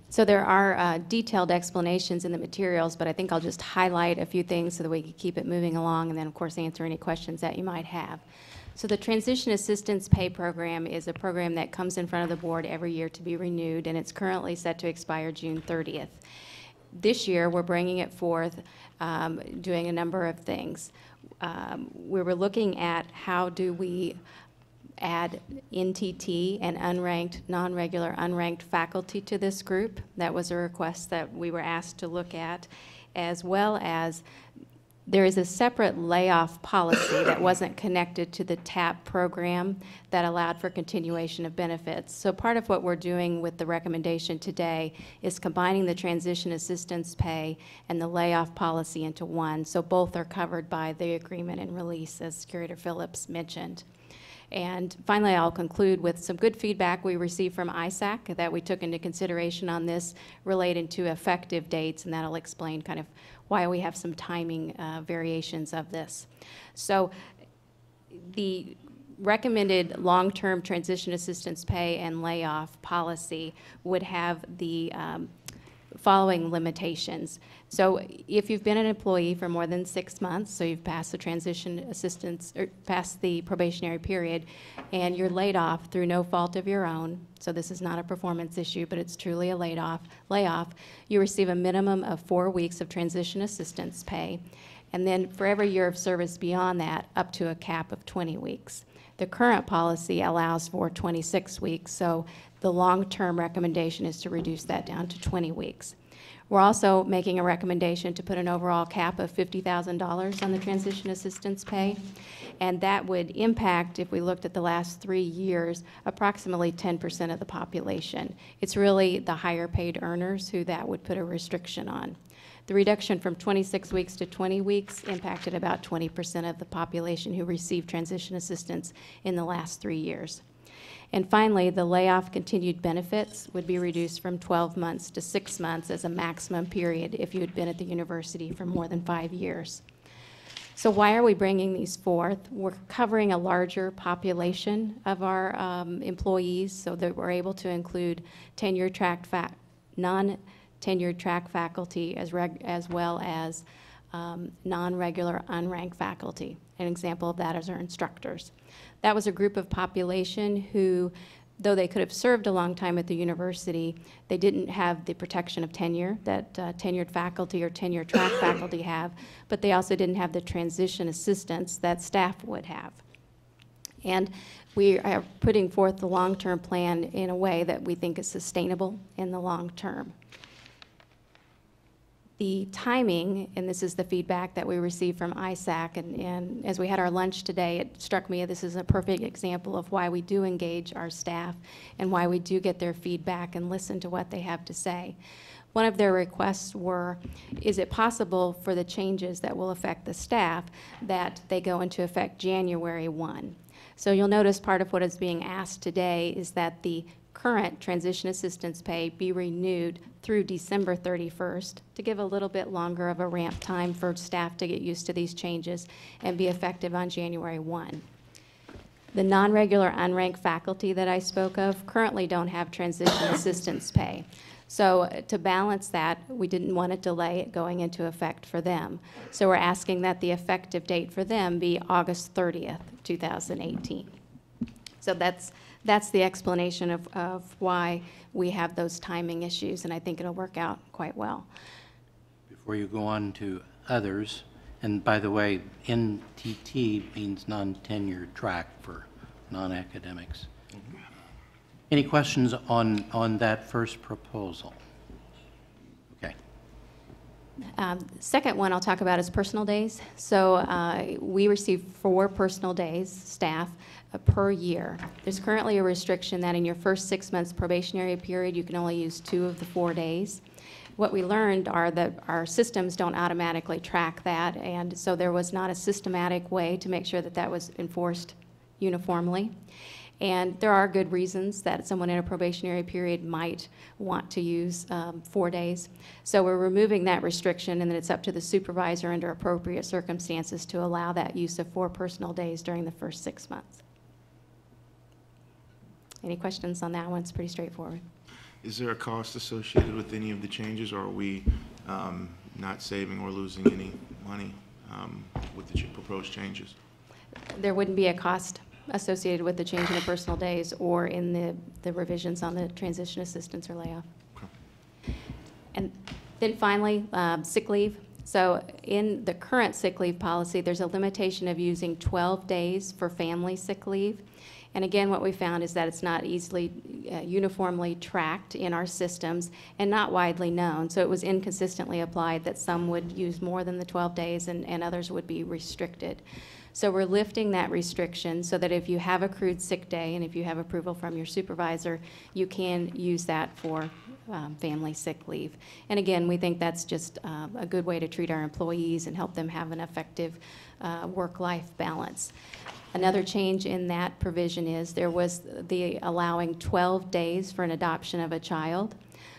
So there are detailed explanations in the materials, but I think I'll just highlight a few things so that we can keep it moving along, and then of course answer any questions that you might have. So the Transition Assistance Pay Program is a program that comes in front of the board every year to be renewed, and it's currently set to expire June 30th. This year, we're bringing it forth, doing a number of things. We were looking at how do we add NTT and unranked, non-regular, unranked faculty to this group. That was a request that we were asked to look at, as well as there is a separate layoff policy that wasn't connected to the TAP program that allowed for continuation of benefits. So part of what we're doing with the recommendation today is combining the transition assistance pay and the layoff policy into one. So both are covered by the agreement and release, as Curator Phillips mentioned. And finally, I'll conclude with some good feedback we received from ISAC that we took into consideration on this related to effective dates, and that'll explain kind of why we have some timing variations of this. So the recommended long-term transition assistance pay and layoff policy would have the following limitations. So if you've been an employee for more than 6 months, so you've passed the transition assistance, or passed the probationary period, and you're laid off through no fault of your own, so this is not a performance issue, but it's truly a layoff, you receive a minimum of 4 weeks of transition assistance pay, and then for every year of service beyond that, up to a cap of 20 weeks. The current policy allows for 26 weeks, so the long-term recommendation is to reduce that down to 20 weeks. We're also making a recommendation to put an overall cap of $50,000 on the transition assistance pay, and that would impact, if we looked at the last 3 years, approximately 10% of the population. It's really the higher paid earners who that would put a restriction on. The reduction from 26 weeks to 20 weeks impacted about 20% of the population who received transition assistance in the last 3 years. And finally, the layoff continued benefits would be reduced from 12 months to 6 months as a maximum period if you had been at the university for more than 5 years. So why are we bringing these forth? We're covering a larger population of our employees so that we're able to include tenured track non-tenured track faculty as well as non-regular unranked faculty. An example of that is our instructors. That was a group of population who though they could have served a long time at the university, they didn't have the protection of tenure that tenured faculty or tenure track faculty have, but they also didn't have the transition assistance that staff would have. And we are putting forth the long-term plan in a way that we think is sustainable in the long term. The timing, and this is the feedback that we received from ISAC, and as we had our lunch today, it struck me this is a perfect example of why we do engage our staff and why we do get their feedback and listen to what they have to say. One of their requests were, is it possible for the changes that will affect the staff that they go into effect January 1? So you'll notice part of what is being asked today is that the current transition assistance pay be renewed through December 31st to give a little bit longer of a ramp time for staff to get used to these changes and be effective on January 1. The non-regular unranked faculty that I spoke of currently don't have transition assistance pay. So to balance that, we didn't want to delay it going into effect for them. So we're asking that the effective date for them be August 30th, 2018. So that's the explanation of why we have those timing issues, and I think it'll work out quite well. Before you go on to others, and by the way, NTT means non-tenured track for non-academics. Any questions on that first proposal? Okay. Second one I'll talk about is personal days. So we receive 4 personal days, staff, per year. There's currently a restriction that in your first 6 months probationary period, you can only use 2 of the 4 days. What we learned are that our systems don't automatically track that, and so there was not a systematic way to make sure that that was enforced uniformly. And there are good reasons that someone in a probationary period might want to use 4 days. So we're removing that restriction, and then it's up to the supervisor under appropriate circumstances to allow that use of 4 personal days during the first 6 months. Any questions on that one? It's pretty straightforward. Is there a cost associated with any of the changes, or are we not saving or losing any money with the proposed changes? There wouldn't be a cost associated with the change in the personal days or in the revisions on the transition assistance or layoff. Okay. And then finally, sick leave. So in the current sick leave policy, there's a limitation of using 12 days for family sick leave. And again, what we found is that it's not easily uniformly tracked in our systems and not widely known. So it was inconsistently applied that some would use more than the 12 days and others would be restricted. So we're lifting that restriction so that if you have accrued sick day and if you have approval from your supervisor, you can use that for family sick leave. And again, we think that's just a good way to treat our employees and help them have an effective work-life balance. Another change in that provision is there was the allowing 12 days for an adoption of a child.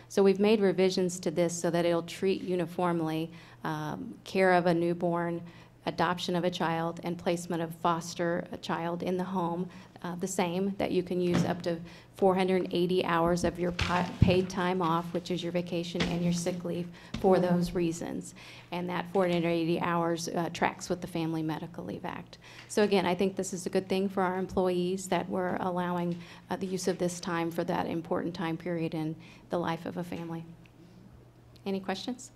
So we've made revisions to this so that it'll treat uniformly care of a newborn, adoption of a child, and placement of foster a child in the home the same, that you can use up to 480 hours of your paid time off, which is your vacation and your sick leave, for those reasons. And that 480 hours tracks with the Family Medical Leave Act. So again, I think this is a good thing for our employees that we're allowing the use of this time for that important time period in the life of a family. Any questions?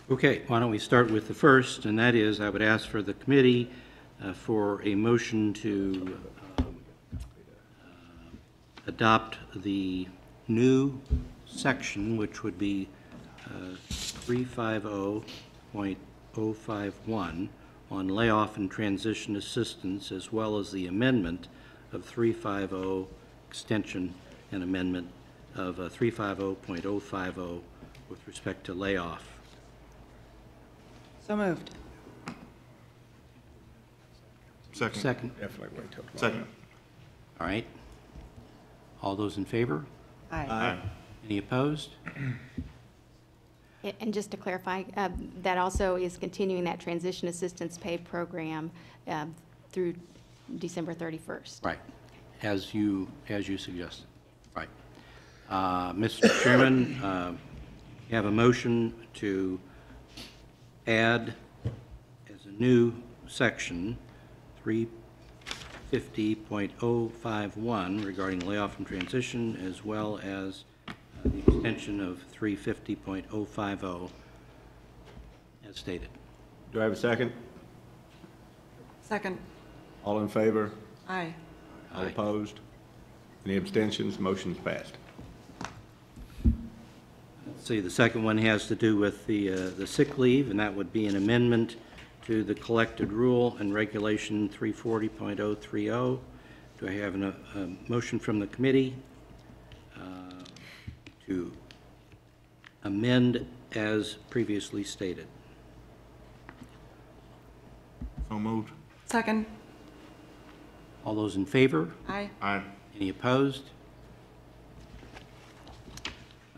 Okay, why don't we start with the first, and that is I would ask for the committee for a motion to adopt the new section, which would be 350.051 on layoff and transition assistance, as well as the amendment of 350 extension and amendment of 350.050 with respect to layoff. So moved. Second. Second. Definitely wait till tomorrow. Second. All right. All those in favor? Aye. Aye. Any opposed? And just to clarify, that also is continuing that transition assistance pay program through December 31st. Right, as you suggested. Right. Mr. Chairman, you have a motion to add as a new section 350.051 regarding layoff and transition, as well as the extension of 350.050 as stated. Do I have a second? Second. All in favor? Aye. All Aye. opposed? Any abstentions? Motion's passed. Let's see, the second one has to do with the sick leave, and that would be an amendment to the collected rule and regulation 340.030. Do I have a motion from the committee to amend as previously stated? So moved. Second. All those in favor? Aye. Aye. Any opposed?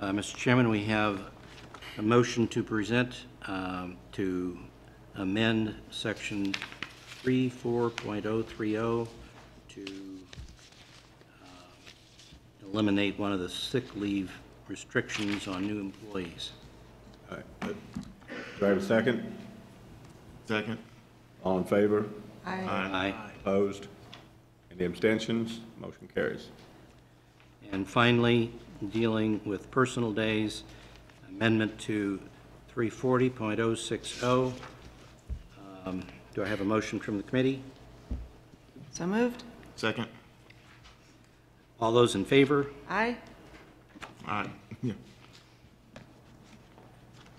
Mr. Chairman, we have a motion to present to amend section 34.030 to eliminate one of the sick leave restrictions on new employees. All right. Do I have a second? Second. All in favor? Aye. Aye. Opposed? Any abstentions? Motion carries. And finally, dealing with personal days, amendment to 340.060. Do I have a motion from the committee? So moved. Second. All those in favor? Aye. Aye. Yeah.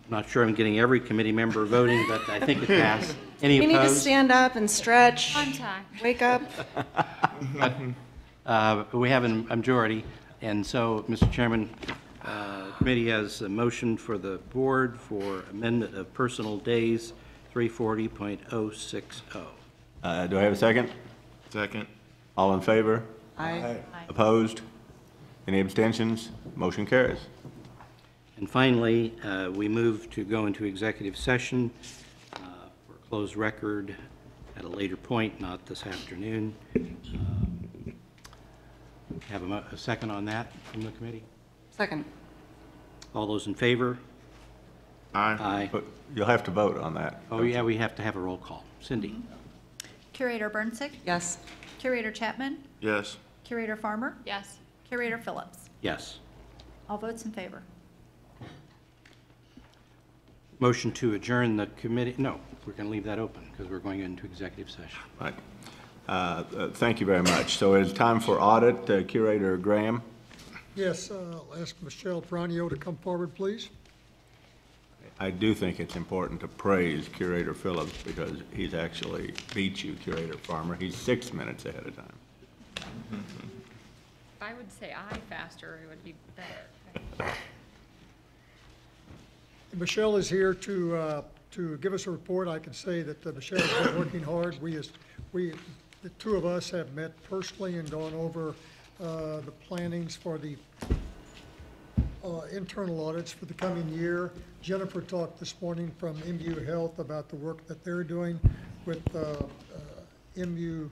Not sure I'm getting every committee member voting, but I think it passed. Any You need to opposed? stand up and stretch. Fun time. Wake up. We have a majority, and so, Mr. Chairman, the committee has a motion for the board for amendment of personal days 340.060. Do I have a second? Second. All in favor? Aye. Opposed? Any abstentions? Motion carries. And finally, we move to go into executive session for a closed record at a later point, not this afternoon. Have a second on that from the committee? Second. All those in favor? Aye. Aye. But you'll have to vote on that. Oh, yeah, we have to have a roll call. Cindy? Curator Burnsick? Yes. Curator Chapman? Yes. Curator Farmer? Yes. Curator Phillips? Yes. All votes in favor. Motion to adjourn the committee, no, we're going to leave that open because we're going into executive session. Right. Thank you very much. So it's time for audit. Curator Graham? Yes, I'll ask Michelle Peranio to come forward, please. I do think it's important to praise Curator Phillips because he's actually beat you, Curator Farmer. He's 6 minutes ahead of time. If I would say aye faster, it would be better. Michelle is here to give us a report. I can say that Michelle has been working hard. The two of us have met personally and gone over the plannings for the internal audits for the coming year. Jennifer talked this morning from MU Health about the work that they're doing with MU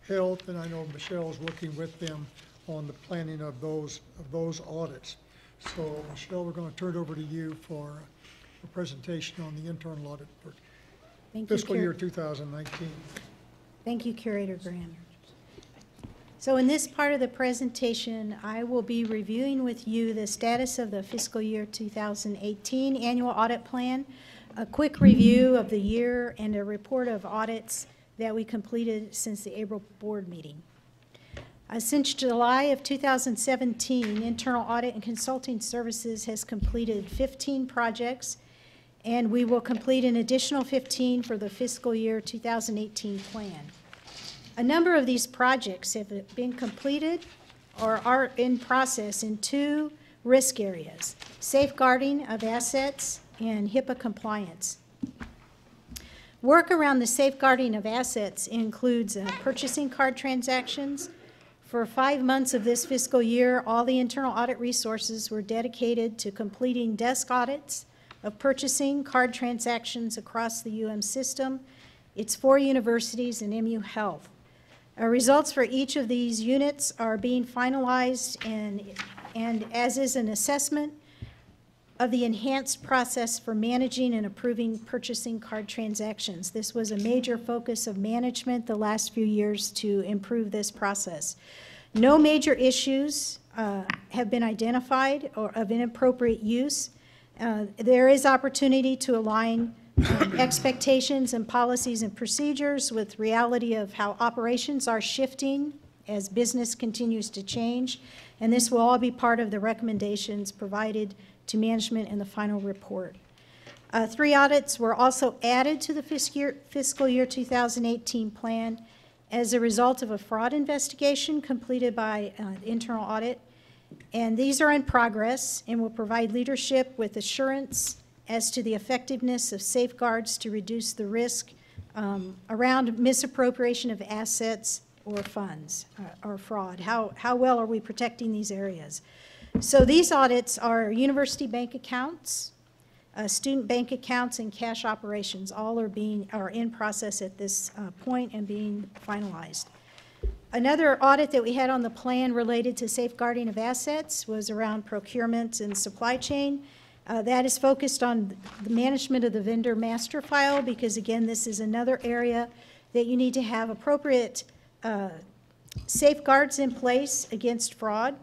Health, and I know Michelle's working with them on the planning of those audits. So, Michelle, we're going to turn it over to you for a presentation on the internal audit for fiscal year 2019. Thank you, Curator Graham. So in this part of the presentation, I will be reviewing with you the status of the fiscal year 2018 annual audit plan, a quick review of the year, and a report of audits that we completed since the April board meeting. Since July of 2017, Internal Audit and Consulting Services has completed 15 projects, and we will complete an additional 15 for the fiscal year 2018 plan. A number of these projects have been completed or are in process in two risk areas: safeguarding of assets and HIPAA compliance. Work around the safeguarding of assets includes purchasing card transactions. For 5 months of this fiscal year, all the internal audit resources were dedicated to completing desk audits of purchasing card transactions across the UM system, its 4 universities, and MU Health. Results for each of these units are being finalized, and as is an assessment of the enhanced process for managing and approving purchasing card transactions. This was a major focus of management the last few years to improve this process. No major issues have been identified or of inappropriate use. There is opportunity to align expectations and policies and procedures with reality of how operations are shifting as business continues to change, and this will all be part of the recommendations provided to management in the final report. 3 audits were also added to the fiscal year 2018 plan as a result of a fraud investigation completed by internal audit, and these are in progress and will provide leadership with assurance as to the effectiveness of safeguards to reduce the risk around misappropriation of assets or funds or fraud. How well are we protecting these areas? So these audits are university bank accounts, student bank accounts, and cash operations. All are in process at this point and being finalized. Another audit that we had on the plan related to safeguarding of assets was around procurement and supply chain. That is focused on the management of the vendor master file because, again, this is another area that you need to have appropriate safeguards in place against fraud.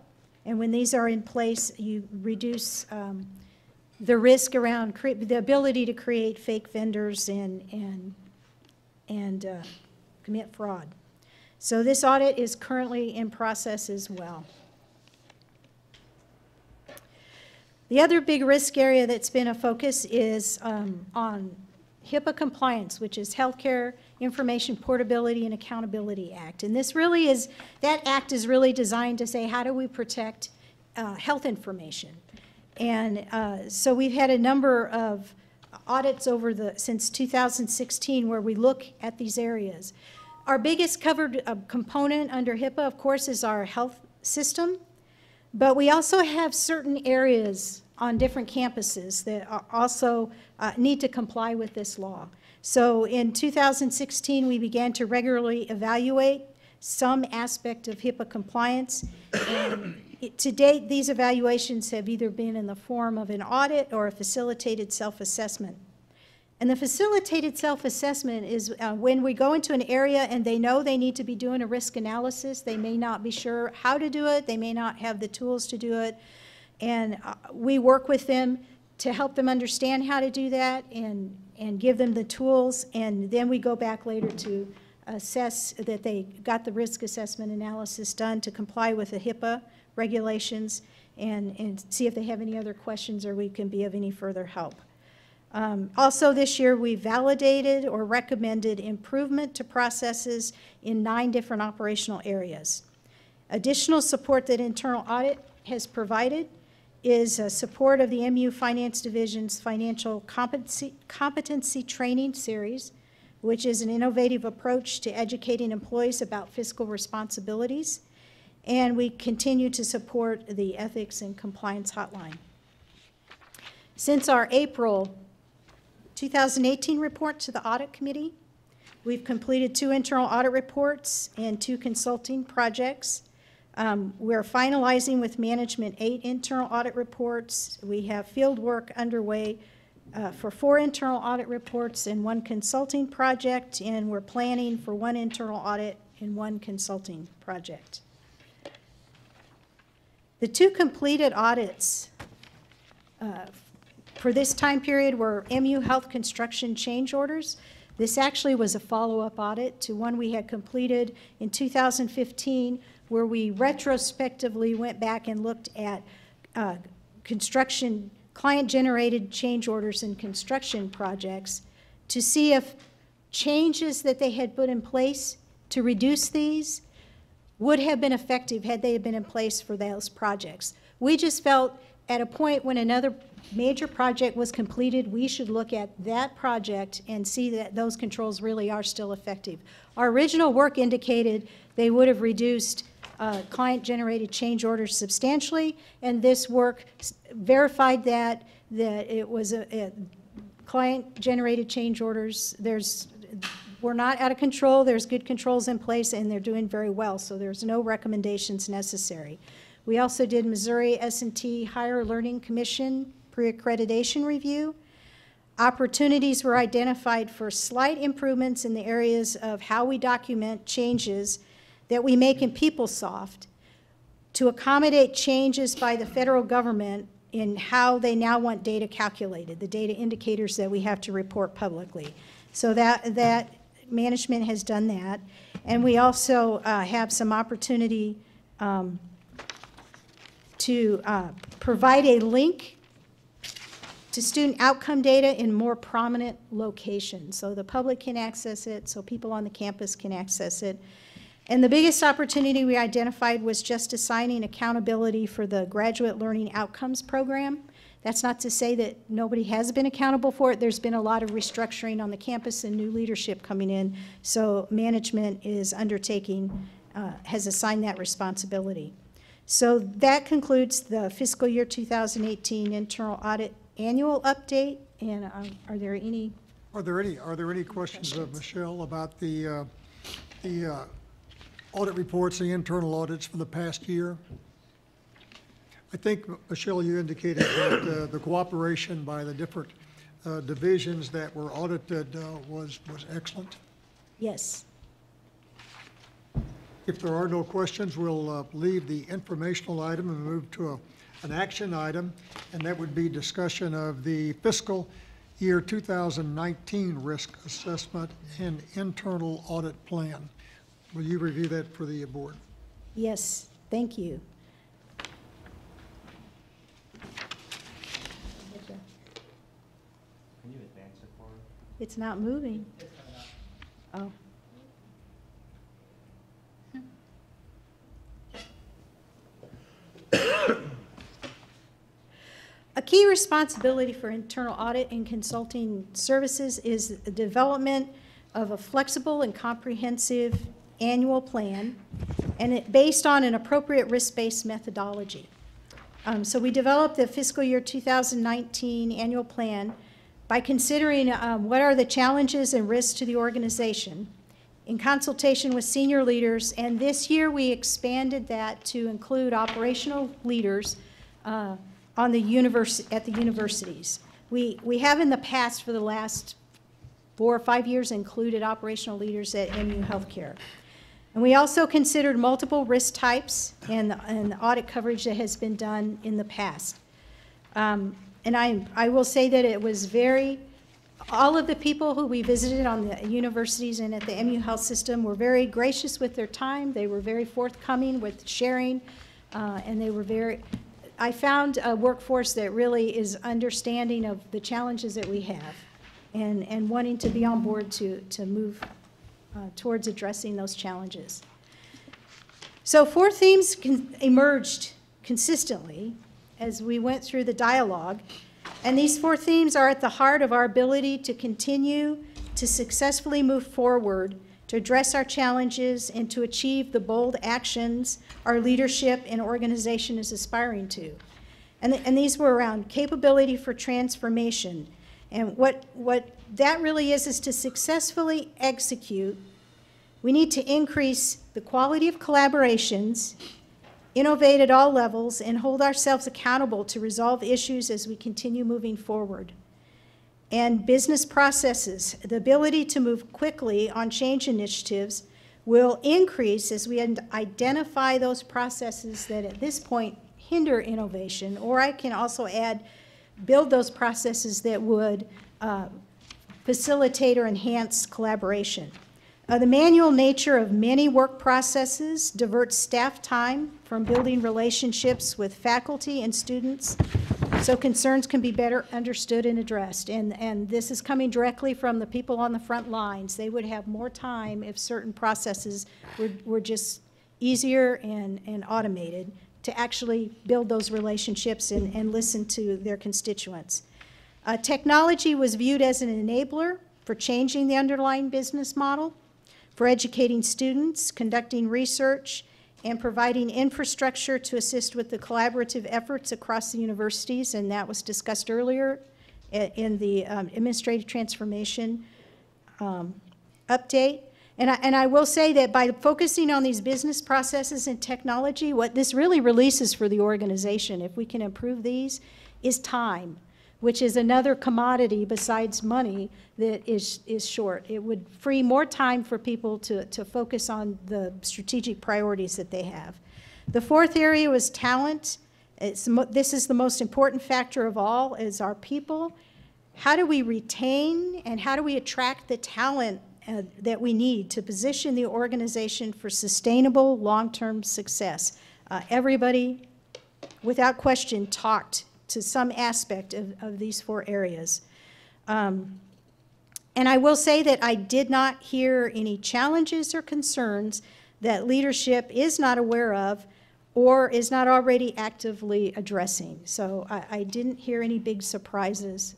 And when these are in place, you reduce the risk around the ability to create fake vendors and commit fraud. So this audit is currently in process as well. The other big risk area that's been a focus is on HIPAA compliance, which is Healthcare Information Portability and Accountability Act. And this really is, that act is really designed to say, how do we protect health information? And so we've had a number of audits since 2016 where we look at these areas. Our biggest covered component under HIPAA, of course, is our health system. But we also have certain areas on different campuses that are also need to comply with this law. So in 2016, we began to regularly evaluate some aspect of HIPAA compliance. And to date, these evaluations have either been in the form of an audit or a facilitated self-assessment. And the facilitated self-assessment is when we go into an area and they know they need to be doing a risk analysis. They may not be sure how to do it. They may not have the tools to do it. And we work with them to help them understand how to do that and give them the tools. And then we go back later to assess that they got the risk assessment analysis done to comply with the HIPAA regulations and see if they have any other questions or we can be of any further help. Also this year, we validated or recommended improvement to processes in 9 different operational areas. Additional support that internal audit has provided is support of the MU Finance Division's Financial Competency Training Series, which is an innovative approach to educating employees about fiscal responsibilities. And we continue to support the Ethics and Compliance Hotline. Since our April 2018 report to the Audit Committee, we've completed 2 internal audit reports and 2 consulting projects. We're finalizing with management 8 internal audit reports. We have field work underway for 4 internal audit reports and 1 consulting project, and we're planning for 1 internal audit and 1 consulting project. The 2 completed audits for this time period were MU Health construction change orders. This actually was a follow-up audit to one we had completed in 2015, where we retrospectively went back and looked at construction, client-generated change orders in construction projects to see if changes that they had put in place to reduce these would have been effective had they been in place for those projects. We just felt at a point when another major project was completed, we should look at that project and see that those controls really are still effective. Our original work indicated they would have reduced client-generated change orders substantially, and this work verified that it was a client-generated change orders. We're not out of control. There's good controls in place, and they're doing very well, so there's no recommendations necessary. We also did Missouri S&T Higher Learning Commission pre-accreditation review. Opportunities were identified for slight improvements in the areas of how we document changes that we make in PeopleSoft to accommodate changes by the federal government in how they now want data calculated, the data indicators that we have to report publicly. So that management has done that. And we also have some opportunity to provide a link to student outcome data in more prominent locations. So the public can access it, so people on the campus can access it. And the biggest opportunity we identified was just assigning accountability for the Graduate Learning Outcomes Program. That's not to say that nobody has been accountable for it. There's been a lot of restructuring on the campus and new leadership coming in, so management is undertaking, has assigned that responsibility. So that concludes the fiscal year 2018 internal audit annual update. And are there any questions of Michelle about the audit reports, the internal audits for the past year? I think, Michelle, you indicated that the cooperation by the different divisions that were audited was excellent. Yes. If there are no questions, we'll leave the informational item and move to an action item, and that would be discussion of the fiscal year 2019 risk assessment and internal audit plan. Will you review that for the board? Yes, thank you. Can you advance it for her? It's not moving. Oh. A key responsibility for internal audit and consulting services is the development of a flexible and comprehensive annual plan, and it based on an appropriate risk-based methodology. So we developed the fiscal year 2019 annual plan by considering what are the challenges and risks to the organization in consultation with senior leaders, and this year we expanded that to include operational leaders at the universities. We have in the past, for the last 4 or 5 years, included operational leaders at MU Healthcare. And we also considered multiple risk types and the audit coverage that has been done in the past. And I will say that it was all of the people who we visited on the universities and at the MU Health System were very gracious with their time. They were very forthcoming with sharing, and they were I found a workforce that really is understanding of the challenges that we have and wanting to be on board to move towards addressing those challenges. So 4 themes emerged consistently as we went through the dialogue, and these 4 themes are at the heart of our ability to continue to successfully move forward to address our challenges and to achieve the bold actions our leadership and organization is aspiring to. And these were around capability for transformation. And what that really is to successfully execute, we need to increase the quality of collaborations, innovate at all levels, and hold ourselves accountable to resolve issues as we continue moving forward. And business processes, the ability to move quickly on change initiatives will increase as we identify those processes that at this point hinder innovation, or I can also add, build those processes that would facilitate or enhance collaboration. The manual nature of many work processes diverts staff time from building relationships with faculty and students, so concerns can be better understood and addressed. And this is coming directly from the people on the front lines. They would have more time if certain processes were just easier and automated to actually build those relationships and listen to their constituents. Technology was viewed as an enabler for changing the underlying business model, for educating students, conducting research, and providing infrastructure to assist with the collaborative efforts across the universities, and that was discussed earlier in the administrative transformation update. And I will say that by focusing on these business processes and technology, what this really releases for the organization, if we can improve these, is time. which is another commodity besides money that is short. It would free more time for people to focus on the strategic priorities that they have. The fourth area was talent. This is the most important factor of all, is our people. How do we retain and how do we attract the talent that we need to position the organization for sustainable long-term success? Everybody, without question, talked to some aspect of these four areas. And I will say that I did not hear any challenges or concerns that leadership is not aware of or is not already actively addressing. So I didn't hear any big surprises,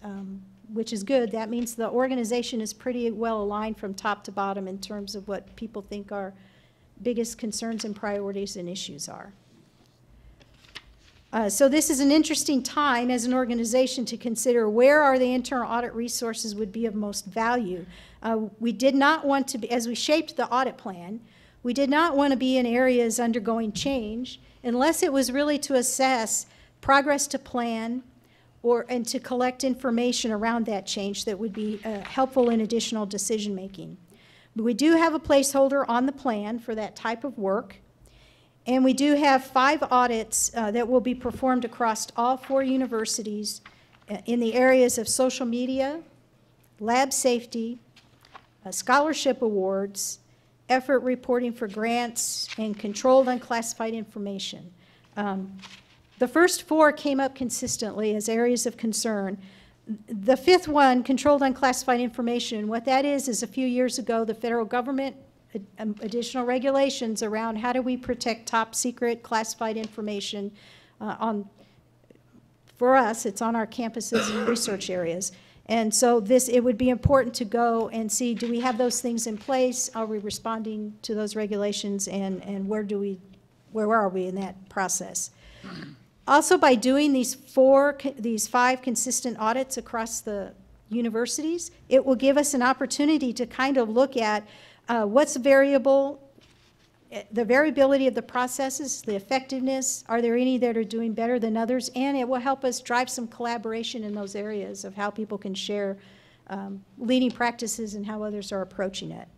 which is good. That means the organization is pretty well aligned from top to bottom in terms of what people think our biggest concerns and priorities and issues are. So this is an interesting time as an organization to consider where are the internal audit resources would be of most value. We did not want to be, as we shaped the audit plan, we did not want to be in areas undergoing change unless it was really to assess progress to plan and to collect information around that change that would be helpful in additional decision making. But we do have a placeholder on the plan for that type of work. And we do have 5 audits that will be performed across all 4 universities in the areas of social media, lab safety, scholarship awards, effort reporting for grants, and controlled unclassified information. The first 4 came up consistently as areas of concern. The 5th one, controlled unclassified information, what that is a few years ago the federal government additional regulations around how do we protect top secret classified information for us, it's on our campuses and research areas. And so it would be important to go and see, do we have those things in place? Are we responding to those regulations? And where are we in that process? Also, by doing these 5 consistent audits across the universities, it will give us an opportunity to kind of look at what's variable, the variability of the processes, the effectiveness, are there any that are doing better than others, and it will help us drive some collaboration in those areas of how people can share leading practices and how others are approaching it.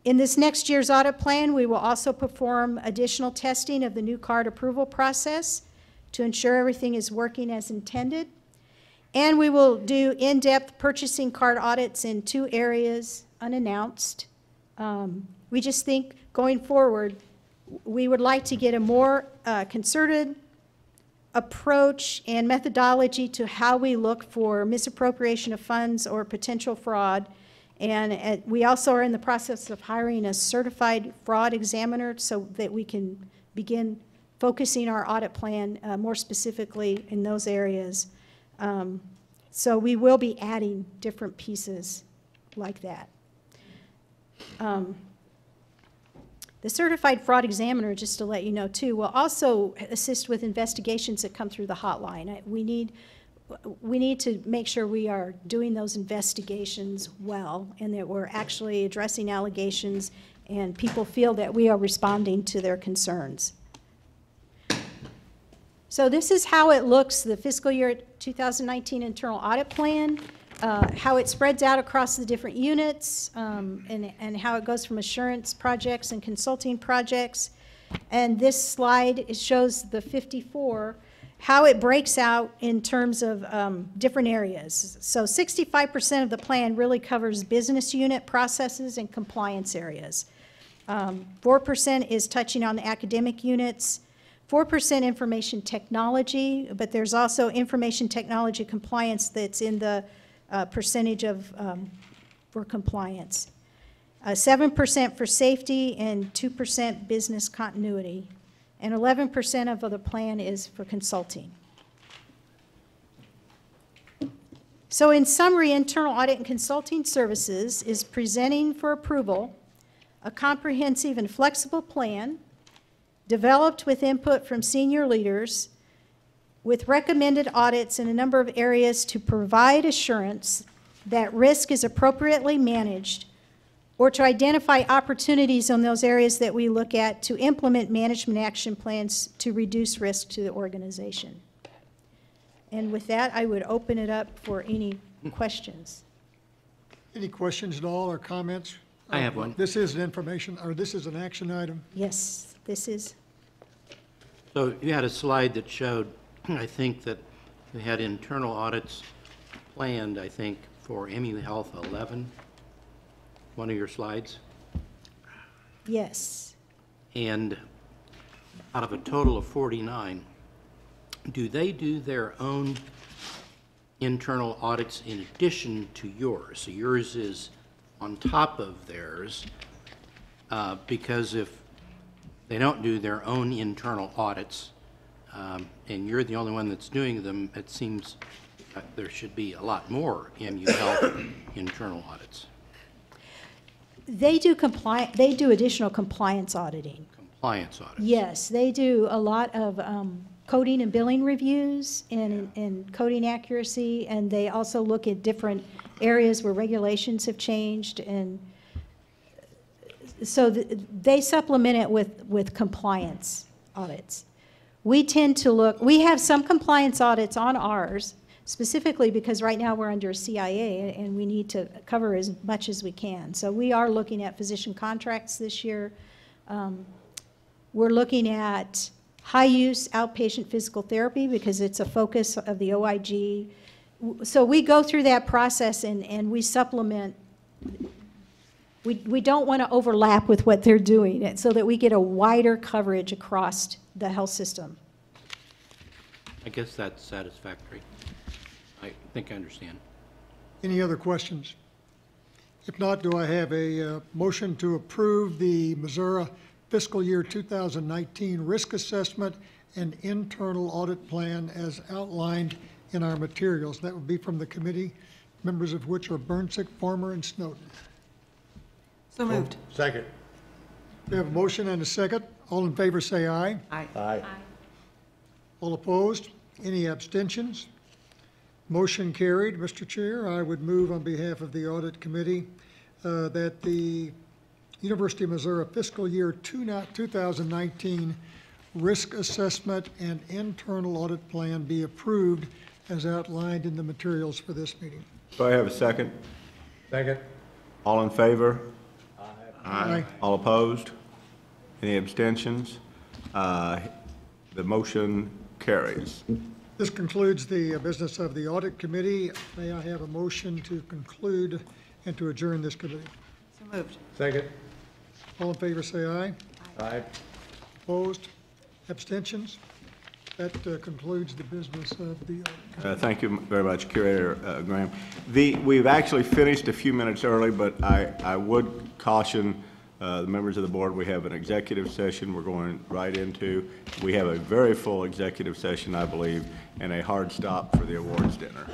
In this next year's audit plan, we will also perform additional testing of the new card approval process to ensure everything is working as intended. And we will do in-depth purchasing card audits in 2 areas, unannounced. We just think going forward, we would like to get a more concerted approach and methodology to how we look for misappropriation of funds or potential fraud. And we also are in the process of hiring a certified fraud examiner so that we can begin focusing our audit plan more specifically in those areas. So we will be adding different pieces like that. The certified fraud examiner, just to let you know too, will also assist with investigations that come through the hotline. We need to make sure we are doing those investigations well and that we're actually addressing allegations and people feel that we are responding to their concerns. So this is how it looks, the fiscal year 2019 internal audit plan, how it spreads out across the different units, and how it goes from assurance projects and consulting projects. And this slide shows the 54, how it breaks out in terms of different areas. So 65% of the plan really covers business unit processes and compliance areas. 4% is touching on the academic units. 4% information technology, but there's also information technology compliance that's in the percentage of for compliance. 7% for safety and 2% business continuity. And 11% of the plan is for consulting. So in summary, internal audit and consulting services is presenting for approval a comprehensive and flexible plan developed with input from senior leaders with recommended audits in a number of areas to provide assurance that risk is appropriately managed or to identify opportunities on those areas that we look at to implement management action plans to reduce risk to the organization. And with that, I would open it up for any questions. Any questions at all or comments? I have one. This is an information, or this is an action item. Yes, this is, So you had a slide that showed, I think that we had internal audits planned, I think, for MU Health 11, one of your slides. yes. And out of a total of 49, do they do their own internal audits in addition to yours? So yours is on top of theirs, because if they don't do their own internal audits, and you're the only one that's doing them, it seems that there should be a lot more MU Health internal audits. They do additional compliance auditing. Compliance audits. Yes, they do a lot of coding and billing reviews and coding accuracy, and they also look at different areas where regulations have changed, and so they supplement it with compliance audits. We tend to look, we have some compliance audits on ours, specifically because right now we're under CIA and we need to cover as much as we can. So we are looking at physician contracts this year. We're looking at high-use outpatient physical therapy because it's a focus of the OIG. So we go through that process and we supplement. We don't want to overlap with what they're doing so that we get a wider coverage across the health system. I guess that's satisfactory. I think I understand. Any other questions? If not, do I have a motion to approve the Missouri fiscal year 2019 risk assessment and internal audit plan as outlined in our materials? That would be from the committee, members of which are Burnsick, Farmer, and Snowden. So moved. Second. We have a motion and a second. All in favor say aye. Aye. Aye. All opposed? Any abstentions? Motion carried. Mr. Chair, I would move on behalf of the Audit Committee that the University of Missouri fiscal year 2019 risk assessment and internal audit plan be approved as outlined in the materials for this meeting. Do I have a second? Second. All in favor? Aye. All opposed? Any abstentions? The motion carries. This concludes the business of the Audit Committee. May I have a motion to conclude and to adjourn this committee? So moved. Second. All in favor say aye. Aye. Opposed? Abstentions? That concludes the business of the Audit Committee. Thank you very much, Curator Graham. We've actually finished a few minutes early, but I would caution the members of the board, we have an executive session we're going right into. We have a very full executive session, I believe, and a hard stop for the awards dinner.